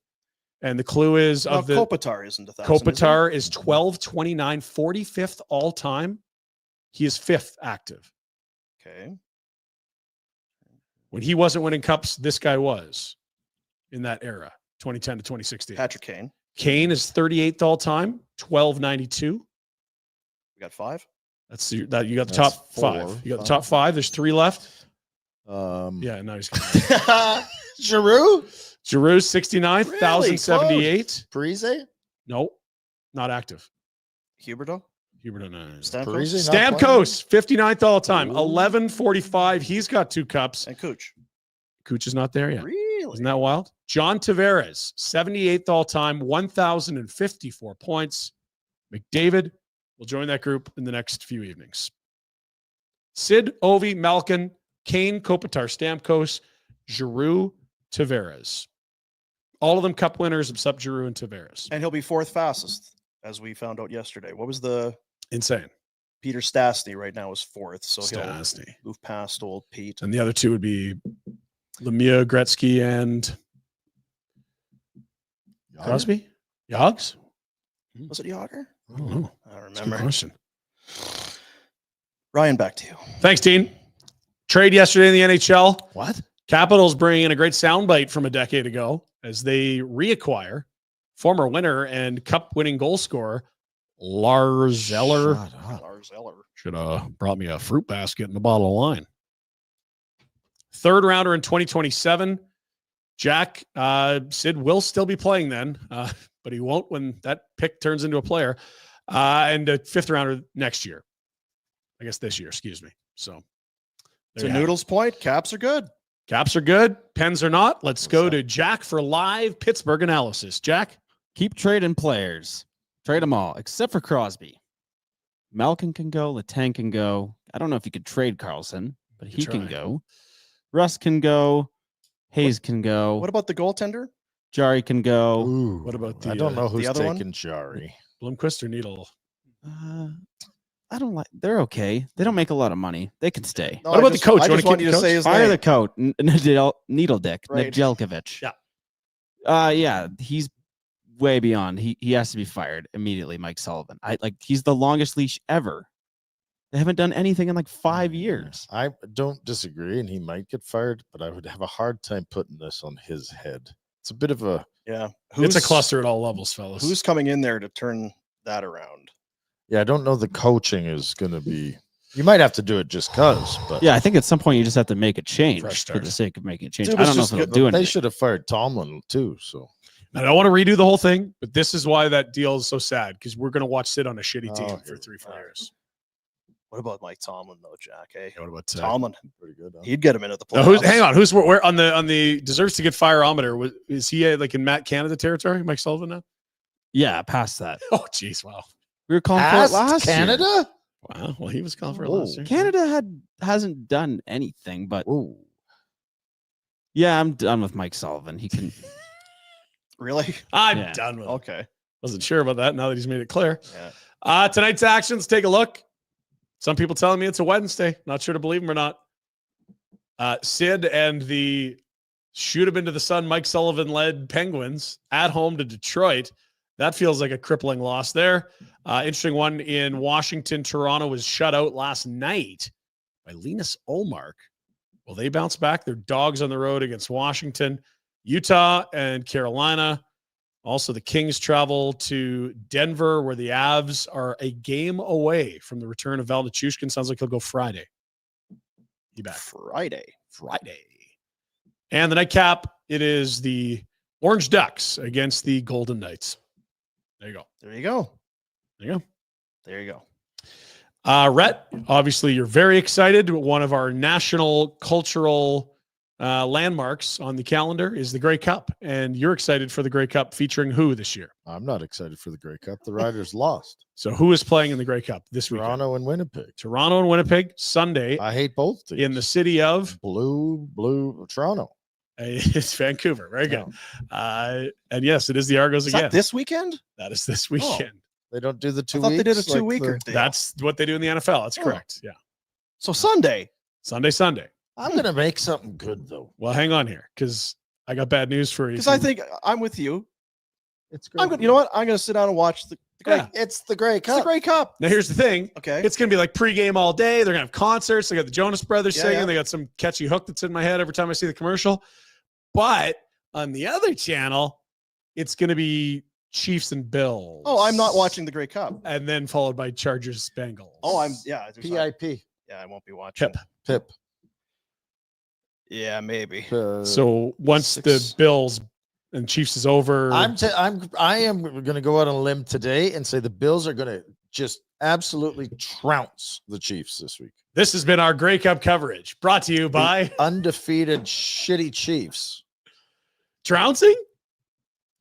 Speaker 3: And the clue is
Speaker 1: Now,
Speaker 3: of the
Speaker 1: Kopitar isn't 1,000. is he?
Speaker 3: Kopitar is 12, 29, 45th all time. He is 5th active.
Speaker 1: Okay.
Speaker 3: When he wasn't winning cups, this guy was in that era, 2010 to 2016.
Speaker 1: Patrick Kane.
Speaker 3: Kane is 38th all time, 1292.
Speaker 1: We got 5.
Speaker 3: That's that you got the
Speaker 2: That's
Speaker 3: top
Speaker 2: 4,
Speaker 3: 5. You got the top 5. There's 3 left.
Speaker 2: Yeah.
Speaker 3: Yeah, now he's
Speaker 2: Giroux?
Speaker 3: Giroux's 69th,
Speaker 2: Really?
Speaker 3: 1078.
Speaker 2: Parise?
Speaker 3: No, not active.
Speaker 1: Huberto.
Speaker 3: Hubert, no.
Speaker 2: Parise
Speaker 1: Stamkos.
Speaker 2: not playing?
Speaker 3: Stamkos, 59th all time,
Speaker 2: Ooh.
Speaker 3: 1145. He's got 2 cups.
Speaker 1: And Cooch.
Speaker 3: Cooch is not there yet.
Speaker 1: Really?
Speaker 3: Isn't that wild? John Tavares, 78th all time, 1,054 points. McDavid will join that group in the next few evenings. Sid, Ovi, Malkin, Kane, Kopitar, Stamkos, Giroux, Tavares. All of them cup winners except Giroux and Tavares.
Speaker 1: And he'll be 4th fastest, as we found out yesterday. What was the
Speaker 3: Insane.
Speaker 1: Peter Stastny right now is 4th, so
Speaker 3: Stastny.
Speaker 1: he'll move past old Pete.
Speaker 3: And the other 2 would be Lemieux, Gretzky, and Crosby? Yogs?
Speaker 1: Was it Yager?
Speaker 3: I don't know.
Speaker 1: I don't
Speaker 3: That's a good
Speaker 1: remember.
Speaker 3: question.
Speaker 1: Ryan, back to you.
Speaker 3: Thanks, Dean. Trade yesterday in the NHL.
Speaker 2: What?
Speaker 3: Capitals bring in a great soundbite from a decade ago as they reacquire former winner and cup-winning goal scorer Lars Eller.
Speaker 2: Shut up.
Speaker 1: Lars Eller.
Speaker 3: Should have brought me a fruit basket and a bottle of wine. Third rounder in 2027. Jack, Sid will still be playing then, but he won't when that pick turns into a player. And a fifth rounder next year. I guess this year, excuse me. So there
Speaker 1: To
Speaker 3: you have it.
Speaker 1: Noodles' point, Caps are good.
Speaker 3: Caps are good. Pens are not. Let's go to Jack for live Pittsburgh analysis. Jack?
Speaker 5: Keep trading players. Trade them all, except for Crosby. Malkin can go. Letang can go. I don't know if you could trade Carlson, but he can
Speaker 3: try.
Speaker 5: go. Russ can go. Hayes can go.
Speaker 1: What about the goaltender?
Speaker 5: Jari can go.
Speaker 2: Ooh,
Speaker 3: What about
Speaker 2: I
Speaker 3: the,
Speaker 2: don't know who's
Speaker 1: other one?
Speaker 2: taking Jari.
Speaker 3: Blomqvist or Needle?
Speaker 5: I don't like. They're okay. They don't make a lot of money. They can stay.
Speaker 1: No,
Speaker 3: What about the coach?
Speaker 1: I
Speaker 3: You wanna
Speaker 1: just want
Speaker 3: keep
Speaker 1: you
Speaker 3: the
Speaker 1: to say
Speaker 3: coach?
Speaker 1: his
Speaker 5: Fire
Speaker 1: name.
Speaker 5: the coach, Needle Dick,
Speaker 1: Right.
Speaker 5: Nedeljkovic.
Speaker 3: Yeah.
Speaker 5: Yeah, he's way beyond. He has to be fired immediately. Mike Sullivan. He's the longest leash ever. They haven't done anything in like 5 years.
Speaker 2: I don't disagree, and he might get fired, but I would have a hard time putting this on his head. It's a bit of a
Speaker 1: Yeah.
Speaker 3: It's a cluster at all levels, fellas.
Speaker 1: Who's coming in there to turn that around?
Speaker 2: I don't know. The coaching is going to be. You might have to do it just cause, but
Speaker 5: Yeah, I think at some point you just have to make a change
Speaker 3: Fresh
Speaker 5: for
Speaker 3: start.
Speaker 5: the sake of making a change.
Speaker 1: Dude,
Speaker 5: I
Speaker 1: it's
Speaker 5: don't know
Speaker 1: just
Speaker 5: if it'll
Speaker 1: good-
Speaker 5: do
Speaker 2: they
Speaker 5: anything.
Speaker 2: should have fired Tomlin too. So
Speaker 3: I don't want to redo the whole thing, but this is why that deal is so sad because we're going to watch Sid on a shitty team
Speaker 2: Oh,
Speaker 3: for
Speaker 2: here
Speaker 3: 3-4
Speaker 2: we go.
Speaker 3: years.
Speaker 1: What about Mike Tomlin though, Jack? Hey,
Speaker 3: What about
Speaker 1: Tomlin.
Speaker 2: pretty good. Huh?
Speaker 1: He'd get him into the
Speaker 3: Now,
Speaker 1: playoffs.
Speaker 3: hang on. Who's where on the deserves to get fireometer? Is he like in Matt Canada territory? Mike Sullivan now?
Speaker 5: Yeah, past that.
Speaker 3: Oh, jeez. Wow.
Speaker 5: We were calling for it
Speaker 2: Past
Speaker 5: last year.
Speaker 2: Canada?
Speaker 3: Wow. Well, he was calling for it
Speaker 2: Whoa.
Speaker 3: last year.
Speaker 5: Canada hasn't done anything, but
Speaker 2: Ooh.
Speaker 5: yeah, I'm done with Mike Sullivan. He can.
Speaker 1: Really?
Speaker 3: I'm
Speaker 5: Yeah.
Speaker 3: done with it.
Speaker 1: Okay.
Speaker 3: Wasn't sure about that now that he's made it clear.
Speaker 1: Yeah.
Speaker 3: Tonight's actions, take a look. Some people telling me it's a Wednesday. Not sure to believe them or not. Sid and the shoot him into the sun Mike Sullivan led Penguins at home to Detroit. That feels like a crippling loss there. Interesting one in Washington. Toronto was shut out last night by Linus Ullmark. Will they bounce back? They're dogs on the road against Washington. Utah and Carolina. Also, the Kings travel to Denver, where the Avs are a game away from the return of Vladar. Sounds like he'll go Friday. He back
Speaker 1: Friday.
Speaker 3: And the nightcap, it is the Orange Ducks against the Golden Knights. There you go.
Speaker 1: There you go.
Speaker 3: There you go.
Speaker 1: There you go.
Speaker 3: Rhett, obviously you're very excited. One of our national cultural landmarks on the calendar is the Grey Cup. And you're excited for the Grey Cup featuring who this year?
Speaker 2: I'm not excited for the Grey Cup. The Riders lost.
Speaker 3: So who is playing in the Grey Cup this week?
Speaker 2: Toronto and Winnipeg.
Speaker 3: Toronto and Winnipeg, Sunday
Speaker 2: I hate both teams.
Speaker 3: in the city of
Speaker 2: blue Toronto.
Speaker 3: it's Vancouver. Very good. And yes, it is the Argos
Speaker 1: Is
Speaker 3: again.
Speaker 1: that this weekend?
Speaker 3: That is this weekend.
Speaker 2: They don't do the 2
Speaker 1: I thought they did a
Speaker 2: weeks like
Speaker 1: 2-weeker.
Speaker 2: the-
Speaker 1: deal.
Speaker 3: That's what they do in the NFL. That's
Speaker 1: Oh.
Speaker 3: correct. Yeah.
Speaker 1: So Sunday.
Speaker 3: Sunday.
Speaker 2: I'm gonna make something good though.
Speaker 3: Well, hang on here because I got bad news for you.
Speaker 1: Because I think I'm with you.
Speaker 2: It's
Speaker 1: I'm good. You know what? I'm going to sit down and watch the Grey.
Speaker 3: Yeah.
Speaker 2: It's the Grey
Speaker 1: It's the
Speaker 2: Cup.
Speaker 1: Grey Cup.
Speaker 3: Now, here's the thing.
Speaker 1: Okay.
Speaker 3: It's going to be like pregame all day. They're going to have concerts. They got the Jonas Brothers
Speaker 1: Yeah,
Speaker 3: singing.
Speaker 1: yeah.
Speaker 3: They got some catchy hook that's in my head every time I see the commercial. But on the other channel, it's going to be Chiefs and Bills.
Speaker 1: Oh, I'm not watching the Grey Cup.
Speaker 3: And then followed by Chargers Bengals.
Speaker 1: Oh, there's
Speaker 2: PIP.
Speaker 1: Yeah, I won't be watching.
Speaker 3: Pip.
Speaker 2: Pip.
Speaker 1: Yeah, maybe.
Speaker 3: So once
Speaker 2: six-
Speaker 3: the Bills and Chiefs is over,
Speaker 2: I am going to go out on a limb today and say the Bills are going to just absolutely trounce the Chiefs this week.
Speaker 3: this has been our Grey Cup coverage brought to you by
Speaker 2: The undefeated shitty Chiefs.
Speaker 3: Trouncing.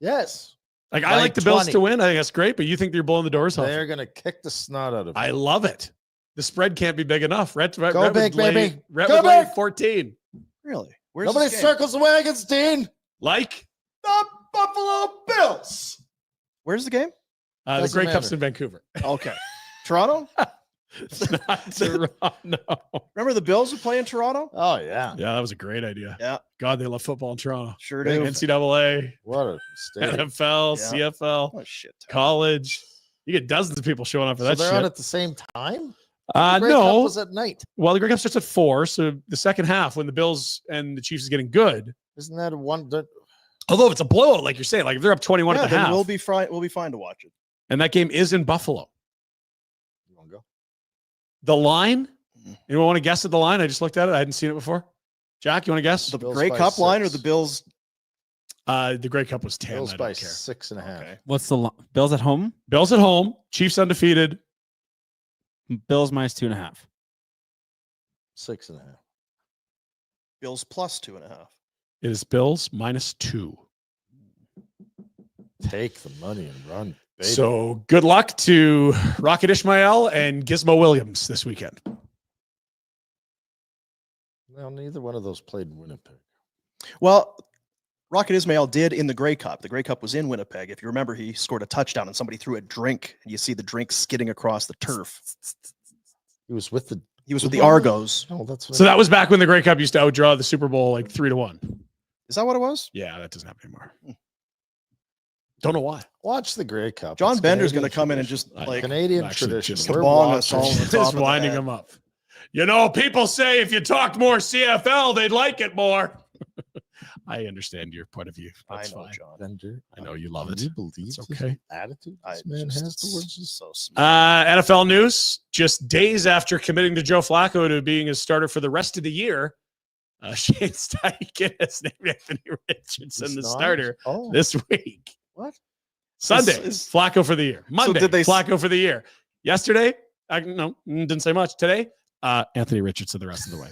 Speaker 2: Yes.
Speaker 3: Like I
Speaker 2: By
Speaker 3: like the Bills
Speaker 2: 20.
Speaker 3: to win. I think that's great, but you think you're blowing the doors off.
Speaker 2: They're going to kick the snot out of
Speaker 3: I
Speaker 2: it.
Speaker 3: love it. The spread can't be big enough. Rhett
Speaker 2: Go
Speaker 3: would
Speaker 2: big,
Speaker 3: lay-
Speaker 2: baby.
Speaker 3: Rhett
Speaker 2: Go
Speaker 3: would lay
Speaker 2: big.
Speaker 3: 14.
Speaker 1: Really? Where's
Speaker 2: Nobody
Speaker 1: this game?
Speaker 2: circles the wagons, Dean.
Speaker 3: Like
Speaker 2: The Buffalo Bills.
Speaker 1: Where's the game?
Speaker 3: the
Speaker 2: Doesn't
Speaker 3: Grey Cup's
Speaker 2: matter.
Speaker 3: in Vancouver.
Speaker 1: Okay. Toronto?
Speaker 3: It's not Toronto.
Speaker 1: Remember the Bills were playing Toronto?
Speaker 2: Oh, yeah.
Speaker 3: Yeah, that was a great idea.
Speaker 1: Yeah.
Speaker 3: God, they love football in Toronto.
Speaker 1: Sure
Speaker 2: Big
Speaker 1: do.
Speaker 3: NCAA,
Speaker 2: What a state.
Speaker 3: NFL,
Speaker 1: Yeah.
Speaker 3: CFL,
Speaker 1: Oh, shit.
Speaker 3: college. You get dozens of people showing up for
Speaker 2: So
Speaker 3: that
Speaker 2: they're on
Speaker 3: shit.
Speaker 2: at the same time? The Grey Cup
Speaker 3: No.
Speaker 2: was at night.
Speaker 3: Well, the Grey Cup starts at 4, so the second half when the Bills and the Chiefs is getting good.
Speaker 2: Isn't that one?
Speaker 3: Although if it's a blowout, like you're saying, like if they're up 21
Speaker 1: Yeah,
Speaker 3: at the
Speaker 1: then
Speaker 3: half,
Speaker 1: we'll be fine. We'll be fine to watch it.
Speaker 3: and that game is in Buffalo.
Speaker 2: You want to go?
Speaker 3: The line? Anyone want to guess at the line? I just looked at it. I hadn't seen it before. Jack, you want to guess?
Speaker 1: The
Speaker 2: Bills
Speaker 1: Grey
Speaker 2: by
Speaker 1: Cup line or
Speaker 2: 6.
Speaker 1: the Bills?
Speaker 3: The Grey Cup was 10.
Speaker 2: Bills
Speaker 3: I
Speaker 2: by
Speaker 3: don't care.
Speaker 2: 6.5.
Speaker 1: Okay.
Speaker 5: What's the Bills at home?
Speaker 3: Bills at home. Chiefs undefeated.
Speaker 5: Bills minus 2.5.
Speaker 2: 6.5.
Speaker 1: Bills plus 2.5.
Speaker 3: It is Bills minus 2.
Speaker 2: Take the money and run. Baby.
Speaker 3: So good luck to Rocket Ishmael and Gizmo Williams this weekend.
Speaker 2: Well, neither one of those played in Winnipeg.
Speaker 1: Well, Rocket Ismail did in the Grey Cup. The Grey Cup was in Winnipeg. If you remember, he scored a touchdown and somebody threw a drink, and you see the drink skidding across the turf.
Speaker 2: He was with the.
Speaker 1: He was with the Argos.
Speaker 2: Oh, that's what
Speaker 3: So that was back when the Grey Cup used to outdraw the Super Bowl like 3-1.
Speaker 1: Is that what it was?
Speaker 3: Yeah, that doesn't happen anymore. Don't know why.
Speaker 2: Watch the Grey Cup.
Speaker 1: John
Speaker 2: It's
Speaker 1: Bender's
Speaker 2: Canadian
Speaker 1: going to come in and
Speaker 2: tradition.
Speaker 1: just like
Speaker 2: Canadian
Speaker 3: Actually,
Speaker 2: tradition.
Speaker 3: just
Speaker 2: We're
Speaker 1: kabong us all
Speaker 2: watching.
Speaker 1: on the top
Speaker 3: Just
Speaker 1: of the
Speaker 3: winding
Speaker 1: head.
Speaker 3: him up. You know, people say if you talked more CFL, they'd like it more. I understand your point of view. That's
Speaker 1: I know,
Speaker 3: fine.
Speaker 1: John.
Speaker 2: Bender.
Speaker 3: I know you love
Speaker 2: Can
Speaker 3: it.
Speaker 2: you believe
Speaker 3: It's
Speaker 2: this
Speaker 3: okay.
Speaker 2: attitude
Speaker 1: I
Speaker 2: this man
Speaker 1: just-
Speaker 2: has towards us?
Speaker 1: so smart.
Speaker 3: NFL news, just days after committing to Joe Flacco to being his starter for the rest of the year, Shane Steichen has named Anthony Richardson
Speaker 2: He's
Speaker 3: the
Speaker 2: not?
Speaker 3: starter
Speaker 2: Oh,
Speaker 3: this week.
Speaker 1: What?
Speaker 3: Sunday,
Speaker 1: Is-
Speaker 3: Flacco for the year. Monday,
Speaker 1: did they-
Speaker 3: Flacco for the year. Yesterday, no, didn't say much. Today, Anthony Richardson the rest of the way.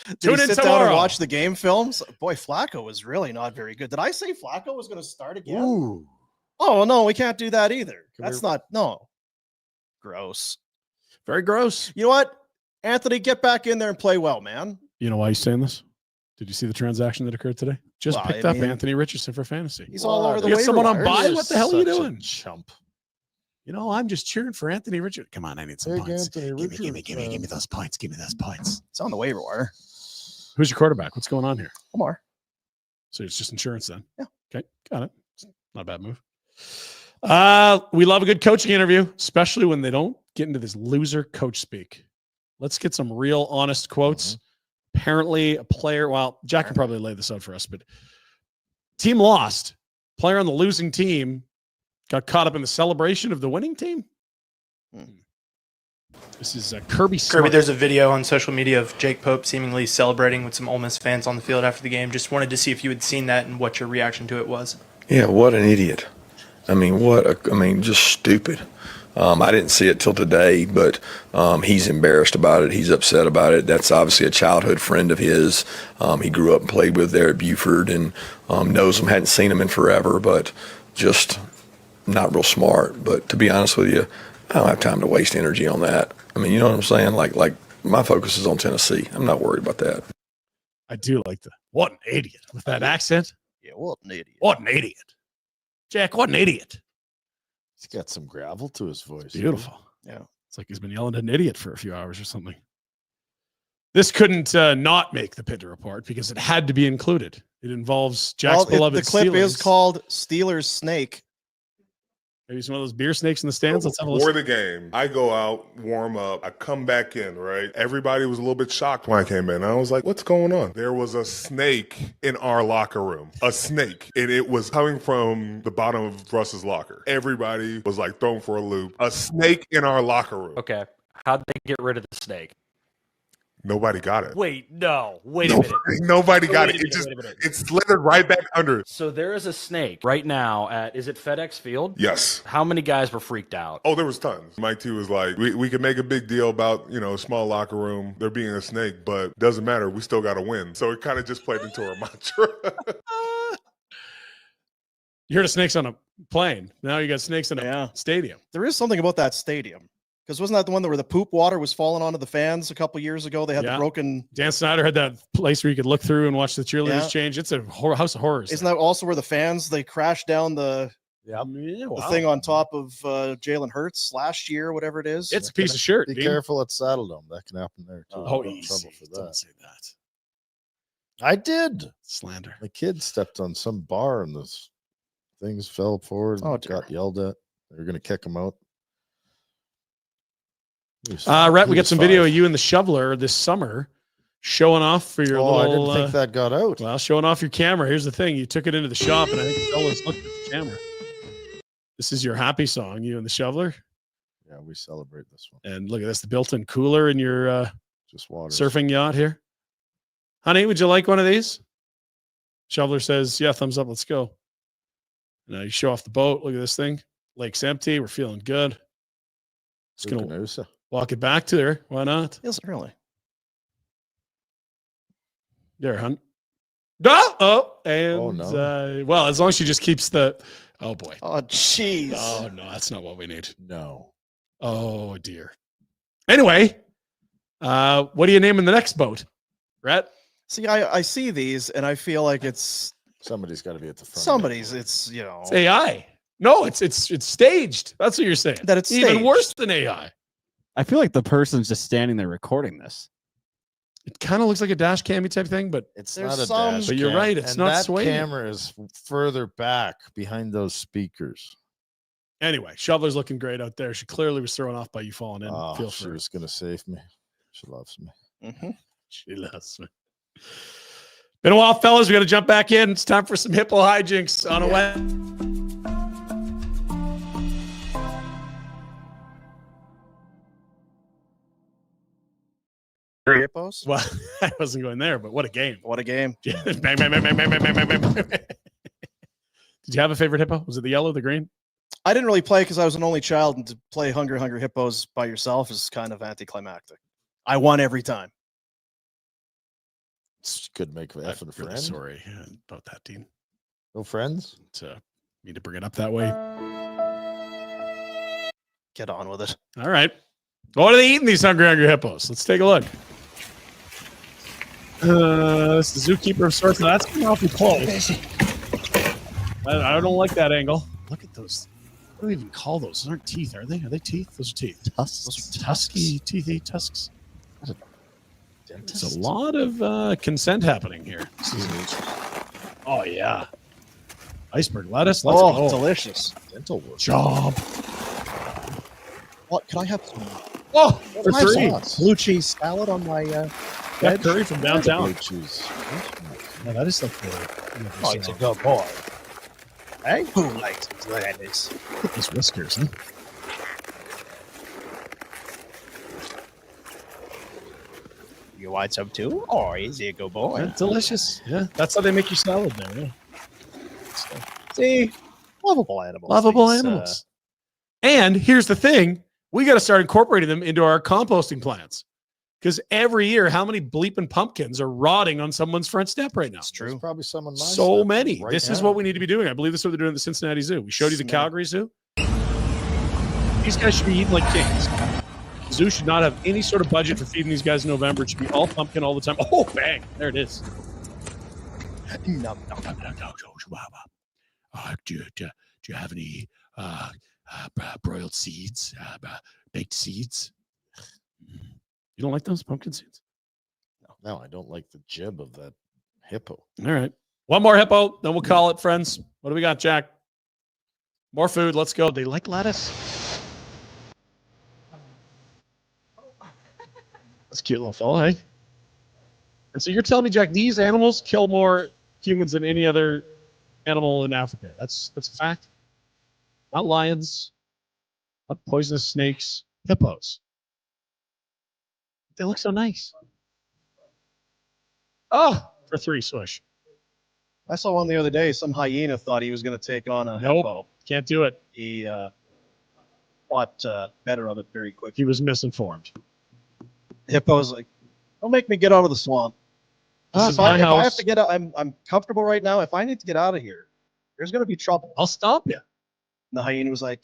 Speaker 1: Did
Speaker 3: Tune
Speaker 1: he
Speaker 3: in
Speaker 1: sit down
Speaker 3: tomorrow.
Speaker 1: and watch the game films? Boy, Flacco was really not very good. Did I say Flacco was going to start again?
Speaker 2: ooh.
Speaker 1: Oh, no, we can't do that either.
Speaker 2: Can
Speaker 1: That's
Speaker 2: we-
Speaker 1: not, no. Gross.
Speaker 3: Very gross.
Speaker 1: You know what? Anthony, get back in there and play well, man.
Speaker 3: You know why he's saying this? Did you see the transaction that occurred today? Just
Speaker 1: Well,
Speaker 3: picked
Speaker 1: I
Speaker 3: up
Speaker 1: mean-
Speaker 3: Anthony Richardson for fantasy.
Speaker 1: He's all over the
Speaker 3: You got
Speaker 1: waiver
Speaker 3: someone on
Speaker 1: wires.
Speaker 3: buy?
Speaker 2: You're
Speaker 3: What the hell are you
Speaker 2: such a
Speaker 3: doing?
Speaker 2: Chump.
Speaker 3: You know, I'm just cheering for Anthony Richardson. Come on, I need some
Speaker 2: Big
Speaker 3: points.
Speaker 2: Anthony
Speaker 3: Give me
Speaker 2: Richardson.
Speaker 3: those points. Give me those points.
Speaker 1: It's on the waiver wire.
Speaker 3: Who's your quarterback? What's going on here?
Speaker 1: Omar.
Speaker 3: So it's just insurance then?
Speaker 1: Yeah.
Speaker 3: Okay, got it. Not a bad move. We love a good coaching interview, especially when they don't get into this loser coach speak. Let's get some real honest quotes. Apparently, a player, well, Jack can probably lay this out for us, but team lost. Player on the losing team got caught up in the celebration of the winning team. This is Kirby Smart.
Speaker 9: Kirby, there's a video on social media of Jake Pope seemingly celebrating with some Ole Miss fans on the field after the game. Just wanted to see if you had seen that and what your reaction to it was.
Speaker 10: Yeah, what an idiot. I mean, just stupid. I didn't see it till today, but he's embarrassed about it. He's upset about it. That's obviously a childhood friend of his. He grew up and played with there at Buford and knows him, hadn't seen him in forever, but just not real smart. But to be honest with you, I don't have time to waste energy on that. I mean, you know what I'm saying? Like my focus is on Tennessee. I'm not worried about that.
Speaker 3: I do like the what an idiot with that accent.
Speaker 1: Yeah, what an idiot.
Speaker 3: What an idiot. Jack, what an idiot.
Speaker 2: He's got some gravel to his voice.
Speaker 3: Beautiful.
Speaker 1: Yeah.
Speaker 3: It's like he's been yelling at an idiot for a few hours or something. This couldn't not make the Pinder Report because it had to be included. It involves Jack's
Speaker 1: Well,
Speaker 3: beloved
Speaker 1: the clip is
Speaker 3: Steelers.
Speaker 1: called Steelers Snake.
Speaker 3: Maybe some of those beer snakes in the stands. Let's have a
Speaker 11: Before
Speaker 3: listen.
Speaker 11: the game, I go out, warm up, I come back in, right? Everybody was a little bit shocked when I came in. I was like, what's going on? There was a snake in our locker room. A snake. And it was coming from the bottom of Russ's locker. Everybody was like thrown for a loop. A snake in our locker room.
Speaker 12: Okay. How'd they get rid of the snake?
Speaker 11: Nobody got it.
Speaker 12: Wait, no. Wait a minute.
Speaker 11: Nobody got
Speaker 12: Wait
Speaker 11: it.
Speaker 12: a
Speaker 11: It just,
Speaker 12: minute, wait a minute.
Speaker 11: it slithered right back under.
Speaker 12: So there is a snake right now at, is it FedEx Field?
Speaker 11: Yes.
Speaker 12: How many guys were freaked out?
Speaker 11: Oh, there was tons. Mike T was like, we could make a big deal about, a small locker room, there being a snake, but doesn't matter. We still got to win. So it kind of just played into our mantra.
Speaker 3: You heard of snakes on a plane. Now you got snakes in a
Speaker 1: Yeah.
Speaker 3: stadium.
Speaker 1: There is something about that stadium. Because wasn't that the one where the poop water was falling onto the fans a couple years ago? They had
Speaker 3: Yeah.
Speaker 1: the broken.
Speaker 3: Dan Snyder had that place where you could look through and watch the cheerleaders
Speaker 1: Yeah.
Speaker 3: change. It's a house of horrors.
Speaker 1: Isn't that also where the fans, they crashed down the thing on top of Jalen Hurts last year, whatever it is?
Speaker 3: It's a piece of shirt.
Speaker 2: Be
Speaker 3: Dean.
Speaker 2: careful at Saddle Dome. That can happen there too.
Speaker 3: Oh,
Speaker 2: Got in
Speaker 3: easy.
Speaker 2: trouble for
Speaker 3: Don't
Speaker 2: that.
Speaker 3: say that.
Speaker 2: I did.
Speaker 3: Slander.
Speaker 2: The kid stepped on some bar and those things fell forward.
Speaker 1: Oh,
Speaker 2: And
Speaker 1: dear.
Speaker 2: got yelled at. They were going to kick him out.
Speaker 3: Rhett, we got some video of you and the shoveler this summer showing off for your
Speaker 2: I
Speaker 3: little.
Speaker 2: didn't think that got out.
Speaker 3: Well, showing off your camera. Here's the thing: you took it into the shop, and I think the fellas looked at the camera. This is your happy song, you and the shoveler.
Speaker 2: Yeah, we celebrate this one.
Speaker 3: And look at this, the built-in cooler in your
Speaker 2: just water
Speaker 3: surfing yacht here. Honey, would you like one of these? Shoveler says, yeah, thumbs up, let's go. Now you show off the boat. Look at this thing. Lake's empty. We're feeling good. Just going to walk it back to her. Why not?
Speaker 1: Yes, really.
Speaker 3: There, hun. Oh, and
Speaker 2: Oh, no.
Speaker 3: well, as long as she just keeps the. Oh boy.
Speaker 1: Oh, jeez.
Speaker 3: Oh no, that's not what we need.
Speaker 2: No.
Speaker 3: Oh dear. Anyway, what do you name in the next boat, Rhett?
Speaker 1: See, I see these and I feel like it's
Speaker 2: somebody's got to be at the front.
Speaker 1: somebody's. It's
Speaker 3: It's AI. No, it's staged. That's what you're saying.
Speaker 1: That it's
Speaker 3: even
Speaker 1: staged.
Speaker 3: worse than AI.
Speaker 5: I feel like the person's just standing there recording this.
Speaker 3: It kind of looks like a dash cammy type thing, but
Speaker 2: It's
Speaker 1: There's
Speaker 2: not a
Speaker 1: some-
Speaker 2: dash
Speaker 3: But you're
Speaker 2: cam,
Speaker 3: right, it's
Speaker 2: and
Speaker 3: not
Speaker 2: that
Speaker 3: swaying.
Speaker 2: camera is further back behind those speakers.
Speaker 3: anyway, Shoveler's looking great out there. She clearly was thrown off by you falling in.
Speaker 2: Oh,
Speaker 3: Feel
Speaker 2: she
Speaker 3: for her.
Speaker 2: was going to save me. She loves me.
Speaker 1: Mhm.
Speaker 3: She loves me. Been a while, fellas. We got to jump back in. It's time for some hippo hijinks on a Wednesday.
Speaker 1: hippos.
Speaker 3: Well, I wasn't going there, but what a game.
Speaker 1: What a game.
Speaker 3: bang, bang, bang, bang, bang, bang, bang, bang, bang. Did you have a favorite hippo? Was it the yellow, the green?
Speaker 1: I didn't really play because I was an only child, and to play Hungry Hippos by yourself is kind of anticlimactic. I won every time.
Speaker 2: Could make an effort
Speaker 3: I'm
Speaker 2: a friend.
Speaker 3: really sorry about that, Dean.
Speaker 2: No friends?
Speaker 3: Need to bring it up that way.
Speaker 1: Get on with it.
Speaker 3: All right. What are they eating, these hungry hippos? Let's take a look. It's the zookeeper of sorts. Now, that's coming awfully close. I don't like that angle. Look at those. What do we even call those? Those aren't teeth, are they? Are they teeth? Those are teeth.
Speaker 5: Tusks.
Speaker 3: Those are tusky, teethy tusks. There's a lot of consent happening here. Oh, yeah. Iceberg lettuce. Let's go.
Speaker 1: Delicious.
Speaker 2: Dental work.
Speaker 3: Job.
Speaker 1: What can I have some
Speaker 3: Oh, for
Speaker 1: I have
Speaker 3: three.
Speaker 1: some blue cheese salad on my
Speaker 3: That curry from downtown.
Speaker 2: Blue cheese.
Speaker 3: Yeah, that is like the.
Speaker 1: Oh, it's a good boy. Hey, who likes lettuce?
Speaker 3: These whiskers, huh?
Speaker 1: You want some too? Or is he a good boy?
Speaker 3: Yeah, delicious. Yeah, that's how they make your salad now. Yeah.
Speaker 1: See, lovable animals.
Speaker 3: Lovable
Speaker 1: these,
Speaker 3: animals. And here's the thing: we got to start incorporating them into our composting plants. Because every year, how many bleeping pumpkins are rotting on someone's front step right now?
Speaker 1: It's
Speaker 2: There's
Speaker 1: true.
Speaker 2: probably someone.
Speaker 3: So many.
Speaker 2: right
Speaker 3: This is
Speaker 2: now.
Speaker 3: what we need to be doing. I believe this is what they're doing at the Cincinnati Zoo. We showed you the
Speaker 1: Snap.
Speaker 3: Calgary Zoo. These guys should be eating like kings. The zoo should not have any sort of budget for feeding these guys in November. It should be all pumpkin all the time. Oh, bang. There it is.
Speaker 1: No.
Speaker 3: Do you have any broiled seeds, baked seeds? You don't like those pumpkin seeds?
Speaker 2: No, I don't like the jib of that hippo.
Speaker 3: All right. One more hippo, then we'll call it, friends. What do we got, Jack? More food. Let's go. They like lettuce. That's a cute little fella, hey? And so you're telling me, Jack, these animals kill more humans than any other animal in Africa. That's a fact. Not lions, not poisonous snakes, hippos. They look so nice. Oh, for three, swish.
Speaker 1: I saw one the other day. Some hyena thought he was going to take on a hippo.
Speaker 3: Can't do it.
Speaker 1: He thought better of it very quick.
Speaker 3: He was misinformed.
Speaker 1: Hippo's like, don't make me get out of the swamp.
Speaker 3: This is
Speaker 1: If I
Speaker 3: my
Speaker 1: have
Speaker 3: house.
Speaker 1: to get out, I'm comfortable right now. If I need to get out of here, there's going to be trouble.
Speaker 3: I'll stomp you.
Speaker 1: And the hyena was like,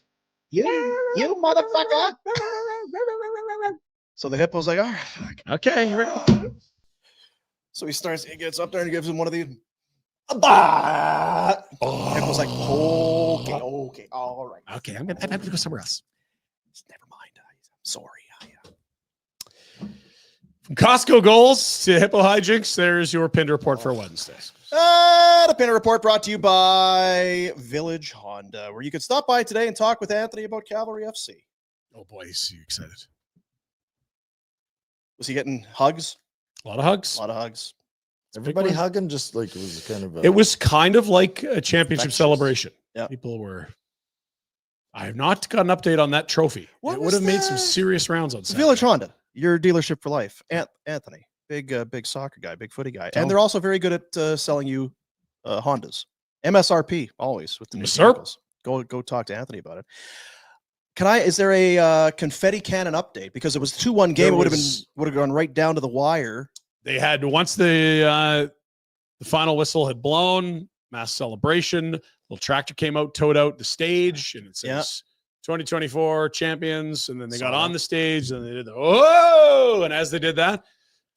Speaker 1: you motherfucker. So the hippo's like, all right.
Speaker 3: Okay, here we go.
Speaker 1: So he gets up there and gives him one of these. Hippo's like, okay, all right.
Speaker 3: Okay, I'm gonna go somewhere else.
Speaker 1: Never mind. I'm sorry.
Speaker 3: From Costco goals to hippo hijinks, there's your Pinder Report for Wednesdays.
Speaker 1: The Pinder Report brought to you by Village Honda, where you can stop by today and talk with Anthony about Cavalry FC.
Speaker 3: Oh boy, he's excited.
Speaker 1: Was he getting hugs?
Speaker 3: A lot of hugs.
Speaker 1: A lot of hugs.
Speaker 2: Everybody
Speaker 3: win.
Speaker 2: hugging, just like it was kind of.
Speaker 3: It was kind of like a championship
Speaker 2: Infectious.
Speaker 3: celebration.
Speaker 1: Yeah.
Speaker 3: People were. I have not got an update on that trophy.
Speaker 1: What
Speaker 3: it
Speaker 1: was
Speaker 3: would have made some
Speaker 1: that?
Speaker 3: serious rounds on Saturday.
Speaker 1: Village Honda, your dealership for life. Anthony, big soccer guy, big footy guy.
Speaker 3: Tell
Speaker 1: And
Speaker 3: him.
Speaker 1: they're also very good at selling you Hondas. MSRP, always with the new
Speaker 3: Yes, sir.
Speaker 1: vehicles. Go talk to Anthony about it. Is there a confetti cannon update? Because it was 2-1 game. It would have gone right down to the wire.
Speaker 3: They had, once the final whistle had blown, mass celebration, little tractor came out, towed out the stage, and it says 2024 champions. And then they got on the stage and they did the whoa. And as they did that,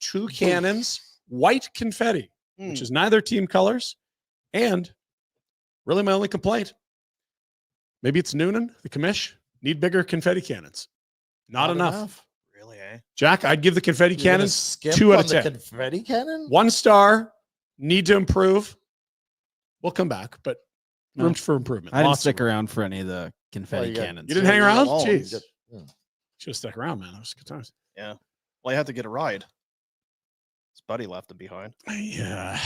Speaker 3: 2 cannons, white confetti, which is neither team colors. And really my only complaint, maybe it's Noonan, the commish, need bigger confetti cannons. Not enough.
Speaker 1: Really, eh?
Speaker 3: Jack, I'd give the confetti
Speaker 2: You're gonna
Speaker 3: cannons
Speaker 2: skip
Speaker 3: 2 out
Speaker 2: on
Speaker 3: of
Speaker 2: the
Speaker 3: 10.
Speaker 2: confetti cannon.
Speaker 3: 1 star, need to improve. We'll come back, but room for improvement.
Speaker 5: I didn't
Speaker 3: Lots of
Speaker 5: stick
Speaker 3: room.
Speaker 5: around for any of the confetti
Speaker 2: you got-
Speaker 5: cannons.
Speaker 3: You didn't hang around?
Speaker 1: alone.
Speaker 3: Jeez. Should have stuck around, man. That was good times.
Speaker 1: Yeah. Well, I had to get a ride. His buddy left him behind.
Speaker 3: Yeah.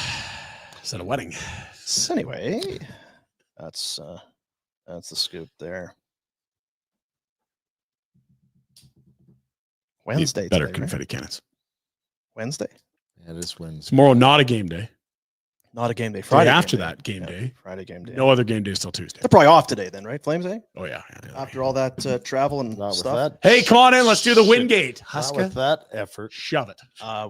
Speaker 3: Is that a wedding?
Speaker 1: So anyway, that's the scoop there. Wednesday.
Speaker 3: Better
Speaker 1: today, right?
Speaker 3: confetti cannons.
Speaker 1: Wednesday.
Speaker 2: Yeah, it is Wednesday.
Speaker 3: Tomorrow, not a game day.
Speaker 1: Not a game day.
Speaker 3: Friday
Speaker 1: Friday
Speaker 3: after
Speaker 1: game
Speaker 3: that game
Speaker 1: Yeah,
Speaker 3: day.
Speaker 1: Friday game day.
Speaker 3: No other game days till Tuesday.
Speaker 1: They're probably off today then, right? Flames, eh?
Speaker 3: Oh, yeah.
Speaker 1: After all that travel and
Speaker 2: Not with
Speaker 1: stuff.
Speaker 2: that.
Speaker 3: Hey, come on in. Let's do the Wingate.
Speaker 2: Not with
Speaker 3: Huska,
Speaker 2: that effort.
Speaker 3: shove it.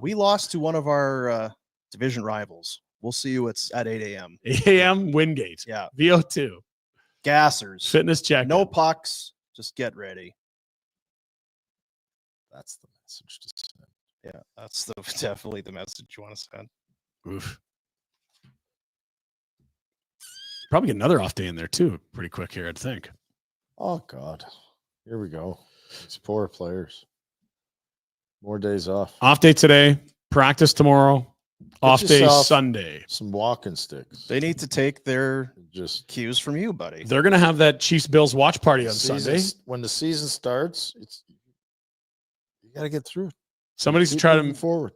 Speaker 1: We lost to one of our division rivals. We'll see you at 8 a.m.
Speaker 3: 8 a.m. Wingate.
Speaker 1: Yeah.
Speaker 3: VO2.
Speaker 1: Gassers.
Speaker 3: Fitness check.
Speaker 1: No pucks. Just get ready.
Speaker 2: That's the message to send.
Speaker 1: Yeah, that's definitely the message you want to send.
Speaker 3: Oof. Probably get another off day in there, too. Pretty quick here, I'd think.
Speaker 2: Oh God, here we go. These poor players. More days off.
Speaker 3: Off day today. Practice tomorrow. Off day
Speaker 2: yourself
Speaker 3: Sunday.
Speaker 2: Some walking sticks.
Speaker 1: They need to take their
Speaker 2: Just
Speaker 1: cues from you, buddy.
Speaker 3: They're going to have that Chiefs Bills watch party on
Speaker 2: season-
Speaker 3: Sunday.
Speaker 2: When the season starts, you got to get through it.
Speaker 3: Somebody's
Speaker 2: Keep
Speaker 3: trying
Speaker 2: moving
Speaker 3: to
Speaker 2: forward.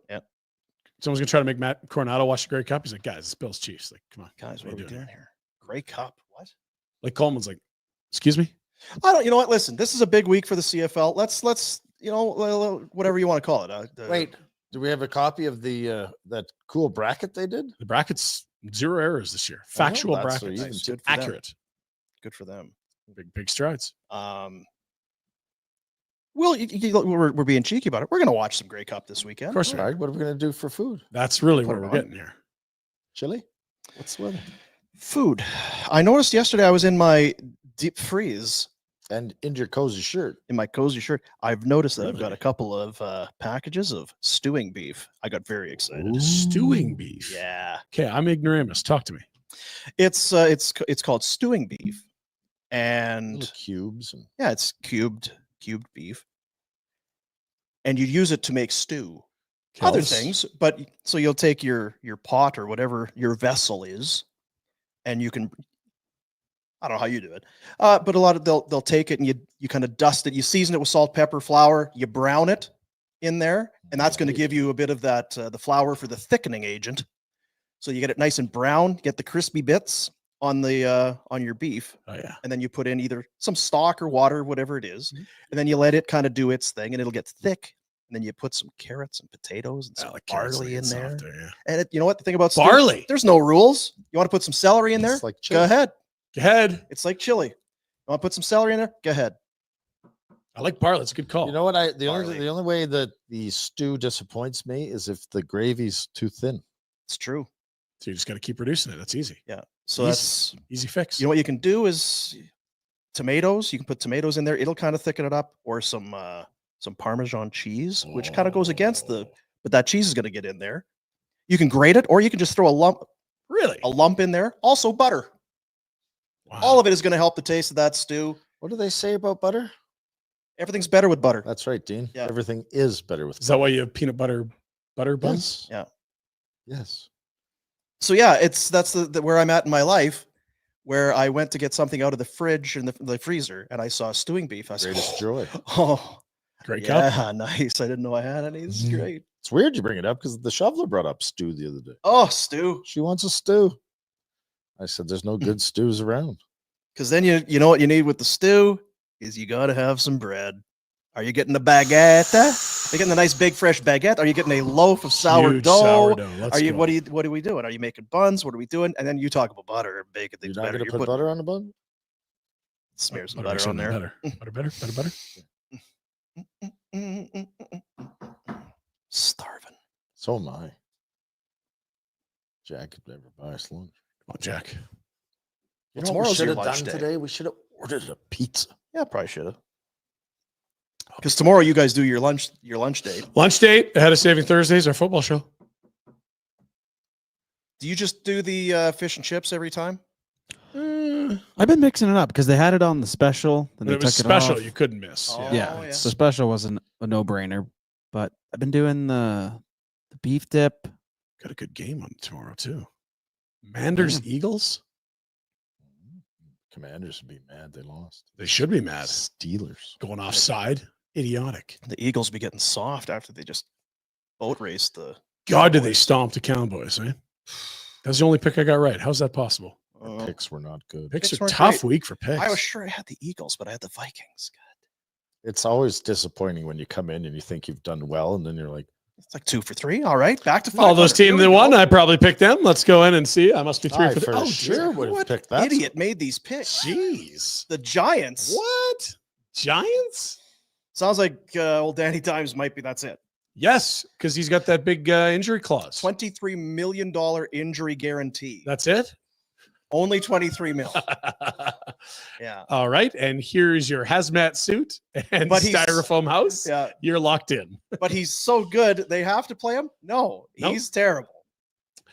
Speaker 3: Someone's gonna try to make Matt Coronado watch the Grey Cup. He's like, guys, it's Bills Chiefs. Like, come on,
Speaker 1: Guys, what are we doing here? Grey Cup. What?
Speaker 3: Like Coleman's like, excuse me.
Speaker 1: I don't. You know what? Listen, this is a big week for the CFL. Let's whatever you want to call it.
Speaker 2: Wait, do we have a copy of the that cool bracket they did?
Speaker 3: The bracket's 0 errors this year.
Speaker 2: I know
Speaker 3: Factual
Speaker 2: that, so
Speaker 3: brackets.
Speaker 2: even
Speaker 1: Nice.
Speaker 2: too-
Speaker 1: Good for them.
Speaker 3: Accurate.
Speaker 1: Good for them.
Speaker 3: Big strides.
Speaker 1: Well, we're being cheeky about it. We're going to watch some Grey Cup this weekend.
Speaker 3: Of course,
Speaker 2: All right, what are we going to do for food?
Speaker 3: that's really
Speaker 1: Put
Speaker 3: what
Speaker 1: it
Speaker 3: we're
Speaker 1: on.
Speaker 3: getting here.
Speaker 2: Chili? What's the weather?
Speaker 1: Food. I noticed yesterday I was in my deep freeze
Speaker 2: And in your cozy shirt.
Speaker 1: in my cozy shirt. I've noticed that I've
Speaker 3: Really?
Speaker 1: got a couple of packages of stewing beef. I got very excited.
Speaker 3: Stewing beef.
Speaker 1: Yeah,
Speaker 3: Okay, I'm ignoramus. Talk to me.
Speaker 1: it's called stewing beef, and
Speaker 2: Little cubes. And
Speaker 1: yeah, it's cubed beef, and you use it to make stew. Other
Speaker 3: Kels.
Speaker 1: things, but so you'll take your pot or whatever your vessel is, and you can. I don't know how you do it, but a lot of they'll take it and you kind of dust it. You season it with salt, pepper, flour. You brown it in there, and that's going to give you a bit of that the flour for the thickening agent. So you get it nice and brown, get the crispy bits on the on your beef,
Speaker 3: Oh yeah.
Speaker 1: and then you put in either some stock or water, whatever it is, and then you let it kind of do its thing, and it'll get thick. And then you put some carrots and potatoes and
Speaker 3: I
Speaker 1: some
Speaker 3: like carrots
Speaker 1: barley in
Speaker 3: like
Speaker 1: there.
Speaker 3: softer, yeah.
Speaker 1: And you know what the thing about stew-
Speaker 3: Barley.
Speaker 1: There's no rules. You want to put some celery in there?
Speaker 2: It's like
Speaker 1: Go
Speaker 2: chili.
Speaker 1: ahead.
Speaker 3: Go ahead.
Speaker 1: It's like chili. You want to put some celery in there? Go ahead.
Speaker 3: I like barley. It's a good call.
Speaker 2: You know what? The
Speaker 1: Barley.
Speaker 2: only way that the stew disappoints me is if the gravy's too thin.
Speaker 1: It's true.
Speaker 3: So you just got to keep reducing it. That's easy.
Speaker 1: Yeah. So
Speaker 3: Easy.
Speaker 1: that's
Speaker 3: Easy fix.
Speaker 1: you know what you can do is tomatoes. You can put tomatoes in there. It'll kind of thicken it up, or some Parmesan cheese, which kind of goes against the. But that cheese is going to get in there. You can grate it, or you can just throw
Speaker 3: Really?
Speaker 1: a lump in there. Also butter.
Speaker 3: Wow.
Speaker 1: All of it is going to help the taste of that stew.
Speaker 2: What do they say about butter?
Speaker 1: Everything's better with butter.
Speaker 2: That's right, Dean.
Speaker 1: Yeah.
Speaker 2: Everything is better with
Speaker 3: Is that why you have peanut butter buns?
Speaker 2: Yes.
Speaker 1: Yeah.
Speaker 2: Yes.
Speaker 1: So yeah, that's the where I'm at in my life, where I went to get something out of the fridge and the freezer, and I saw stewing beef. I said,
Speaker 2: Greatest joy.
Speaker 1: oh,
Speaker 3: Grey Cup.
Speaker 1: Yeah, nice. I didn't know I had any. This is great.
Speaker 2: It's weird you bring it up because the shoveler brought up stew the other day.
Speaker 1: Oh, stew.
Speaker 2: She wants a stew. I said, "There's no good stews around."
Speaker 1: Because then you know what you need with the stew is you got to have some bread. Are you getting a baguette? Are you getting a nice big fresh baguette? Are you getting a loaf of sourdough?
Speaker 3: Huge sourdough. Let's
Speaker 1: Are you?
Speaker 3: go.
Speaker 1: What are we doing? Are you making buns? What are we doing? And then you talk about butter and bacon.
Speaker 2: You're
Speaker 1: Things
Speaker 2: not
Speaker 1: better.
Speaker 2: going to
Speaker 1: You're
Speaker 2: put
Speaker 1: putting-
Speaker 2: butter on the bun?
Speaker 1: Smear some
Speaker 3: Butter makes
Speaker 1: butter on there.
Speaker 3: something better. Butter.
Speaker 1: Starving.
Speaker 2: So am I. Jack could never buy us lunch.
Speaker 3: Come on, Jack.
Speaker 2: You
Speaker 1: Well,
Speaker 2: know what we
Speaker 1: tomorrow's
Speaker 2: should
Speaker 1: your
Speaker 2: have
Speaker 1: lunch
Speaker 2: done
Speaker 1: day.
Speaker 2: today? We should have ordered a pizza.
Speaker 1: Yeah, probably should have. Because tomorrow you guys do your lunch date.
Speaker 3: Lunch date ahead of Saving Thursdays, our football show.
Speaker 1: Do you just do the fish and chips every time?
Speaker 5: I've been mixing it up because they had it on the special. Then
Speaker 3: When
Speaker 5: they
Speaker 3: it was
Speaker 5: took
Speaker 3: special,
Speaker 5: off.
Speaker 3: you couldn't miss.
Speaker 1: Oh,
Speaker 5: Yeah,
Speaker 1: yeah.
Speaker 5: the special wasn't a no-brainer, but I've been doing the beef dip.
Speaker 3: Got a good game on tomorrow too. Manders Eagles.
Speaker 2: Commanders would be mad they lost.
Speaker 3: They should be mad.
Speaker 2: Steelers.
Speaker 3: Going offside. Idiotic.
Speaker 1: The Eagles be getting soft after they just boat raced the.
Speaker 3: God, did they stomp the Cowboys, eh? That's the only pick I got right. How's that possible?
Speaker 2: Our picks were not good.
Speaker 3: Picks
Speaker 1: Picks
Speaker 3: are
Speaker 1: weren't
Speaker 3: tough
Speaker 1: great.
Speaker 3: week for picks.
Speaker 1: I was sure I had the Eagles, but I had the Vikings. God,
Speaker 2: It's always disappointing when you come in and you think you've done well, and then you're like,
Speaker 1: it's like 2 for 3. All right, back to 5.
Speaker 3: All those teams that won, I probably picked them. Let's go in and see. I must be 3
Speaker 2: I
Speaker 3: for
Speaker 2: for
Speaker 3: 3. Oh,
Speaker 2: sure would have
Speaker 1: What
Speaker 2: picked that.
Speaker 1: idiot made these picks?
Speaker 3: jeez.
Speaker 1: The Giants.
Speaker 3: What? Giants?
Speaker 1: Sounds like old Danny Dimes might be. That's it.
Speaker 3: Yes, because he's got that big injury clause.
Speaker 1: $23 million injury guarantee.
Speaker 3: That's it?
Speaker 1: Only 23 mil. Yeah.
Speaker 3: All right. And here's your hazmat suit and
Speaker 1: But he's-
Speaker 3: styrofoam house.
Speaker 1: Yeah.
Speaker 3: You're locked in.
Speaker 1: But he's so good. They have to play him? No,
Speaker 3: Nope.
Speaker 1: he's terrible.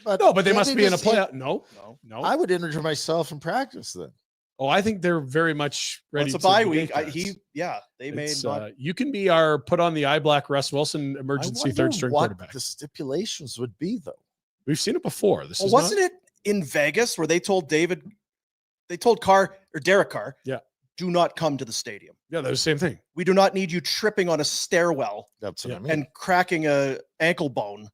Speaker 3: No, but they
Speaker 2: can't
Speaker 3: must
Speaker 2: he
Speaker 3: be in a
Speaker 2: just hit-
Speaker 3: playoff. No,
Speaker 1: No.
Speaker 3: no.
Speaker 2: I would injure myself in practice then.
Speaker 3: Oh, I think they're very much ready.
Speaker 1: It's a
Speaker 3: to
Speaker 1: bye
Speaker 3: negate
Speaker 1: week.
Speaker 3: that.
Speaker 1: They made.
Speaker 3: It's,
Speaker 1: Not,
Speaker 3: you can be our put on the eye black Russ Wilson
Speaker 2: I
Speaker 3: emergency
Speaker 2: wonder
Speaker 3: third string
Speaker 2: what
Speaker 3: quarterback.
Speaker 2: the stipulations would be, though.
Speaker 3: We've seen it before. This
Speaker 1: well,
Speaker 3: is
Speaker 1: wasn't it in Vegas where they told Carr or Derek Carr,
Speaker 3: Yeah.
Speaker 1: do not come to the stadium.
Speaker 3: Yeah, that was the same thing.
Speaker 1: We do not need you tripping on a stairwell
Speaker 2: That's what
Speaker 3: Yeah.
Speaker 2: I mean.
Speaker 1: and cracking a ankle bone.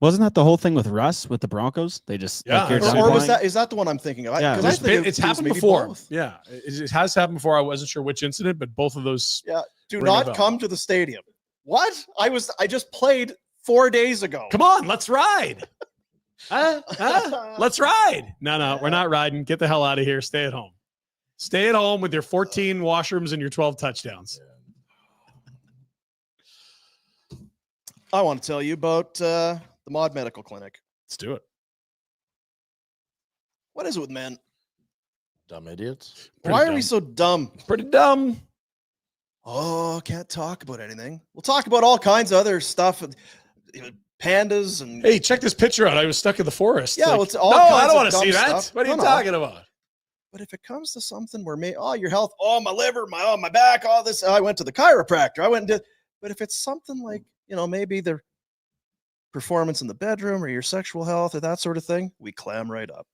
Speaker 5: Wasn't that the whole thing with Russ with the Broncos? They just
Speaker 3: Yeah,
Speaker 5: you're
Speaker 3: Or-
Speaker 5: done
Speaker 1: Or was
Speaker 5: playing?
Speaker 1: is that the one I'm thinking of?
Speaker 5: Yeah,
Speaker 1: Because I
Speaker 3: There's
Speaker 1: think
Speaker 3: been- it's
Speaker 1: it was
Speaker 3: happened
Speaker 1: maybe
Speaker 3: before.
Speaker 1: both.
Speaker 3: Yeah, it has happened before. I wasn't sure which incident, but both of those.
Speaker 1: Yeah. Do
Speaker 3: Ring a
Speaker 1: not
Speaker 3: bell.
Speaker 1: come to the stadium. What? I just played 4 days ago.
Speaker 3: Come on, let's ride. Huh? Let's ride. No, we're not riding. Get the hell out of here. Stay at home. Stay at home with your 14 washrooms and your 12 touchdowns.
Speaker 1: I want to tell you about the Mod Medical Clinic.
Speaker 3: Let's do it.
Speaker 1: What is it with men?
Speaker 2: Dumb idiots.
Speaker 3: Pretty
Speaker 1: Why are
Speaker 3: dumb.
Speaker 1: we so dumb?
Speaker 3: Pretty dumb.
Speaker 1: Oh, can't talk about anything. We'll talk about all kinds of other stuff. Pandas and
Speaker 3: Hey, check this picture out. I was stuck in the forest.
Speaker 1: Yeah,
Speaker 3: Like,
Speaker 1: well, it's all
Speaker 3: no,
Speaker 1: kinds
Speaker 3: I
Speaker 1: of
Speaker 3: don't want to
Speaker 1: dumb
Speaker 3: see that.
Speaker 1: stuff.
Speaker 3: What are you
Speaker 1: No.
Speaker 3: talking about?
Speaker 1: But if it comes to something where your health, my liver, my back, all this, I went to the chiropractor. I went and did. But if it's something like maybe the performance in the bedroom or your sexual health or that sort of thing, we clam right up.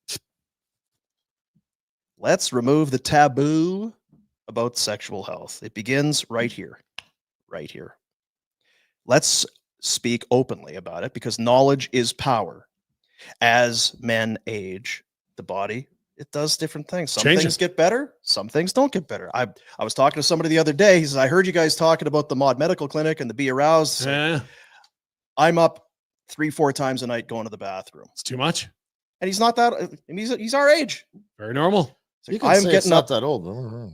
Speaker 1: Let's remove the taboo about sexual health. It begins right here. Right here. Let's speak openly about it because knowledge is power. As men age, the body, it does different things. Some
Speaker 3: Changes.
Speaker 1: things get better, some things don't get better. I was talking to somebody the other day. He says, I heard you guys talking about the Mod Medical Clinic and the Be Aroused. So
Speaker 3: Yeah,
Speaker 1: I'm up 3-4 times a night going to the bathroom.
Speaker 3: it's too much.
Speaker 1: And he's not that, and he's our age.
Speaker 3: Very normal.
Speaker 1: It's like,
Speaker 2: You can
Speaker 1: I'm
Speaker 2: say it's
Speaker 1: getting
Speaker 2: not
Speaker 1: up.
Speaker 2: that old. I don't know.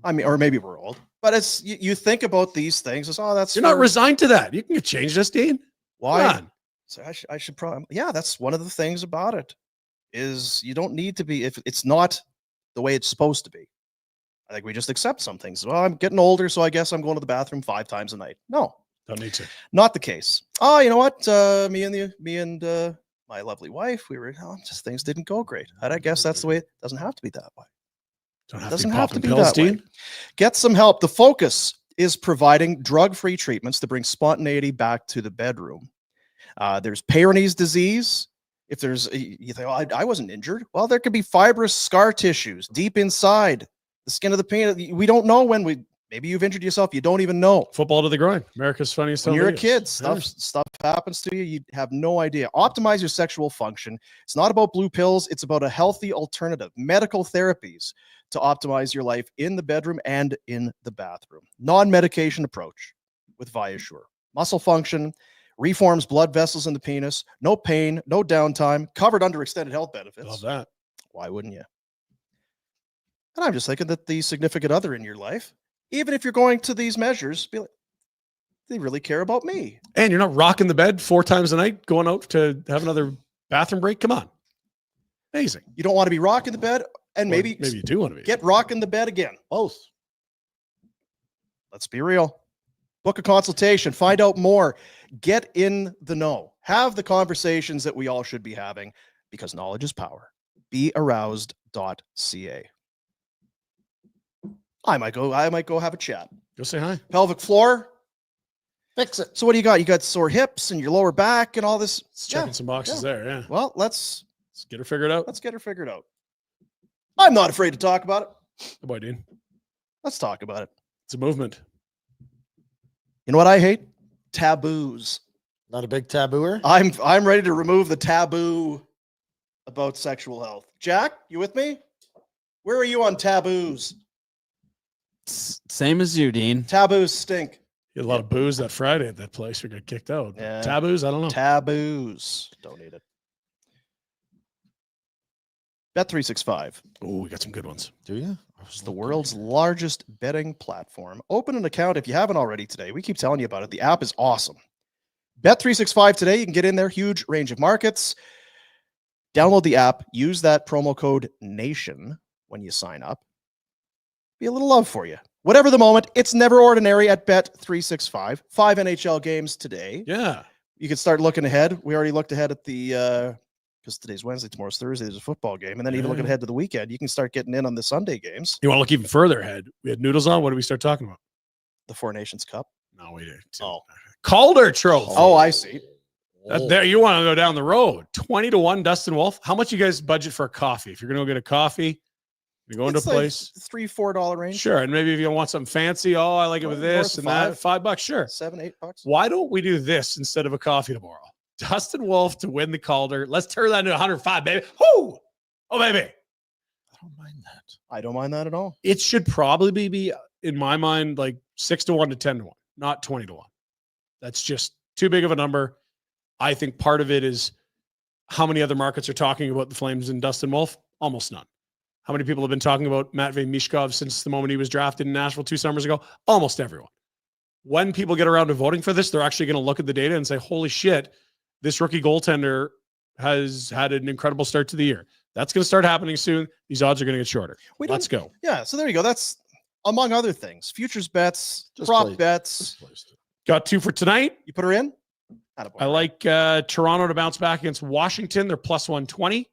Speaker 1: I mean, or maybe we're old, but it's you think about these things as that's
Speaker 3: You're not
Speaker 1: for-
Speaker 3: resigned to that. You can change this, Dean.
Speaker 1: why.
Speaker 3: Come on.
Speaker 1: So I should probably, that's one of the things about it is you don't need to be, if it's not the way it's supposed to be. I think we just accept some things. Well, I'm getting older, so I guess I'm going to the bathroom 5 times a night. No,
Speaker 3: Don't need to.
Speaker 1: not the case. Oh, you know what? Me and my lovely wife, just things didn't go great. And I guess that's the way. It doesn't have to be that way.
Speaker 3: Don't have
Speaker 1: Doesn't
Speaker 3: to be
Speaker 1: have to
Speaker 3: popping
Speaker 1: be
Speaker 3: pills,
Speaker 1: that way.
Speaker 3: Dean.
Speaker 1: Get some help. The focus is providing drug-free treatments to bring spontaneity back to the bedroom. There's Peyronie's disease. If there's, you think, I wasn't injured. Well, there could be fibrous scar tissues deep inside the skin of the penis. We don't know when we Maybe you've injured yourself. You don't even know.
Speaker 3: Football to the groin. America's funniest.
Speaker 1: When you're a
Speaker 3: videos.
Speaker 1: kid, stuff happens to you. You have no idea. Optimize your sexual function. It's not about blue pills. It's about a healthy alternative. Medical therapies to optimize your life in the bedroom and in the bathroom. Non-medication approach with ViaSure. Muscle function, reforms blood vessels in the penis. No pain, no downtime. Covered under extended health benefits.
Speaker 3: Love that.
Speaker 1: Why wouldn't you? And I'm just thinking that the significant other in your life, even if you're going to these measures, be like, they really care about me.
Speaker 3: And you're not rocking the bed 4 times a night, going out to have another bathroom break. Come on. Amazing.
Speaker 1: You don't want to be rocking the bed, and
Speaker 3: Well,
Speaker 1: maybe
Speaker 3: you do want to be.
Speaker 1: get rocking the bed again.
Speaker 2: Both.
Speaker 1: Let's be real. Book a consultation. Find out more. Get in the know. Have the conversations that we all should be having, because knowledge is power. Bearoused.ca. I might go have a chat.
Speaker 3: Go say hi.
Speaker 1: Pelvic floor.
Speaker 2: Fix it.
Speaker 1: So what do you got? You got sore hips and your lower back and all this.
Speaker 3: Checking some boxes there. Yeah.
Speaker 1: Well, let's
Speaker 3: get her figured out.
Speaker 1: Let's get her figured out. I'm not afraid to talk about it.
Speaker 3: Good boy, Dean.
Speaker 1: Let's talk about it.
Speaker 3: It's a movement.
Speaker 1: You know what I hate? Taboos.
Speaker 2: Not a big tabooer?
Speaker 1: I'm ready to remove the taboo about sexual health. Jack, you with me? Where are you on taboos?
Speaker 5: Same as you, Dean.
Speaker 1: Taboos stink.
Speaker 3: You had a lot of booze that Friday at that place. We got kicked out.
Speaker 1: Yeah.
Speaker 3: Taboos? I don't know.
Speaker 1: Taboos. Don't need it. Bet365.
Speaker 3: Oh, we got some good ones.
Speaker 2: Do you?
Speaker 1: It's the world's largest betting platform. Open an account if you haven't already today. We keep telling you about it. The app is awesome. Bet365 today. You can get in there. Huge range of markets. Download the app. Use that promo code NATION when you sign up. Be a little love for you. Whatever the moment, it's never ordinary at Bet365. 5 NHL games today.
Speaker 3: Yeah.
Speaker 1: You can start looking ahead. We already looked ahead at the because today's Wednesday, tomorrow's Thursday. There's a football game, and then even looking ahead to the weekend, you can start getting in on the Sunday games.
Speaker 3: You want to look even further ahead? We had Noodles on. What did we start talking about?
Speaker 1: The Four Nations Cup.
Speaker 3: No, we didn't.
Speaker 1: Oh,
Speaker 3: Calder Trophy.
Speaker 1: oh, I see.
Speaker 3: There, you want to go down the road. 20-1, Dustin Wolf. How much you guys budget for a coffee? If you're going to go get a coffee, you go into a
Speaker 1: It's like
Speaker 3: place.
Speaker 1: $3-4 range.
Speaker 3: Sure. And maybe if you want something fancy, oh, I like it with this and that, $5. Sure.
Speaker 1: $7-8.
Speaker 3: Why don't we do this instead of a coffee tomorrow? Dustin Wolf to win the Calder. Let's turn that into 105, baby. Whoo! Oh, baby.
Speaker 2: I don't mind that.
Speaker 1: I don't mind that at all.
Speaker 3: It should probably be, in my mind, like 6-1 to 10-1, not 20-1. That's just too big of a number. I think part of it is how many other markets are talking about the Flames and Dustin Wolf? Almost none. How many people have been talking about Matvei Mishkov since the moment he was drafted in Nashville 2 summers ago? Almost everyone. When people get around to voting for this, they're actually going to look at the data and say, holy shit, this rookie goaltender has had an incredible start to the year. That's going to start happening soon. These odds are going to get shorter. Let's go.
Speaker 1: Yeah, so there you go. That's among other things. Futures bets,
Speaker 2: Just
Speaker 1: prop
Speaker 2: play-
Speaker 1: bets.
Speaker 3: Got 2 for tonight.
Speaker 1: You put her in?
Speaker 3: I like Toronto to bounce back against Washington. They're plus 120.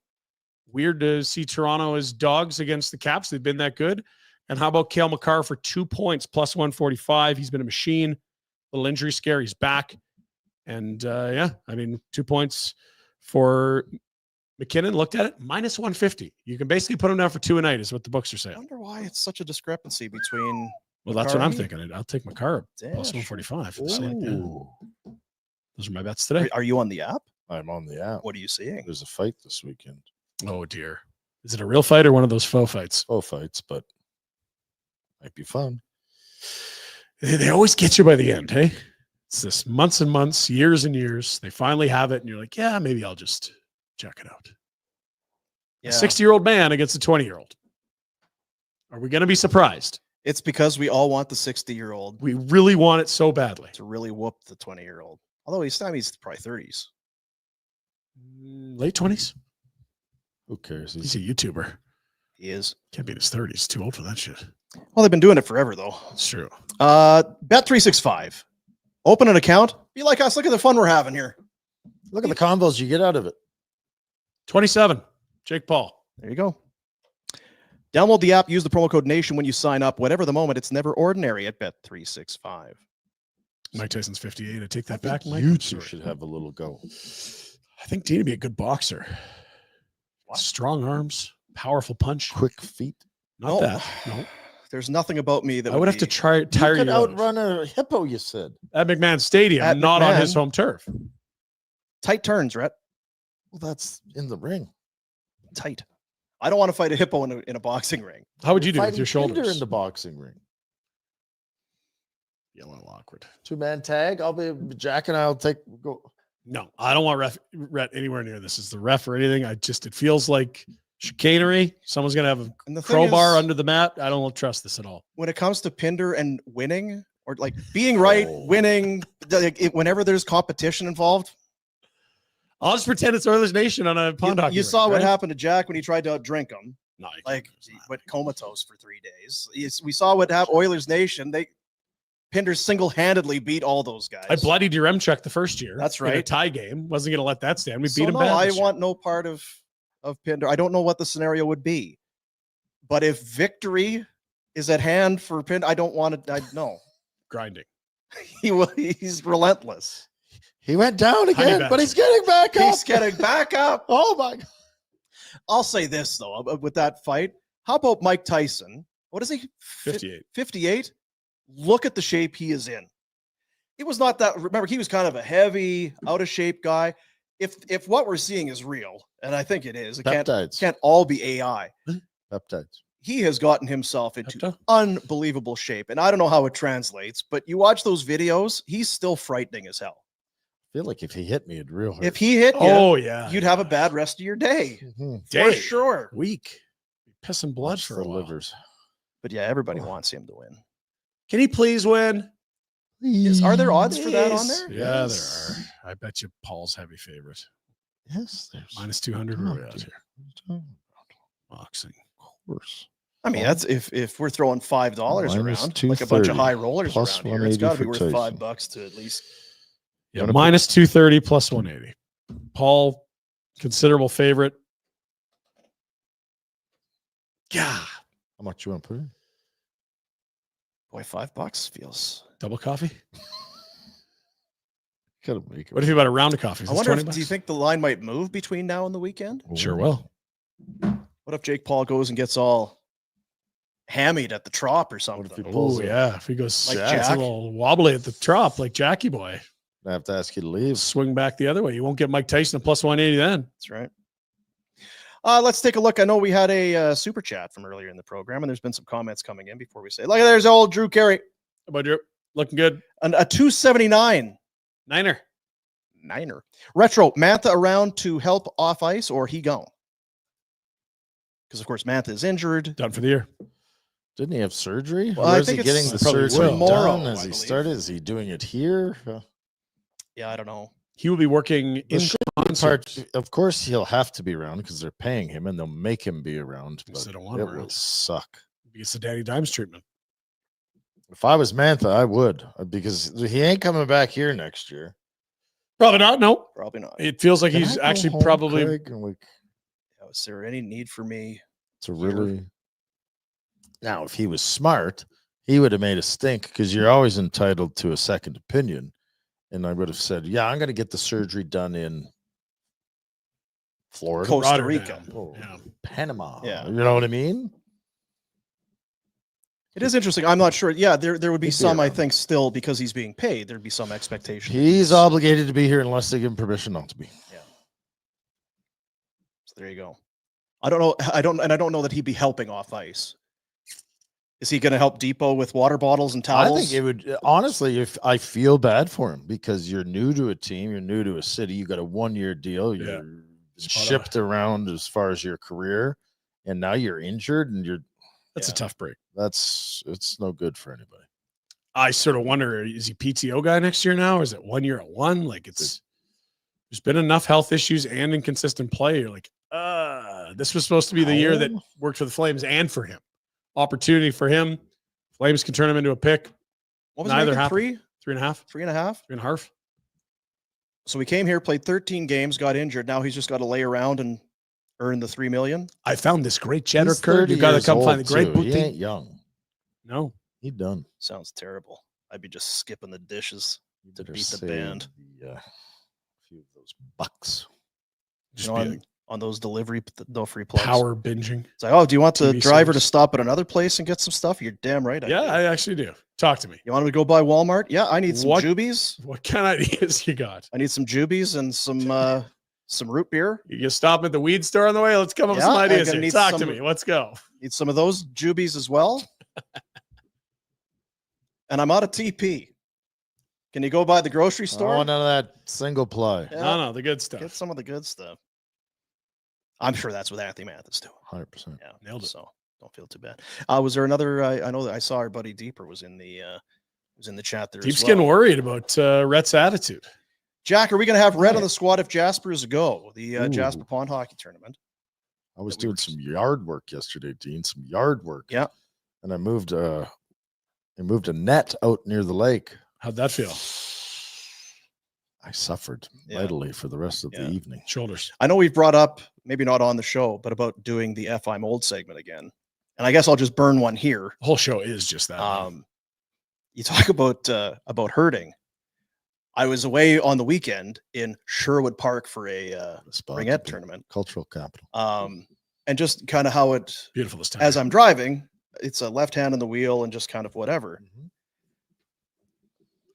Speaker 3: Weird to see Toronto as dogs against the Caps. They've been that good. And how about Cale Makar for 2 points, plus 145? He's been a machine. Little injury scare. He's back. And yeah, I mean, 2 points for McKinnon. Looked at it, minus 150. You can basically put him down for 2 a night, is what the books are
Speaker 1: I
Speaker 3: saying.
Speaker 1: wonder why it's such a discrepancy between.
Speaker 3: Well, that's what I'm
Speaker 1: Makar.
Speaker 3: thinking. I'll take Makar plus
Speaker 1: Dash.
Speaker 3: 145. For the same. Yeah.
Speaker 2: Ooh.
Speaker 3: Those are my bets today.
Speaker 1: Are you on the app?
Speaker 2: I'm on the app.
Speaker 1: What are you seeing?
Speaker 2: There's a fight this weekend.
Speaker 3: Oh, dear. Is it a real fight or one of those faux fights?
Speaker 2: Both fights, but might be fun.
Speaker 3: They always get you by the end, hey? It's this months and months, years and years. They finally have it, and you're like, yeah, maybe I'll just check it out.
Speaker 1: Yeah.
Speaker 3: A 60-year-old man against a 20-year-old. Are we going to be surprised?
Speaker 1: It's because we all want the 60-year-old
Speaker 3: We really want it so badly.
Speaker 1: to really whoop the 20-year-old. Although he's probably 30s.
Speaker 3: Late 20s?
Speaker 2: Who cares?
Speaker 3: He's a YouTuber.
Speaker 1: He is.
Speaker 3: Can't be in his 30s. Too old for that shit.
Speaker 1: Well, they've been doing it forever, though.
Speaker 3: It's true.
Speaker 1: Bet365. Open an account. Be like us. Look at the fun we're having here.
Speaker 2: Look at the combos you get out of it.
Speaker 3: 27. Jake Paul.
Speaker 1: There you go. Download the app. Use the promo code NATION when you sign up. Whatever the moment, it's never ordinary at Bet365.
Speaker 3: Mike Tyson's 58. I take that back. Mike.
Speaker 2: You
Speaker 3: I'm
Speaker 2: two
Speaker 3: sorry.
Speaker 2: should have a little go.
Speaker 3: I think Dean would be a good boxer. Strong arms, powerful punch.
Speaker 2: Quick feet.
Speaker 3: Not that. No.
Speaker 1: There's nothing about me that
Speaker 3: I would have to tire
Speaker 2: You
Speaker 3: you
Speaker 2: could
Speaker 3: out.
Speaker 2: outrun a hippo, you said.
Speaker 3: At McMahon Stadium,
Speaker 1: At
Speaker 3: not on
Speaker 1: McMahon.
Speaker 3: his home turf.
Speaker 1: Tight turns, Rhett.
Speaker 2: Well, that's in the ring.
Speaker 1: Tight. I don't want to fight a hippo in a boxing ring.
Speaker 3: How would you do with
Speaker 2: Fighting
Speaker 3: your
Speaker 2: Pinder
Speaker 3: shoulders?
Speaker 2: in the boxing ring?
Speaker 3: Be a little awkward.
Speaker 2: 2-man tag. I'll be Jack and I'll go.
Speaker 3: No, I don't want ref anywhere near this. Is the ref or anything? It feels like chicanery. Someone's gonna have a
Speaker 1: And the thing
Speaker 3: crowbar
Speaker 1: is,
Speaker 3: under the mat. I don't trust this at all.
Speaker 1: when it comes to Pinder and winning, or like being right, winning, whenever there's competition involved.
Speaker 3: I'll just pretend it's Oilers Nation on a pond hockey
Speaker 1: You
Speaker 3: rink,
Speaker 1: saw what
Speaker 3: right?
Speaker 1: happened to Jack when he tried to outdrink him.
Speaker 3: No, you
Speaker 1: Like
Speaker 3: can't.
Speaker 1: he went comatose for 3 days. We saw what happened. Oilers Nation. Pinder single-handedly beat all those guys.
Speaker 3: I bloodied Yaremchuk the first year.
Speaker 1: That's
Speaker 3: In a
Speaker 1: right.
Speaker 3: tie game. Wasn't going to let that stand. We
Speaker 1: So
Speaker 3: beat him
Speaker 1: no,
Speaker 3: bad.
Speaker 1: I
Speaker 3: this year.
Speaker 1: want no part of Pinder. I don't know what the scenario would be, but if victory is at hand for Pinder, I don't want to. No,
Speaker 3: grinding.
Speaker 1: He's relentless.
Speaker 2: He went down
Speaker 3: Honey
Speaker 2: again, but
Speaker 3: badger.
Speaker 2: he's getting back up.
Speaker 1: He's getting back up.
Speaker 2: Oh my God.
Speaker 1: I'll say this though, with that fight, how about Mike Tyson? What is he?
Speaker 3: 58.
Speaker 1: 58. Look at the shape he is in. It was not that. Remember, he was kind of a heavy, out of shape guy. If what we're seeing is real, and I think it is, it
Speaker 2: Peptides.
Speaker 1: can't all be AI.
Speaker 2: Peptides.
Speaker 1: He has gotten himself into
Speaker 3: Pepto?
Speaker 1: unbelievable shape, and I don't know how it translates, but you watch those videos, he's still frightening as hell.
Speaker 2: I feel like if he hit me, it'd real hurt.
Speaker 1: If he hit you,
Speaker 3: Oh yeah.
Speaker 1: you'd have a bad rest of your day,
Speaker 2: Mhm.
Speaker 1: for
Speaker 3: Day.
Speaker 1: sure.
Speaker 3: Weak. Pissing blood
Speaker 2: Watch
Speaker 3: for
Speaker 2: the
Speaker 3: a while.
Speaker 2: livers.
Speaker 1: But yeah, everybody wants him to win.
Speaker 3: Can he please win?
Speaker 1: Are there odds for that on there?
Speaker 3: Yeah,
Speaker 2: Yes.
Speaker 3: there are. I bet you Paul's heavy favorite.
Speaker 2: Yes, there's
Speaker 3: Minus 200.
Speaker 2: Come
Speaker 3: Where
Speaker 2: on,
Speaker 3: are we at
Speaker 2: dude.
Speaker 3: here? Boxing.
Speaker 2: Of course.
Speaker 1: I mean, that's if we're throwing $5
Speaker 2: Minus
Speaker 1: around, like a bunch of
Speaker 2: 230,
Speaker 1: high rollers
Speaker 2: plus
Speaker 1: around here, it's
Speaker 2: 180
Speaker 1: got to be
Speaker 2: for
Speaker 1: worth
Speaker 2: Tyson.
Speaker 1: $5 to at least.
Speaker 3: Yeah,
Speaker 2: Wanna
Speaker 3: minus 230 plus 180. Paul, considerable favorite. Yeah.
Speaker 2: How much you want to put in?
Speaker 1: Boy, $5 feels.
Speaker 3: Double coffee.
Speaker 2: Gotta make it.
Speaker 3: What if you about a round of coffee? Is
Speaker 1: I
Speaker 3: this
Speaker 1: wonder,
Speaker 3: 20
Speaker 1: do you
Speaker 3: bucks?
Speaker 1: think the line might move between now and the weekend?
Speaker 3: Sure will.
Speaker 1: What if Jake Paul goes and gets all hammied at the trop or
Speaker 2: What
Speaker 1: something?
Speaker 2: if he
Speaker 3: Oh
Speaker 2: pulls it?
Speaker 3: yeah. If he goes
Speaker 1: Like
Speaker 3: it's
Speaker 1: Jack?
Speaker 3: a little wobbly at the trop, like Jackie boy,
Speaker 2: I have to ask you to leave.
Speaker 3: swing back the other way. You won't get Mike Tyson a plus 180 then.
Speaker 1: That's right. Let's take a look. I know we had a super chat from earlier in the program, and there's been some comments coming in before we say, like, there's old Drew Carey,
Speaker 3: How about Drew? Looking good.
Speaker 1: a 279
Speaker 3: Niner.
Speaker 1: Niner. Retro, Mantha around to help off ice, or he gone? Because, of course, Mantha is injured.
Speaker 3: Done for the year.
Speaker 2: Didn't he have surgery?
Speaker 1: Well, I
Speaker 2: Where's
Speaker 1: think
Speaker 2: he getting the
Speaker 1: it's probably
Speaker 2: surgery
Speaker 1: tomorrow,
Speaker 2: done? Has
Speaker 1: I
Speaker 2: he
Speaker 1: believe.
Speaker 2: started? Is he doing it here?
Speaker 1: Yeah, I don't know.
Speaker 3: He will be working
Speaker 2: The
Speaker 3: in
Speaker 2: shitty
Speaker 3: concert.
Speaker 2: part, of course, he'll have to be around because they're paying him and they'll make him be around.
Speaker 3: Yes,
Speaker 2: But
Speaker 3: they don't want
Speaker 2: it
Speaker 3: him
Speaker 2: will
Speaker 3: around.
Speaker 2: suck.
Speaker 3: He gets the Danny Dimes treatment.
Speaker 2: If I was Mantha, I would because he ain't coming back here next year.
Speaker 3: Probably not. No.
Speaker 1: Probably not.
Speaker 3: It feels like
Speaker 2: Can
Speaker 3: he's
Speaker 2: I go
Speaker 3: actually
Speaker 2: home,
Speaker 3: probably
Speaker 2: Craig, and like
Speaker 1: Is there any need for me?
Speaker 2: to really. Now, if he was smart, he would have made a stink because you're always entitled to a second opinion. And I would have said, yeah, I'm going to get the surgery done in Florida,
Speaker 1: Costa
Speaker 3: Rotterdam.
Speaker 1: Rica.
Speaker 2: Oh,
Speaker 3: Yeah.
Speaker 2: Panama.
Speaker 1: Yeah.
Speaker 2: You know what I mean?
Speaker 1: It is interesting. I'm not sure. Yeah, there would be
Speaker 2: He'd be
Speaker 1: some, I
Speaker 2: around.
Speaker 1: think, still because he's being paid. There'd be some expectation.
Speaker 2: He's obligated to be here unless they give him permission not to be.
Speaker 1: So there you go. I don't know. I don't know that he'd be helping off ice. Is he going to help Depot with water bottles and towels?
Speaker 2: I think it would honestly. If I feel bad for him because you're new to a team, you're new to a city, you got a 1-year deal,
Speaker 3: Yeah.
Speaker 2: you're
Speaker 3: Spot on.
Speaker 2: shipped around as far as your career, and now you're injured, and
Speaker 3: That's a tough break.
Speaker 2: it's no good for anybody.
Speaker 3: I sort of wonder, is he PTO guy next year now? Or is it 1 year at one? Like there's been enough health issues and inconsistent play. You're like, this was supposed to be the year that
Speaker 2: No.
Speaker 3: worked for the Flames and for him. Opportunity for him. Flames can turn him into a pick.
Speaker 1: What was
Speaker 3: Neither
Speaker 1: it?
Speaker 3: happened.
Speaker 1: 3,
Speaker 3: 3.5.
Speaker 1: 3.5.
Speaker 3: 3.5.
Speaker 1: So he came here, played 13 games, got injured. Now he's just got to lay around and earn the $3 million.
Speaker 3: I found this great cheddar
Speaker 2: He's
Speaker 3: curd.
Speaker 2: 30
Speaker 3: You got to
Speaker 2: years
Speaker 3: come find
Speaker 2: old,
Speaker 3: the great
Speaker 2: too. He
Speaker 3: boutique.
Speaker 2: ain't young.
Speaker 3: No.
Speaker 2: He done.
Speaker 1: Sounds terrible. I'd be just skipping the dishes to
Speaker 2: Better
Speaker 1: beat the
Speaker 2: save
Speaker 1: band.
Speaker 2: a few of those bucks.
Speaker 3: Just
Speaker 1: You know,
Speaker 3: be
Speaker 1: I'm- on those delivery no free plugs.
Speaker 3: Power binging.
Speaker 1: It's like, oh, do you want the
Speaker 3: TV
Speaker 1: driver to
Speaker 3: series.
Speaker 1: stop at another place and get some stuff? You're damn right.
Speaker 3: Yeah, I actually do. Talk to me.
Speaker 1: You want me to go by Walmart? Yeah, I need some
Speaker 3: What-
Speaker 1: Jubies.
Speaker 3: What kind of ideas you got?
Speaker 1: I need some Jubies and some root beer.
Speaker 3: You can stop at the weed store on the way. Let's come up with
Speaker 1: Yeah,
Speaker 3: some
Speaker 1: I'm
Speaker 3: ideas
Speaker 1: gonna
Speaker 3: here.
Speaker 1: need
Speaker 3: Talk to
Speaker 1: some-
Speaker 3: me. Let's go.
Speaker 1: Need some of those Jubies as well. And I'm out of TP. Can you go by the grocery
Speaker 2: I
Speaker 1: store?
Speaker 2: want none of that single ply.
Speaker 1: Yeah,
Speaker 3: No, the good stuff.
Speaker 1: get some of the good stuff. I'm sure that's what Anthony Mathis doing.
Speaker 2: 100%.
Speaker 1: Yeah,
Speaker 3: Nailed it.
Speaker 1: So don't feel too bad. Was there another? I know that I saw our buddy Deeper was in the chat there.
Speaker 3: Deep's
Speaker 1: as
Speaker 3: getting
Speaker 1: well.
Speaker 3: worried about Rhett's attitude.
Speaker 1: Jack, are we going to have Red on the squad if Jasper is a go? The
Speaker 2: Ooh.
Speaker 1: Jasper Pond Hockey Tournament.
Speaker 2: I was doing some yard work yesterday, Dean. Some yard work.
Speaker 1: Yeah.
Speaker 2: And I moved a net out near the lake.
Speaker 3: How'd that feel?
Speaker 2: I suffered
Speaker 1: Yeah.
Speaker 2: mightily for the rest of the evening.
Speaker 3: Shoulders.
Speaker 1: I know we've brought up, maybe not on the show, but about doing the F I'm old segment again. And I guess I'll just burn one here.
Speaker 3: The whole show is just that.
Speaker 1: You talk about hurting. I was away on the weekend in Sherwood Park for a ringette tournament.
Speaker 2: Cultural capital.
Speaker 1: And just kind of how it,
Speaker 3: Beautiful this time.
Speaker 1: as I'm driving, it's a left hand on the wheel and just kind of whatever.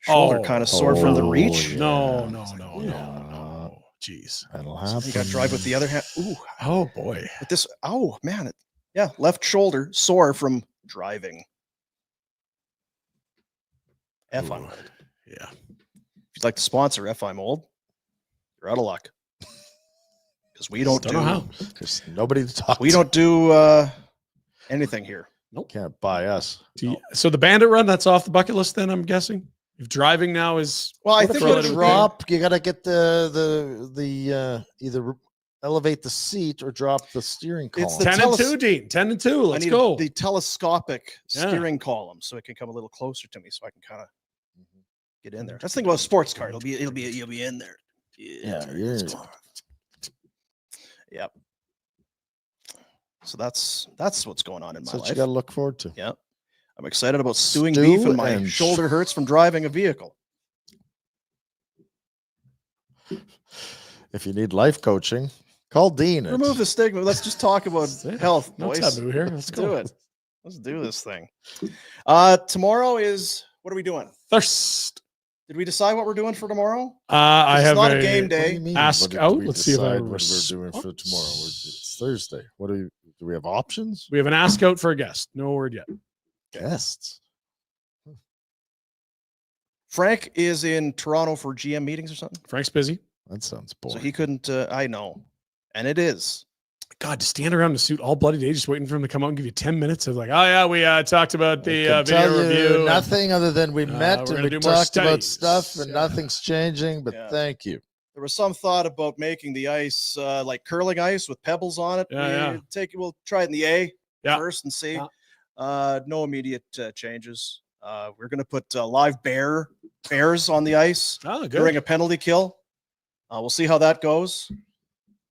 Speaker 1: Shoulder kind of sore from the reach.
Speaker 2: yeah.
Speaker 3: No. Jeez.
Speaker 2: That'll
Speaker 1: You
Speaker 2: happen.
Speaker 1: got to drive with the other hand. Ooh,
Speaker 3: Oh boy.
Speaker 1: but this, oh man, left shoulder sore from driving. F I'm
Speaker 3: Ooh.
Speaker 1: old.
Speaker 3: Yeah.
Speaker 1: If you'd like to sponsor F I'm old, you're out of luck. Because we don't
Speaker 3: Don't know how.
Speaker 2: There's nobody to talk
Speaker 1: we
Speaker 2: to.
Speaker 1: don't do anything here.
Speaker 2: Can't buy us.
Speaker 3: So the bandit run, that's off the bucket list then, I'm guessing? If driving now is
Speaker 1: Well, I
Speaker 2: What
Speaker 1: think
Speaker 2: if
Speaker 3: throw
Speaker 2: you
Speaker 3: it in
Speaker 2: drop, you gotta get the either elevate the seat or drop the steering column.
Speaker 1: It's the
Speaker 3: 10 and 2, Dean. 10 and 2.
Speaker 1: I
Speaker 3: Let's
Speaker 1: need
Speaker 3: go.
Speaker 1: the telescopic
Speaker 3: Yeah.
Speaker 1: steering column so it can come a little closer to me so I can kind of get in there. Let's think about a sports car. You'll be in there.
Speaker 2: Yeah,
Speaker 1: Yep. So that's what's going on in my
Speaker 2: That's what you
Speaker 1: life.
Speaker 2: gotta look forward to.
Speaker 1: Yep. I'm excited about stewing
Speaker 2: Stew
Speaker 1: beef and my
Speaker 2: and
Speaker 1: shoulder hurts from driving a vehicle.
Speaker 2: If you need life coaching, call Dean.
Speaker 1: Remove the stigma. Let's just talk about health,
Speaker 3: No
Speaker 1: boys.
Speaker 3: taboo here.
Speaker 1: Let's
Speaker 3: Let's
Speaker 1: do
Speaker 3: go.
Speaker 1: it. Let's do this thing. Tomorrow is, what are we doing?
Speaker 3: Thirst.
Speaker 1: Did we decide what we're doing for tomorrow?
Speaker 3: I
Speaker 1: It's
Speaker 3: have
Speaker 1: not a game day.
Speaker 2: What do you mean?
Speaker 3: Ask
Speaker 2: What did
Speaker 3: out.
Speaker 2: we
Speaker 3: Let's see if I
Speaker 2: decide what we're doing for tomorrow. It's Thursday. What do we have options?
Speaker 3: We have an ask out for a guest. No word yet.
Speaker 2: Guests.
Speaker 1: Frank is in Toronto for GM meetings or something.
Speaker 3: Frank's busy.
Speaker 2: That sounds
Speaker 1: So
Speaker 2: boring.
Speaker 1: he couldn't, I know. And it is.
Speaker 3: God, to stand around in a suit all bloody day, just waiting for him to come out and give you 10 minutes of like, oh yeah, we talked about the
Speaker 2: I can
Speaker 3: video
Speaker 2: tell you
Speaker 3: review. and-
Speaker 2: nothing other than we
Speaker 3: we're
Speaker 2: met
Speaker 3: gonna
Speaker 2: and we
Speaker 3: do more
Speaker 2: talked about
Speaker 3: studies.
Speaker 2: stuff and
Speaker 3: Yeah.
Speaker 2: nothing's changing. But
Speaker 1: Yeah.
Speaker 2: thank you.
Speaker 1: There was some thought about making the ice like curling ice with pebbles on it.
Speaker 3: Yeah,
Speaker 1: We'll try it in the A
Speaker 3: Yeah.
Speaker 1: first and see.
Speaker 3: Yeah.
Speaker 1: No immediate changes. We're going to put live bears on the ice
Speaker 3: Oh, good.
Speaker 1: during a penalty kill. We'll see how that goes.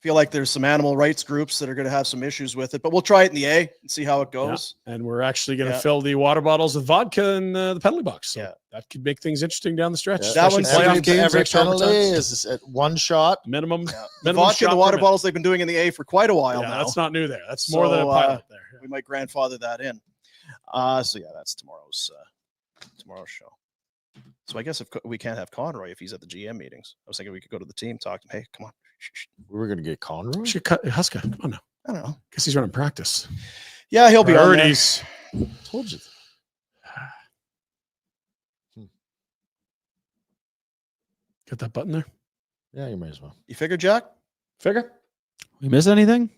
Speaker 1: Feel like there's some animal rights groups that are going to have some issues with it, but we'll try it in the A and see how it goes.
Speaker 3: And we're actually going to
Speaker 1: Yeah.
Speaker 3: fill the water bottles with vodka in the penalty box. So
Speaker 1: Yeah.
Speaker 3: that could make things interesting down the stretch.
Speaker 2: Yeah.
Speaker 1: That
Speaker 3: especially
Speaker 1: one's
Speaker 3: playoff
Speaker 1: every-
Speaker 3: games,
Speaker 2: Every
Speaker 3: extra
Speaker 2: penalty
Speaker 3: overtime.
Speaker 2: is at one shot.
Speaker 3: minimum.
Speaker 1: The
Speaker 3: minimum
Speaker 1: vodka
Speaker 3: shot
Speaker 1: and the
Speaker 3: per
Speaker 1: water
Speaker 3: minute.
Speaker 1: bottles they've been doing in the A for quite a while
Speaker 3: Yeah,
Speaker 1: now.
Speaker 3: that's not new there. That's more than a
Speaker 1: So,
Speaker 3: pilot there.
Speaker 1: We might grandfather that in. So yeah, that's tomorrow's show. So I guess if we can't have Conroy if he's at the GM meetings, I was thinking we could go to the team, talk to him. Hey, come on.
Speaker 2: We were gonna get Conroy.
Speaker 3: We should cut Huska. Come on now.
Speaker 1: I don't know.
Speaker 3: Guess he's running practice.
Speaker 1: Yeah, he'll be on there.
Speaker 3: Priorities.
Speaker 2: Told you.
Speaker 3: Got that button there?
Speaker 2: Yeah, you might as well.
Speaker 1: You figure, Jack?
Speaker 3: Figure.
Speaker 5: We miss anything?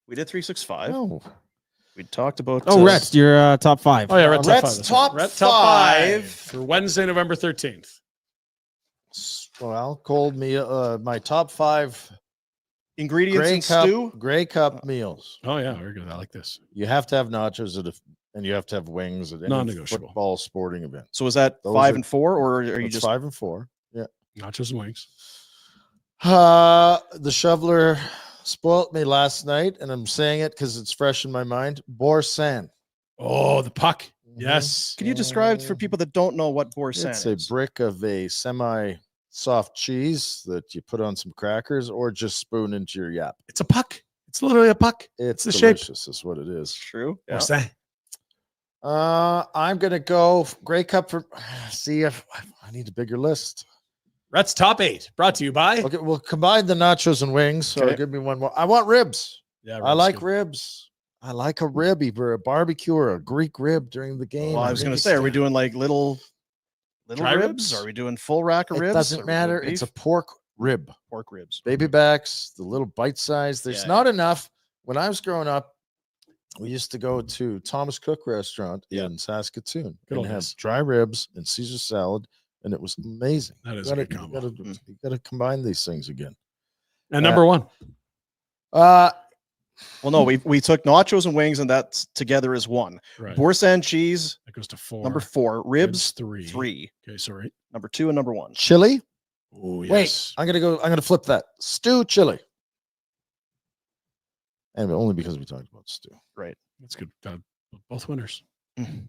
Speaker 1: We did 365.
Speaker 2: No.
Speaker 1: We talked about.
Speaker 5: Oh, Rhett's your top 5.
Speaker 3: Oh, yeah, Red
Speaker 1: Rhett's
Speaker 3: Top 5.
Speaker 1: top
Speaker 3: Red
Speaker 1: five.
Speaker 3: for Wednesday, November 13th.
Speaker 2: Well, cold meal. My top 5
Speaker 1: Ingredients in stew.
Speaker 2: Grey Cup meals.
Speaker 3: Oh, yeah, very good. I like this.
Speaker 2: You have to have nachos and you have to have wings at any
Speaker 3: Non-negotiable.
Speaker 2: football sporting event.
Speaker 1: So is that
Speaker 2: Those
Speaker 1: 5
Speaker 2: are-
Speaker 1: and 4, or are you
Speaker 2: It's
Speaker 1: just
Speaker 2: 5 and 4. Yeah.
Speaker 3: Nachos and wings.
Speaker 2: The shoveler spoilt me last night, and I'm saying it because it's fresh in my mind. Borsan.
Speaker 3: Oh, the puck. Yes.
Speaker 1: Can you describe for people that don't know what borsan
Speaker 2: It's a
Speaker 1: is?
Speaker 2: brick of a semi soft cheese that you put on some crackers or just spoon into your yap.
Speaker 3: It's a puck. It's literally a puck.
Speaker 2: It's
Speaker 3: the shape.
Speaker 2: delicious, is what it is.
Speaker 1: True.
Speaker 3: What's that?
Speaker 2: I'm gonna go Grey Cup for. See if I need a bigger list.
Speaker 3: Rhett's top 8 brought to you by.
Speaker 2: Okay, we'll combine the nachos and wings. So
Speaker 1: Okay.
Speaker 2: give me one more. I want ribs.
Speaker 3: Yeah,
Speaker 2: I like
Speaker 3: good.
Speaker 2: ribs. I like a rib, either a barbecue or a Greek rib during the game.
Speaker 1: Well, I was
Speaker 2: think
Speaker 1: going to
Speaker 2: it's
Speaker 1: say, are we
Speaker 2: good.
Speaker 1: doing like little
Speaker 3: Dry
Speaker 1: ribs?
Speaker 3: ribs?
Speaker 1: Are we doing full rack of
Speaker 2: It
Speaker 1: ribs? Are
Speaker 2: doesn't
Speaker 1: we
Speaker 2: matter.
Speaker 1: doing
Speaker 2: It's a
Speaker 1: beef?
Speaker 2: pork rib.
Speaker 1: Pork ribs.
Speaker 2: Baby backs, the little bite size. There's
Speaker 1: Yeah,
Speaker 2: not enough. When I was growing up, we used to go to Thomas Cook Restaurant in Saskatoon
Speaker 3: Good
Speaker 2: and
Speaker 3: old
Speaker 2: have
Speaker 3: days.
Speaker 2: dry ribs and Caesar salad, and it was amazing.
Speaker 3: That is
Speaker 2: you
Speaker 3: a
Speaker 2: gotta,
Speaker 3: good combo.
Speaker 2: You gotta combine these things again.
Speaker 3: And number 1.
Speaker 1: Well, no, we took nachos and wings, and that's together is one.
Speaker 3: Right.
Speaker 1: Boursin cheese,
Speaker 3: That goes to 4.
Speaker 1: number 4. Ribs,
Speaker 3: 3.
Speaker 1: 3.
Speaker 3: Okay, sorry.
Speaker 1: Number 2 and number 1.
Speaker 2: Chili.
Speaker 3: Oh, yes.
Speaker 2: Wait, I'm gonna flip that. Stew chili. And only because we talked about stew.
Speaker 1: Right.
Speaker 3: That's good. Both winners.
Speaker 1: Mhm.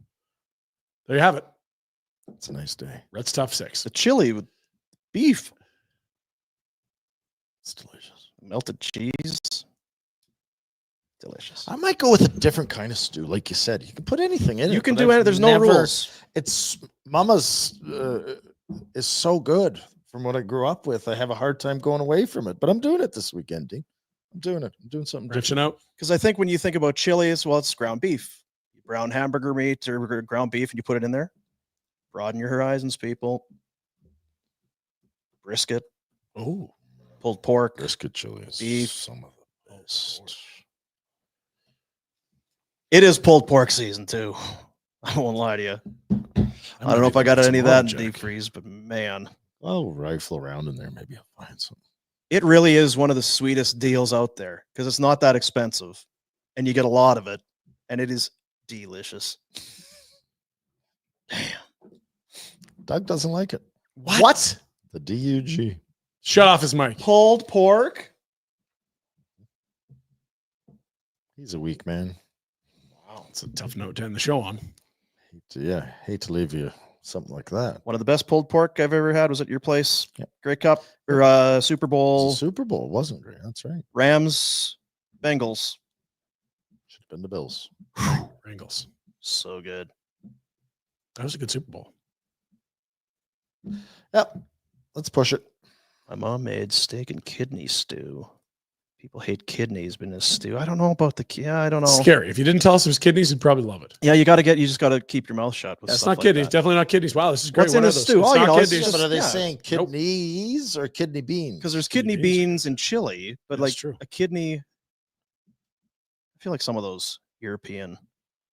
Speaker 3: There you have it.
Speaker 2: It's a nice day.
Speaker 3: Rhett's top 6.
Speaker 1: The chili with beef,
Speaker 2: It's delicious.
Speaker 1: melted cheese, delicious.
Speaker 2: I might go with a different kind of stew, like you said. You can put anything in it.
Speaker 1: You can
Speaker 2: but
Speaker 1: do
Speaker 2: I've
Speaker 1: it. There's no
Speaker 2: never-
Speaker 1: rules.
Speaker 2: It's Mama's is so good from what I grew up with. I have a hard time going away from it, but I'm doing it this weekend, Dean. I'm doing it. I'm doing something
Speaker 3: Branching
Speaker 2: different.
Speaker 3: out.
Speaker 1: Because I think when you think about chili, as well, it's ground beef. You brown hamburger meat or ground beef, and you put it in there. Broaden your horizons, people. Brisket,
Speaker 3: Oh,
Speaker 1: pulled pork.
Speaker 2: Brisket chili is
Speaker 1: Beef.
Speaker 2: some of the best.
Speaker 1: It is pulled pork season too. I won't lie to you. I don't know if I got any of that in deep freeze, but man,
Speaker 2: I'll rifle around in there. Maybe I'll find some.
Speaker 1: it really is one of the sweetest deals out there because it's not that expensive, and you get a lot of it, and it is delicious.
Speaker 2: Doug doesn't like it.
Speaker 1: What?
Speaker 2: The DUG.
Speaker 3: shut off his mic.
Speaker 1: Pulled pork?
Speaker 2: He's a weak man.
Speaker 3: Wow, it's a tough note to end the show on.
Speaker 2: Hate to leave you something like that.
Speaker 1: One of the best pulled pork I've ever had was at your place.
Speaker 2: Yep.
Speaker 1: Grey Cup or Super
Speaker 2: It was
Speaker 1: Bowl.
Speaker 2: a Super Bowl. It wasn't great. That's right.
Speaker 1: Rams, Bengals.
Speaker 2: Should have been the Bills.
Speaker 3: Wrangles.
Speaker 1: So good.
Speaker 3: That was a good Super Bowl.
Speaker 2: Yep. Let's push it.
Speaker 1: My mom made steak and kidney stew. People hate kidneys, but in a stew, I don't know about I don't know.
Speaker 3: Scary. If you didn't tell us it was kidneys, you'd probably love it.
Speaker 1: Yeah, you just got to keep your mouth shut. With
Speaker 3: That's
Speaker 1: stuff
Speaker 3: not
Speaker 1: like
Speaker 3: kidneys.
Speaker 1: that.
Speaker 3: Definitely not kidneys. Wow, this is great.
Speaker 1: What's in
Speaker 3: One
Speaker 1: a
Speaker 3: of those.
Speaker 1: stew?
Speaker 3: It's
Speaker 1: Oh, you
Speaker 3: not
Speaker 1: know, it's
Speaker 3: kidneys.
Speaker 1: just-
Speaker 2: But are they
Speaker 1: yeah.
Speaker 2: saying
Speaker 3: Nope.
Speaker 2: kidneys or kidney beans?
Speaker 1: Because there's kidney
Speaker 3: Kidney beans.
Speaker 1: beans and chili, but
Speaker 3: That's
Speaker 1: like
Speaker 3: true.
Speaker 1: a kidney. I feel like some of those European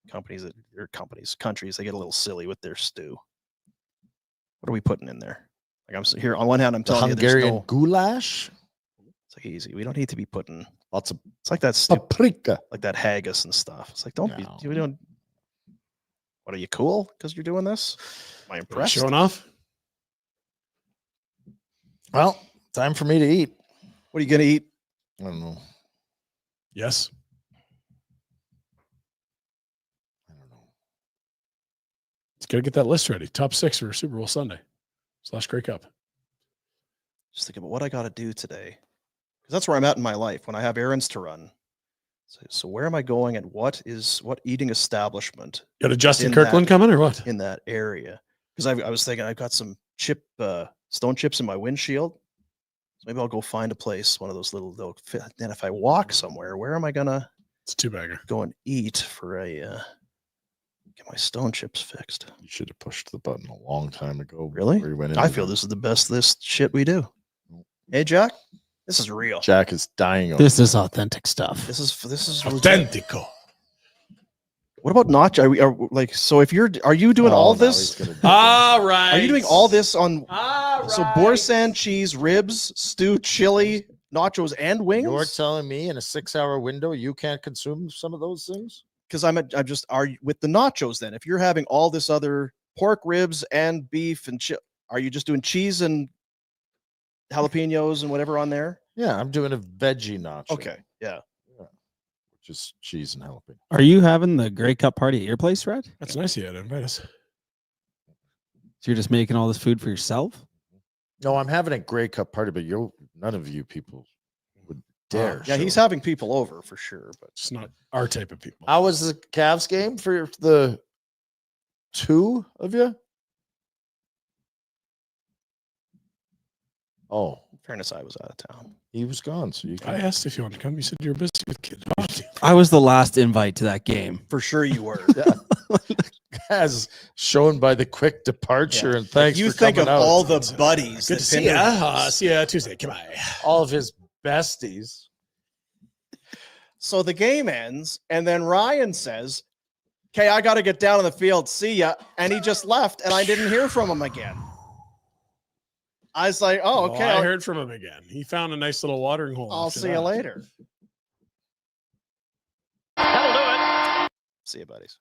Speaker 1: countries, they get a little silly with their stew. What are we putting in there? Like I'm here on one hand, I'm
Speaker 2: The
Speaker 1: telling you, there's
Speaker 2: Hungarian
Speaker 1: no.
Speaker 2: goulash?
Speaker 1: It's like easy. We don't need to be putting.
Speaker 2: Lots of
Speaker 1: It's like that stew,
Speaker 2: paprika.
Speaker 1: like that haggis and stuff. It's like don't
Speaker 2: No.
Speaker 1: be. We don't. What are you cool because you're doing this? Am I impressed?
Speaker 3: Showing off.
Speaker 2: Well, time for me to eat.
Speaker 1: What are you gonna eat?
Speaker 2: I don't know.
Speaker 3: Yes.
Speaker 2: I don't know.
Speaker 3: Let's gotta get that list ready. Top 6 for Super Bowl Sunday / Grey Cup.
Speaker 1: Just think about what I got to do today, because that's where I'm at in my life when I have errands to run. So where am I going, and what eating establishment
Speaker 3: Got a Justin
Speaker 1: in
Speaker 3: Kirkland
Speaker 1: that-
Speaker 3: coming or what?
Speaker 1: in that area? Because I was thinking I've got some stone chips in my windshield. So maybe I'll go find a place, one of those little. Then if I walk somewhere, where am I gonna
Speaker 3: It's a 2-bagger.
Speaker 1: go and eat for a get my stone chips fixed?
Speaker 2: You should have pushed the button a long time ago.
Speaker 1: Really?
Speaker 2: before you went
Speaker 1: I
Speaker 2: into
Speaker 1: feel
Speaker 2: the-
Speaker 1: this is the best list shit we do. Hey Jack, this is real.
Speaker 2: Jack is dying over
Speaker 6: This is authentic stuff.
Speaker 1: This is
Speaker 3: Authentico.
Speaker 1: What about nacho? Like, so if are you doing all
Speaker 2: now
Speaker 1: this?
Speaker 2: he's gonna do
Speaker 3: All right.
Speaker 1: Are you doing all this on?
Speaker 3: All
Speaker 1: So boursin cheese, ribs, stew, chili, nachos, and wings.
Speaker 2: You're telling me in a 6-hour window you can't consume some of those things?
Speaker 1: Because I'm just with the nachos. Then, if you're having all this other pork ribs and beef and are you just doing cheese and jalapenos and whatever on there?
Speaker 2: Yeah, I'm doing a veggie nacho.
Speaker 1: Okay, yeah.
Speaker 2: Which is cheese and jalapeno.
Speaker 5: Are you having the Grey Cup party at your place, Red?
Speaker 3: That's nice. You had to invite us.
Speaker 5: So you're just making all this food for yourself?
Speaker 2: No, I'm having a Grey Cup party, but none of you people would dare.
Speaker 1: Yeah, he's
Speaker 2: show.
Speaker 1: having people over for sure, but
Speaker 3: It's not our type of people.
Speaker 2: How was the Cavs game for the two of you? Oh,
Speaker 1: in fairness, I was out of town.
Speaker 2: he was gone, so you
Speaker 3: I
Speaker 2: can.
Speaker 3: asked if you want to come. You said you're busy with kids.
Speaker 5: I was the last invite to that game.
Speaker 1: For sure you were.
Speaker 2: As shown by the quick departure, and thanks
Speaker 1: You
Speaker 2: for
Speaker 1: think of
Speaker 2: coming out.
Speaker 1: all the buddies.
Speaker 3: Good
Speaker 1: that
Speaker 3: to see
Speaker 1: Pinder
Speaker 3: you.
Speaker 1: has.
Speaker 3: See you Tuesday. Goodbye.
Speaker 2: all of his besties.
Speaker 1: So the game ends, and then Ryan says, "Okay, I got to get down on the field. See ya." And he just left, and I didn't hear from him again. I was like, "Oh, okay.
Speaker 3: I heard from him again. He found a nice little watering hole.
Speaker 1: I'll
Speaker 3: after
Speaker 1: see you
Speaker 3: that.
Speaker 1: later."
Speaker 8: That'll do it.
Speaker 1: See you, buddies.